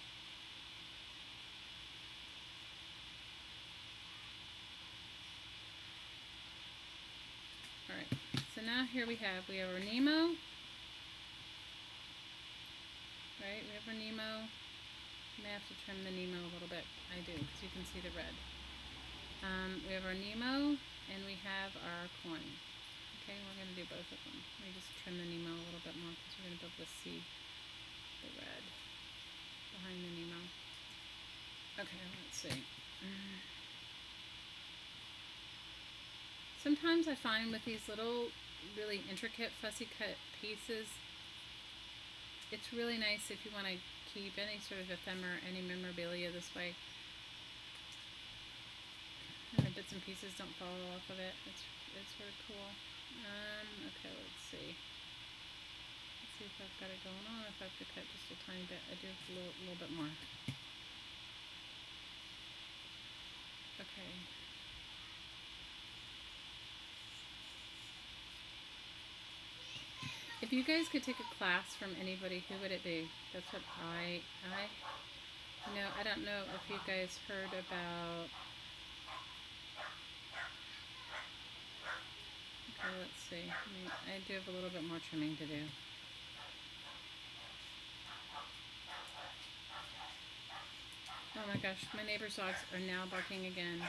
Alright, so now here we have our Nemo. Right, we have our Nemo. I may have to trim the Nemo a little bit. I do, because you can see the red. We have our Nemo, and we have our coin. Okay, we're going to do both of them. Let me just trim the Nemo a little bit more, because we're going to be able to see the red behind the Nemo. Okay, let's see. Sometimes I find with these little, really intricate, fussy cut pieces, it's really nice if you want to keep any sort of ephemera, any memorabilia this way, and the bits and pieces don't fall off of it. It's really cool. Okay, let's see. Let's see if I've got it going on. If I have to cut just a tiny bit, I do a little bit more. Okay. If you guys could take a class from anybody, who would it be? That's what I don't know if you guys heard about. Okay, let's see. I do have a little bit more trimming to do. Oh my gosh, my neighbor's dogs are now barking again.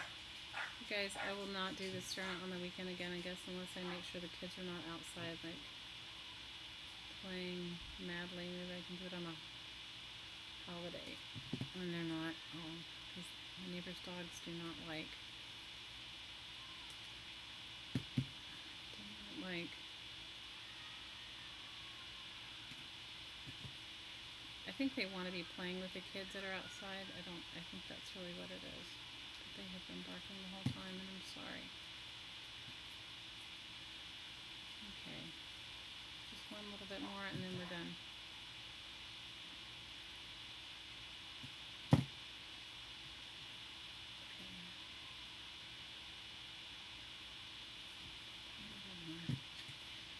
You guys, I will not do this on the weekend again, I guess, unless I make sure the kids are not outside, like, playing madly. Maybe I can do it on a holiday when they're not. Oh, because my neighbor's dogs do not like. I think they want to be playing with the kids that are outside. I think that's really what it is. But they have been barking the whole time, and I'm sorry. Okay. Just one little bit more, and then we're done.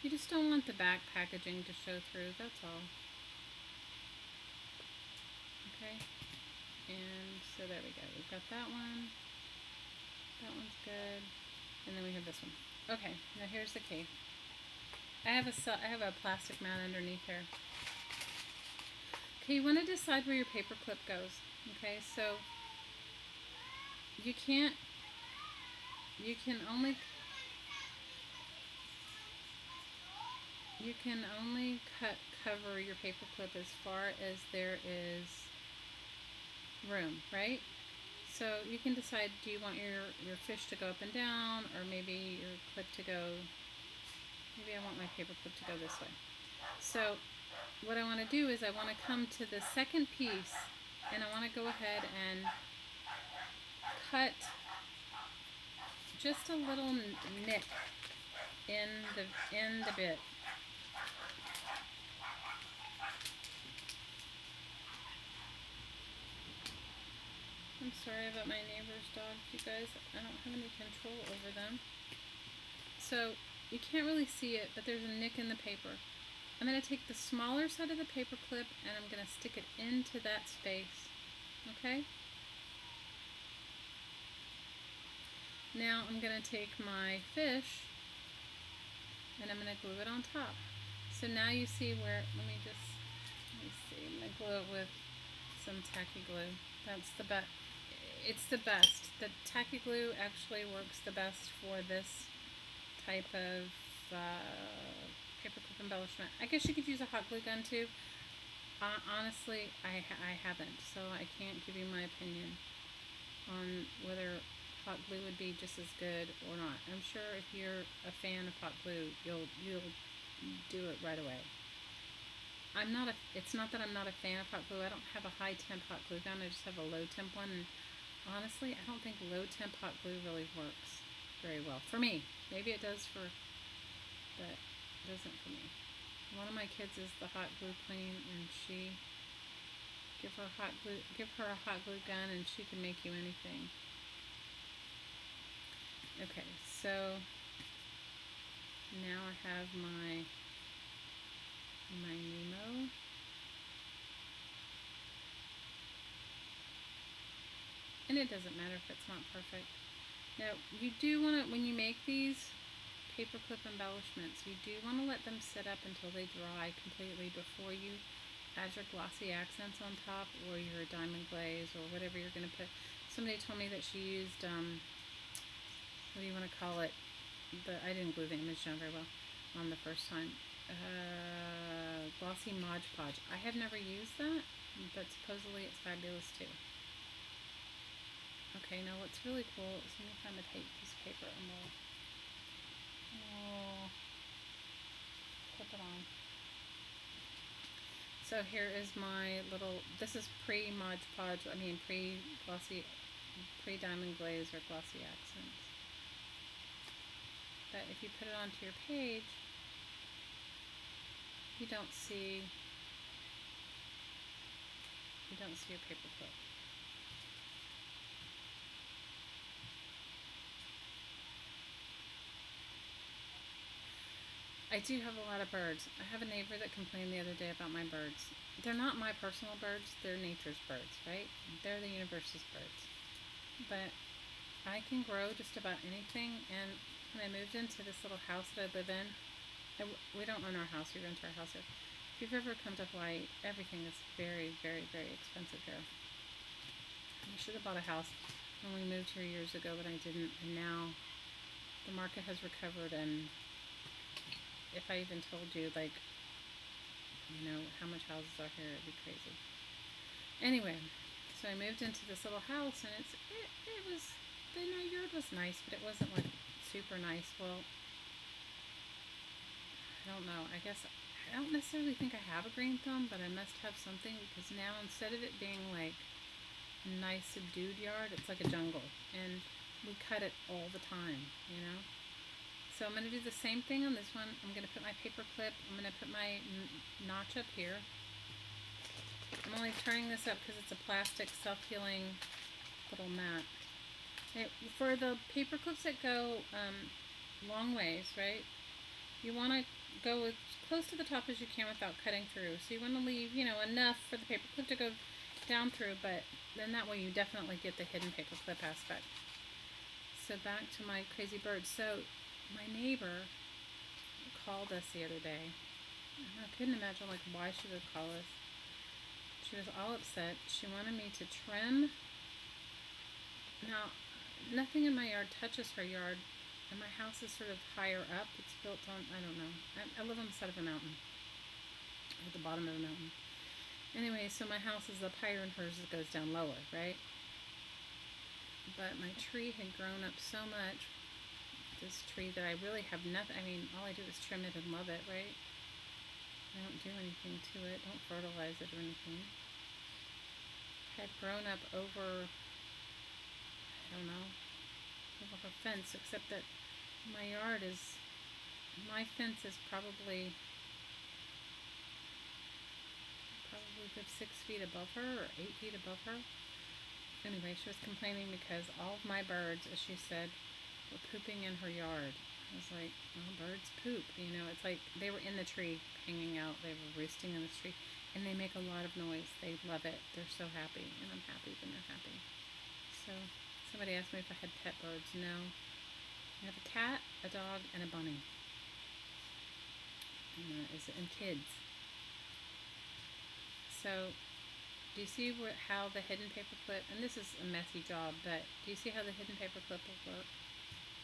You just don't want the back packaging to show through, that's all. Okay, and so there we go. We've got that one. That one's good. And then we have this one. Okay, now here's the key. I have a plastic mat underneath here. Okay, you want to decide where your paper clip goes. Okay, so you can only cover your paper clip as far as there is room, right? So you can decide, do you want your fish to go up and down, or maybe your clip to go, maybe I want my paper clip to go this way. So what I want to do is I want to come to the second piece, and I want to go ahead and cut just a little nick in the bit. I'm sorry about my neighbor's dogs, you guys. I don't have any control over them. So you can't really see it, but there's a nick in the paper. I'm going to take the smaller side of the paper clip and I'm going to stick it into that space. Okay? Now I'm going to take my fish and I'm going to glue it on top. So now you see where, let me see, I'm going to glue it with some tacky glue. That's the best. It's the best. The tacky glue actually works the best for this type of paper clip embellishment. I guess you could use a hot glue gun too. Honestly, I haven't, so I can't give you my opinion on whether hot glue would be just as good or not. I'm sure if you're a fan of hot glue, you'll do it right away. I'm not a. It's not that I'm not a fan of hot glue. I don't have a high temp hot glue gun. I just have a low temp one. And honestly, I don't think low temp hot glue really works very well for me. Maybe it does but it doesn't for me. One of my kids is the hot glue queen, and give her a hot glue gun, and she can make you anything. Okay, so now I have my Nemo. And it doesn't matter if it's not perfect. Now, you do want to, when you make these paperclip embellishments, you do want to let them sit up until they dry completely before you add your glossy accents on top or your diamond glaze or whatever you're going to put. Somebody told me that she used, what do you want to call it? I didn't glue the image down very well on the first time. Glossy Mod Podge. I have never used that, but supposedly it's fabulous too. Okay, now what's really cool is let me find a piece of paper and we'll clip it on. So here is my little, this is pre-Mod Podge, pre-glossy, pre-diamond glaze or glossy accents. But if you put it onto your page, you don't see your paper clip. I do have a lot of birds. I have a neighbor that complained the other day about my birds. They're not my personal birds, they're nature's birds, right? They're the universe's birds. But I can grow just about anything, and when I moved into this little house that I live in, we don't own our house, we rent our house here. If you've ever come to Hawaii, everything is very, very, very expensive here. I should have bought a house when we moved here years ago, but I didn't, and now the market has recovered, and if I even told you, like, how much houses are here, it'd be crazy. Anyway, so I moved into this little house, and it was, the yard was nice, but it wasn't like super nice. Well, I don't know. I guess I don't necessarily think I have a green thumb, but I must have something, because now instead of it being like a nice subdued yard, it's like a jungle, and we cut it all the time, So I'm going to do the same thing on this one. I'm going to put my paper clip. I'm going to put my notch up here. I'm only turning this up because it's a plastic self-healing little mat. For the paper clips that go long ways, right? You want to go as close to the top as you can without cutting through. So you want to leave, enough for the paper clip to go down through, but then that way you definitely get the hidden paper clip aspect. So back to my crazy bird. So my neighbor called us the other day. I couldn't imagine why she would call us. She was all upset. She wanted me to trim. Now, nothing in my yard touches her yard, and my house is sort of higher up. It's built on, I don't know. I live on the side of a mountain, at the bottom of a mountain. Anyway, so my house is up higher and hers goes down lower, right? But my tree had grown up so much, this tree, that I really have nothing. All I do is trim it and love it, right? I don't do anything to it, don't fertilize it or anything. It had grown up over her fence, except that my fence is probably good 6 feet above her or 8 feet above her. Anyway, she was complaining because all of my birds, as she said, were pooping in her yard. I was like, well, birds poop, it's like they were in the tree hanging out. They were roosting in this tree, and they make a lot of noise. They love it. They're so happy, and I'm happy when they're happy. So somebody asked me if I had pet birds. No. I have a cat, a dog, and a bunny. And kids. So Do you see how the hidden paper clip, and this is a messy job, but do you see how the hidden paper clip will work?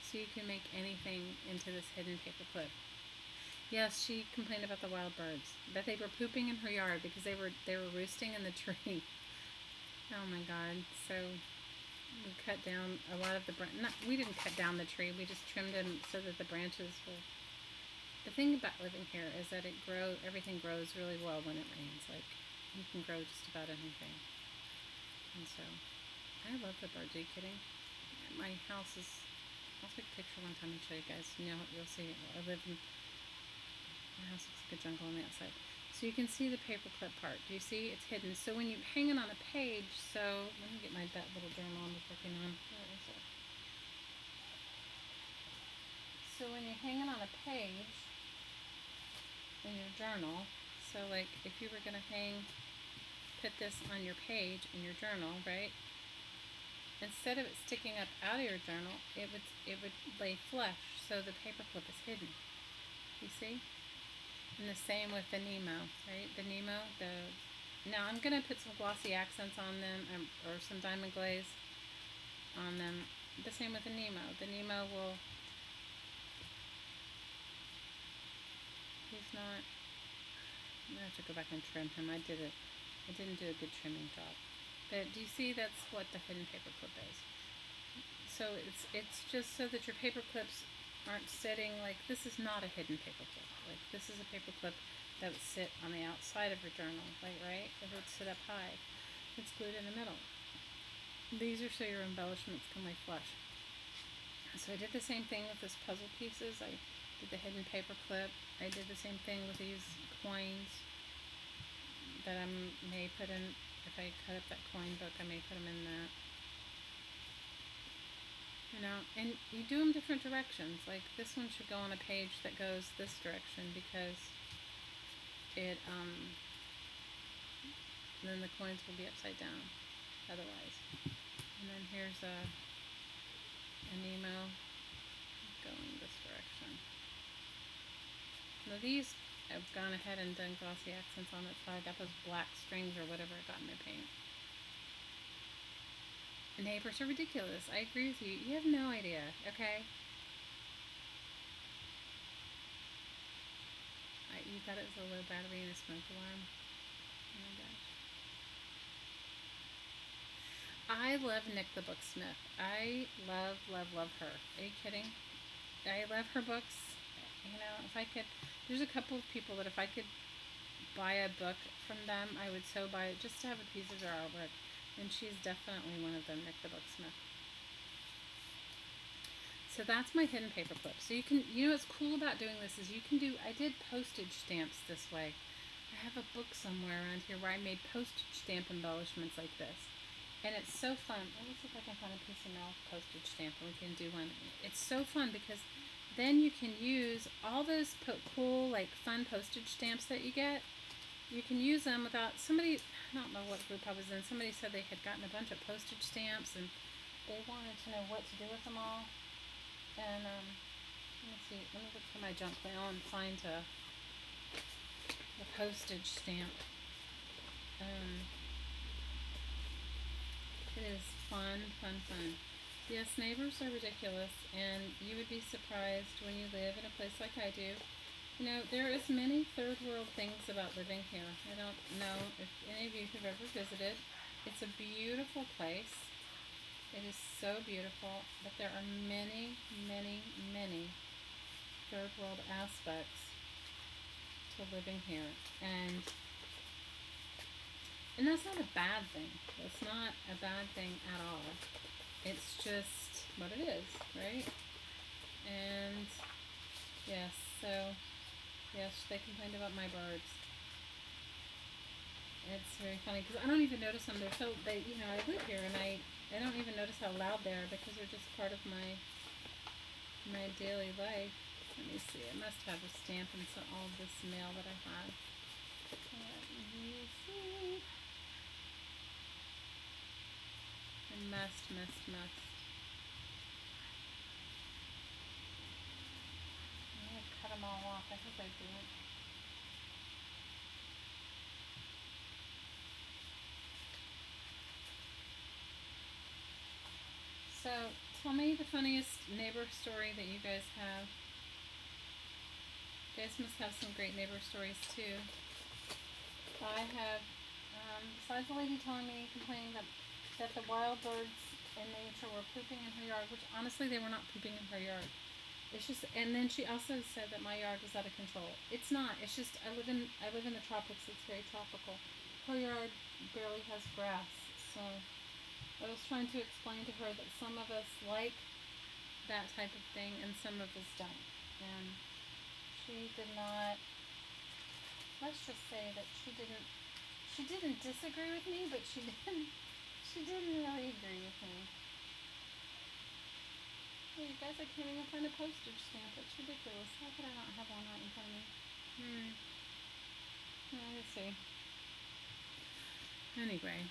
So you can make anything into this hidden paper clip. Yes, she complained about the wild birds, but they were pooping in her yard because they were roosting in the tree. Oh my God! So we cut down a lot of the we didn't cut down the tree. We just trimmed them so that the branches will. The thing about living here is that everything grows really well when it rains. Like, you can grow just about anything. And so, I love the birds. Are you kidding? My house is. I'll take a picture one time and show you guys. You'll see. I live in. My house looks like a jungle on the outside. So you can see the paperclip part. Do you see? It's hidden. So when you hang it on a page, so let me get my little journal I was working on. Where is it? So when you hang it on a page in your journal, so like if you were gonna put this on your page in your journal, right? Instead of it sticking up out of your journal, it would lay flush, so the paperclip is hidden. You see? And the same with the Nemo, right? The Nemo, now I'm gonna put some glossy accents on them, or some diamond glaze on them. The same with the Nemo. The Nemo will. He's not. I'm gonna have to go back and trim him. I didn't do a good trimming job. But do you see that's what the hidden paper clip is? So it's just so that your paper clips aren't sitting like this is not a hidden paper clip. Like this is a paper clip that would sit on the outside of your journal, like right? It would sit up high. It's glued in the middle. These are so your embellishments can lay flush. So I did the same thing with these puzzle pieces. I did the hidden paper clip. I did the same thing with these coins that I may put in. If I cut up that coin book, I may put them in that. You know, and you do them different directions. Like this one should go on a page that goes this direction because it, then the coins will be upside down otherwise. And then here's a Nemo going this direction. Now these I've gone ahead and done glossy accents on it, so I got those black strings or whatever I got in my paint. Neighbors are ridiculous. I agree with you. You have no idea, okay? You thought it was a low battery and a smoke alarm? Oh my gosh. I love Nick the Booksmith. I love, love, love her. Are you kidding? I love her books. You know, if I could, there's a couple of people that if I could buy a book from them, I would so buy it just to have a piece of their artwork. And she's definitely one of them, Nick the Booksmith. So that's my hidden paper clip. So you can, you know what's cool about doing this is you can do, I did postage stamps this way. I have a book somewhere around here where I made postage stamp embellishments like this. And it's so fun. Let me see if I can find a piece of milk postage stamp and we can do one. It's so fun because then you can use all those cool, like, fun postage stamps that you get. You can use them without somebody, I don't know what group I was in, somebody said they had gotten a bunch of postage stamps and they wanted to know what to do with them all. And, let me see, let me look for my junk mail and find the postage stamp. It is fun, fun, fun. Yes, neighbors are ridiculous, and you would be surprised when you live in a place like I do. You know, there is many third world things about living here. I don't know if any of you have ever visited. It's a beautiful place. It is so beautiful, but there are many, many, many third world aspects to living here. And that's not a bad thing. It's not a bad thing at all. It's just what it is, right? And yes, so yes, they complained about my birds. It's very funny because I don't even notice them. You know, I live here and I don't even notice how loud they are because they're just part of my daily life. Let me see. I must have a stamp in all of this mail that I had. Let me see. I must. I'm gonna cut them all off. I hope I didn't. So, tell me the funniest neighbor story that you guys have. You guys must have some great neighbor stories too. I have, besides the lady telling me, complaining that the wild birds in nature were pooping in her yard, which honestly they were not pooping in her yard. It's just, and then she also said that my yard was out of control. It's not. It's just I live in the tropics. It's very tropical. Her yard barely has grass, so I was trying to explain to her that some of us like that type of thing and some of us don't. And she did not. Let's just say that she didn't disagree with me, but she didn't really agree with me. Hey, you guys, I can't even find a postage stamp. It's ridiculous. How could I not have one right in front of me? Let's see. Anyway,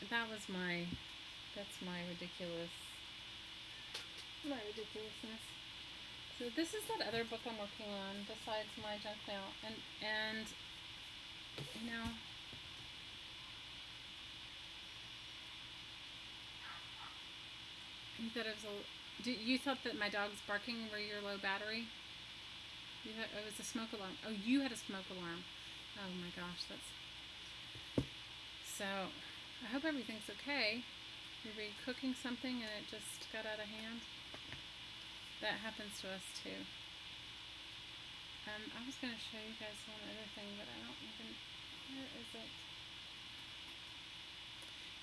that's my ridiculousness. So this is that other book I'm working on besides my junk mail, and you know, you thought it was you thought that my dog's barking were your low battery? It was a smoke alarm. Oh, you had a smoke alarm. Oh my gosh, that's so. I hope everything's okay. You were cooking something and it just got out of hand. That happens to us too. I was going to show you guys one other thing, but I don't even. Where is it?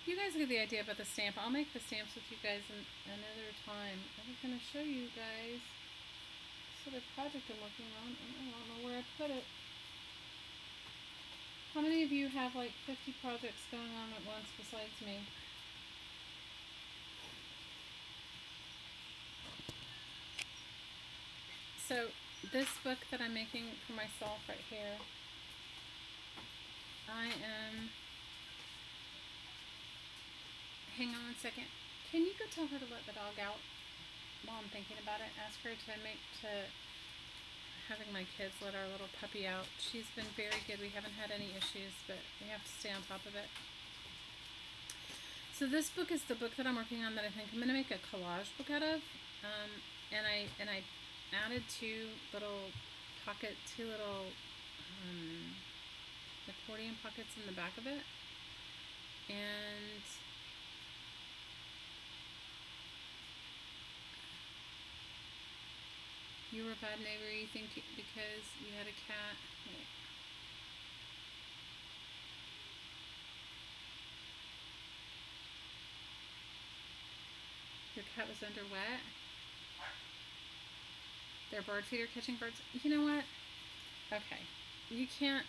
You guys get the idea about the stamp. I'll make the stamps with you guys another time. I was going to show you guys this other project I'm working on, and I don't know where I put it. How many of you have like 50 projects going on at once besides me? So this book that I'm making for myself right here, I am. Hang on one second. Can you go tell her to let the dog out while I'm thinking about it? Ask her to having my kids let our little puppy out. She's been very good. We haven't had any issues, but we have to stay on top of it. So this book is the book that I'm working on that I think I'm going to make a collage book out of. And I added two little accordion pockets in the back of it. And you were a bad neighbor, you think, because you had a cat. Wait. Your cat was under wet? Their bird feeder catching birds? You know what? Okay. You can't.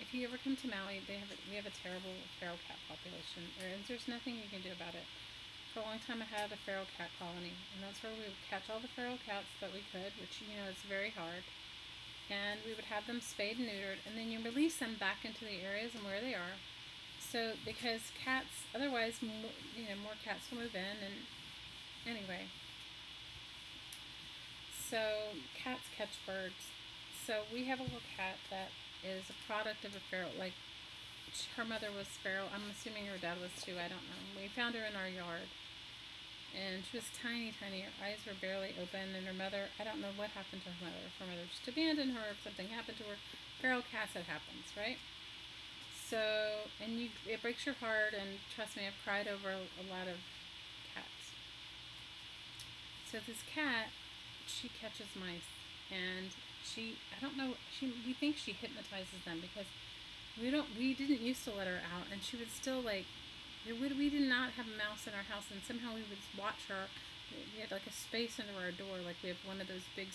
If you ever come to Maui, we have a terrible feral cat population. There's nothing you can do about it. For a long time I had a feral cat colony, and that's where we would catch all the feral cats that we could, which, you know, is very hard. And we would have them spayed and neutered, and then you release them back into the areas and where they are. So, because cats, otherwise, more cats will move in, and anyway. So, cats catch birds. So, we have a little cat that is a product of a feral, like, her mother was feral. I'm assuming her dad was too, I don't know. We found her in our yard. And she was tiny. Her eyes were barely open, and her mother, I don't know what happened to her mother. If her mother just abandoned her, if something happened to her. Feral cats, it happens, right? So, and it breaks your heart, and trust me, I've cried over a lot of cats. So this cat, she catches mice, and we think she hypnotizes them, because we didn't used to let her out, and she would still, like, we did not have a mouse in our house, and somehow we would watch her. We had like a space under our door, like we have one of those big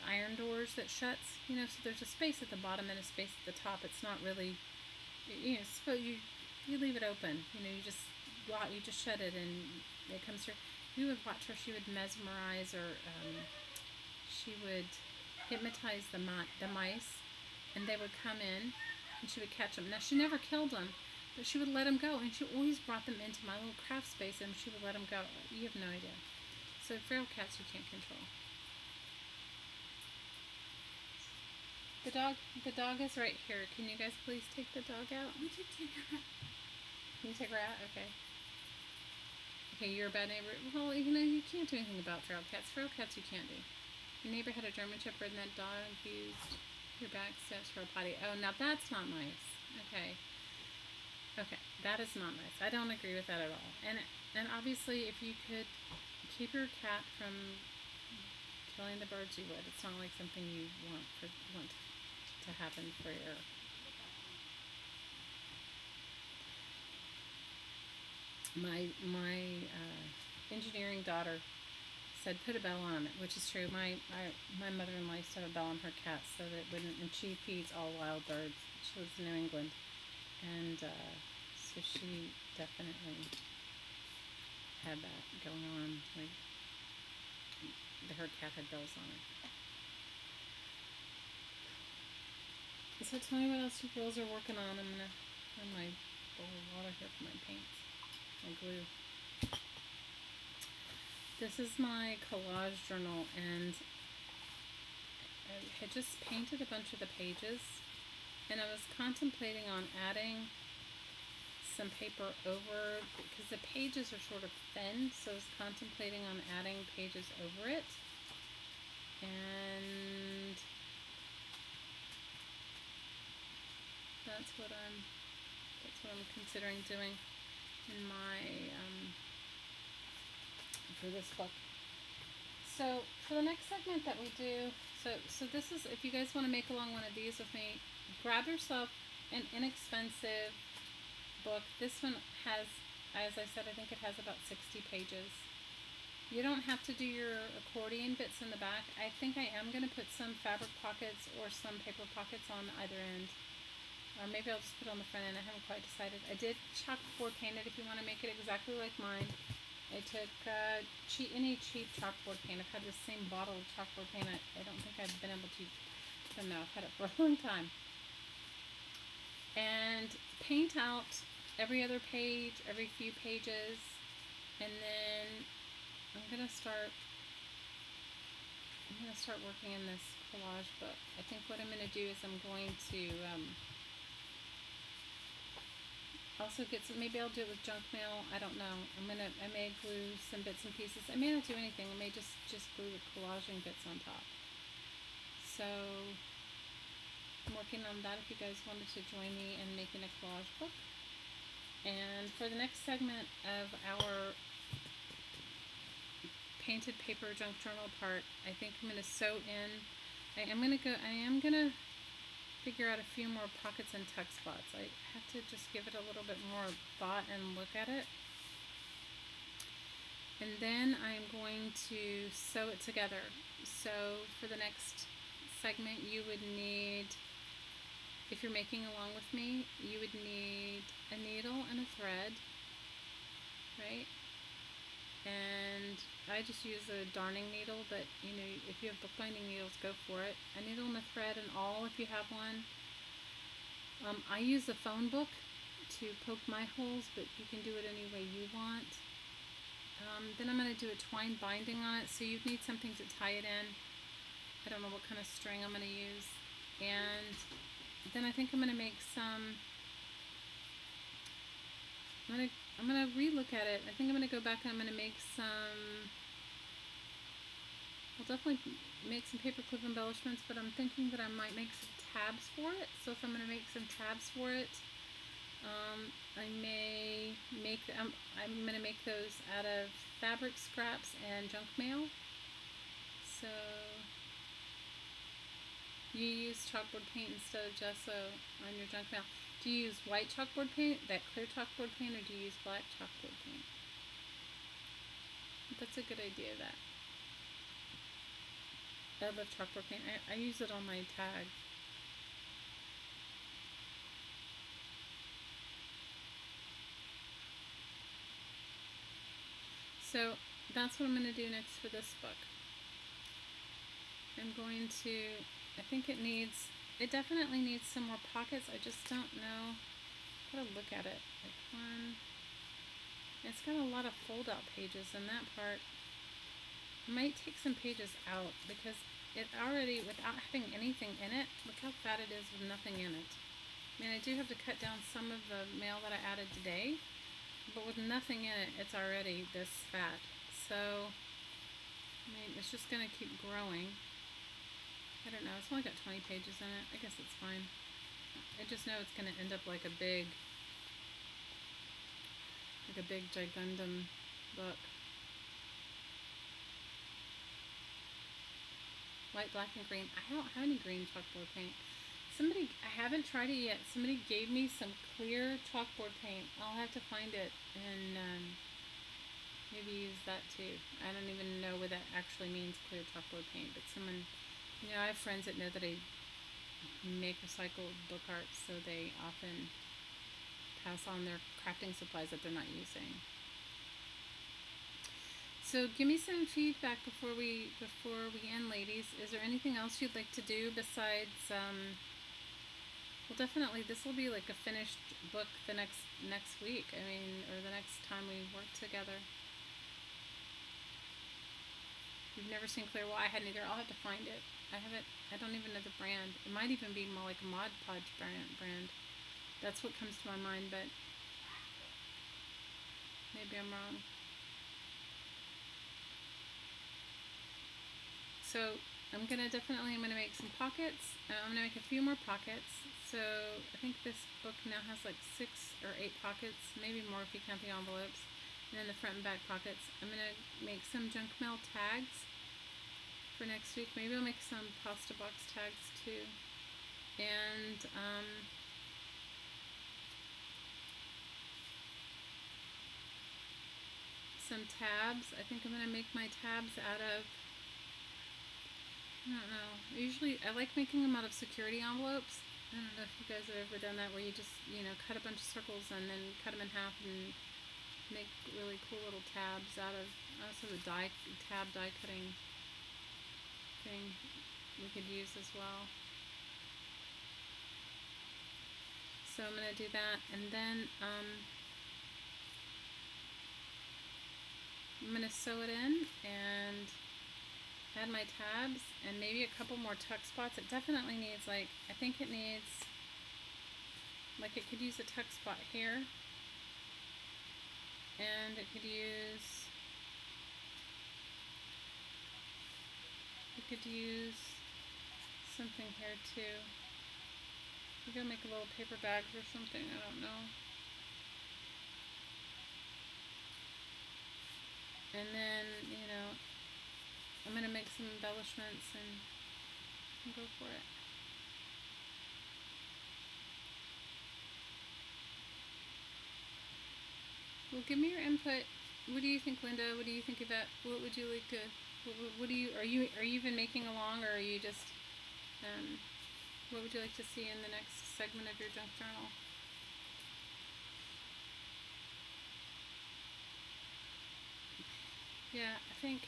iron doors that shuts, so there's a space at the bottom and a space at the top. It's not really, suppose you leave it open, you just shut it and it comes through. We would watch her. She would mesmerize, or she would hypnotize the mice, and they would come in and she would catch them. Now, she never killed them, but she would let them go, and she always brought them into my little craft space, and she would let them go. You have no idea. So feral cats you can't control. The dog is right here. Can you guys please take the dog out? We could take her out. Can you take her out? Okay. Okay, you're a bad neighbor. Well, you can't do anything about feral cats. Feral cats you can't do. Your neighbor had a German Shepherd and that dog used your back steps for a potty. Oh, now that's not nice. Okay. Okay, that is not nice. I don't agree with that at all. And obviously, if you could keep your cat from killing the birds, you would. It's not like something you want to happen for your. My engineering daughter said put a bell on it, which is true. My mother-in-law used to have a bell on her cat so that it wouldn't. And she feeds all wild birds. She lives in New England, and so she definitely had that going on. Like her cat had bells on it. So tell me what else you girls are working on. I'm gonna find my bowl of water here for my paints, my glue. This is my collage journal, and I had just painted a bunch of the pages, and I was contemplating on adding some paper over, because the pages are sort of thin, so I was contemplating on adding pages over it, and that's what I'm considering doing in my for this book. So for the next segment that we do, so this is, if you guys want to make along one of these with me, grab yourself an inexpensive book. This one has, as I said, I think it has about 60 pages. You don't have to do your accordion bits in the back. I think I am going to put some fabric pockets or some paper pockets on either end. Or maybe I'll just put it on the front end. I haven't quite decided. I did chalkboard paint it if you want to make it exactly like mine. I took any cheap chalkboard paint. I've had the same bottle of chalkboard paint. I don't think I've been able to, I don't know, I've had it for a long time. And paint out every other page, every few pages, and then I'm gonna start working in this collage book. I think what I'm gonna do is I'm going to also get some, maybe I'll do it with junk mail. I don't know. I may glue some bits and pieces. I may not do anything. I may just glue the collaging bits on top. So I'm working on that if you guys wanted to join me in making a collage book. And for the next segment of our painted paper junk journal part, I think I'm going to sew in. I am going to figure out a few more pockets and tuck spots. I have to just give it a little bit more thought and look at it. And then I'm going to sew it together. So for the next segment, you would need, if you're making along with me, you would need a needle and a thread, right? And I just use a darning needle, but if you have bookbinding needles, go for it. A needle and a thread and awl if you have one. I use a phone book to poke my holes, but you can do it any way you want. Then I'm going to do a twine binding on it, so you'd need something to tie it in. I don't know what kind of string I'm going to use. And then I think I'm going to make some, I'm gonna relook at it. I think I'm gonna go back and I'm gonna make some. I'll definitely make some paperclip embellishments, but I'm thinking that I might make some tabs for it. So if I'm gonna make some tabs for it, I may make. I'm gonna make those out of fabric scraps and junk mail. So you use chalkboard paint instead of gesso on your junk mail. Do you use white chalkboard paint, that clear chalkboard paint, or do you use black chalkboard paint? That's a good idea, that. I love chalkboard paint. I use it on my tag. So that's what I'm going to do next for this book. I'm going to, I think it definitely needs some more pockets. I just don't know how to look at it. Like one, it's got a lot of fold out pages in that part. I might take some pages out because it already, without having anything in it, look how fat it is with nothing in it. I mean, I do have to cut down some of the mail that I added today, but with nothing in it, it's already this fat. So, I mean, it's just gonna keep growing. I don't know. It's only got 20 pages in it. I guess it's fine. I just know it's gonna end up like a big gigundum book. White, black, and green. I don't have any green chalkboard paint. I haven't tried it yet. Somebody gave me some clear chalkboard paint. I'll have to find it and maybe use that too. I don't even know what that actually means, clear chalkboard paint, but someone, I have friends that know that I make recycled book art, so they often pass on their crafting supplies that they're not using. So give me some feedback before we end, ladies. Is there anything else you'd like to do besides well, definitely this will be like a finished book the next week. I mean, or the next time we work together. You've never seen Clear? Well, I hadn't either. I'll have to find it. I don't even know the brand. It might even be more like a Mod Podge brand. That's what comes to my mind, but maybe I'm wrong. So I'm gonna make some pockets. I'm gonna make a few more pockets. So I think this book now has like 6 or 8 pockets, maybe more if you count the envelopes, and then the front and back pockets. I'm gonna make some junk mail tags for next week. Maybe I'll make some pasta box tags too, and some tabs. I think I'm gonna make my tabs out of, I don't know. Usually, I like making them out of security envelopes. I don't know if you guys have ever done that, where you just, cut a bunch of circles and then cut them in half and make really cool little tabs out of. Also, the tab die cutting thing we could use as well. So I'm gonna do that, and then I'm gonna sew it in and add my tabs and maybe a couple more tuck spots. It definitely needs, I think it needs, it could use a tuck spot here, and it could use something here too. Maybe I'll make a little paper bags or something, I don't know. And then, I'm going to make some embellishments and go for it. Well, give me your input. What do you think, Linda? What do you think about, what would you like to, are you even making along, or are you just, what would you like to see in the next segment of your junk journal? Yeah, I think,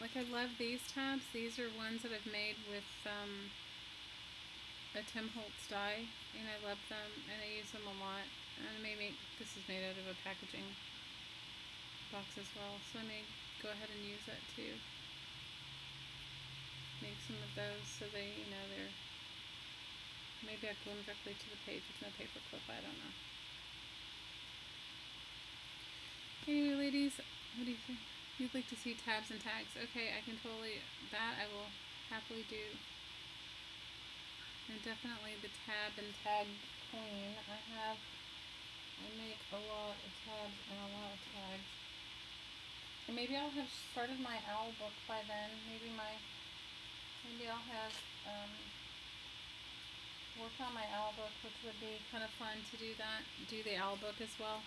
I love these tabs. These are ones that I've made with a Tim Holtz die, and I love them, and I use them a lot. And this is made out of a packaging box as well, so I may go ahead and use that too. Make some of those so they, they're, maybe I glue them directly to the page with no paper clip, I don't know. Anyway, ladies, what do you think? You'd like to see tabs and tags. Okay, I can totally, that I will happily do. And definitely the tab and tag queen. I make a lot of tabs and a lot of tags. And maybe I'll have started my owl book by then. Maybe I'll have worked on my owl book, which would be kind of fun to do that. Do the owl book as well.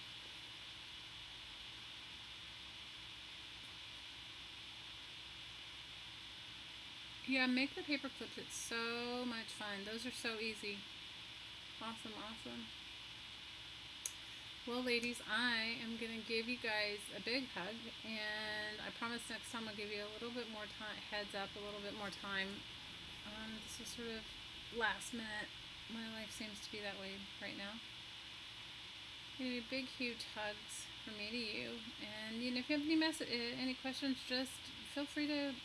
Yeah, make the paper clips. It's so much fun. Those are so easy. Awesome. Well, ladies, I am going to give you guys a big hug, and I promise next time I'll give you a little bit more time, heads up, a little bit more time. This is sort of last minute. My life seems to be that way right now. Anyway, big, huge hugs from me to you. And, if you have any questions, just feel free to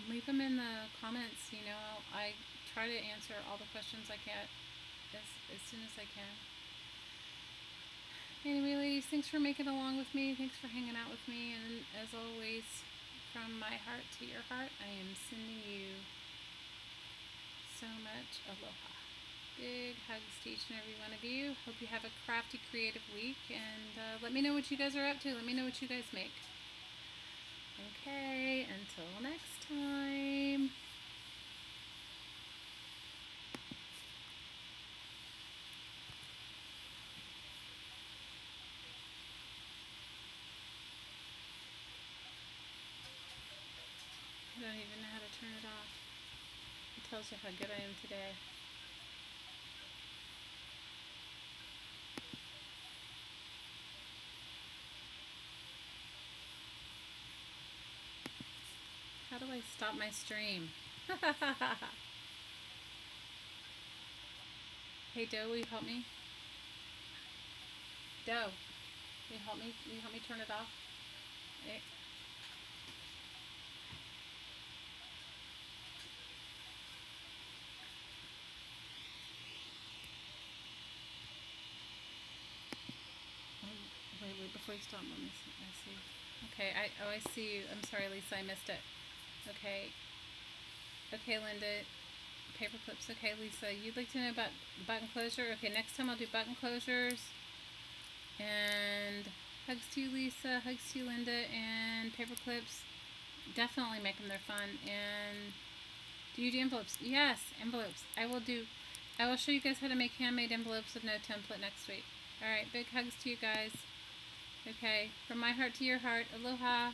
leave them in the comments. I try to answer all the questions I can as soon as I can. Anyway, ladies, thanks for making along with me. Thanks for hanging out with me. And as always, from my heart to your heart, I am sending you so much aloha. Big hugs to each and every one of you. Hope you have a crafty, creative week. And let me know what you guys are up to. Let me know what you guys make. Okay, until next time. I don't even know how to turn it off. It tells you how good I am today. How do I stop my stream? Hey Doe, will you help me? Doe, will you help me? Will you help me turn it off? Hey. Wait, before you stop, let me see. I see. Okay, I see you. I'm sorry, Lisa, I missed it. Okay. Okay, Linda. Paper clips. Okay, Lisa, you'd like to know about button closure? Okay, next time I'll do button closures. And hugs to you, Lisa. Hugs to you, Linda. And paper clips. Definitely make them. They're fun. And do you do envelopes? Yes, envelopes. I will show you guys how to make handmade envelopes with no template next week. Alright, big hugs to you guys. Okay, from my heart to your heart. Aloha.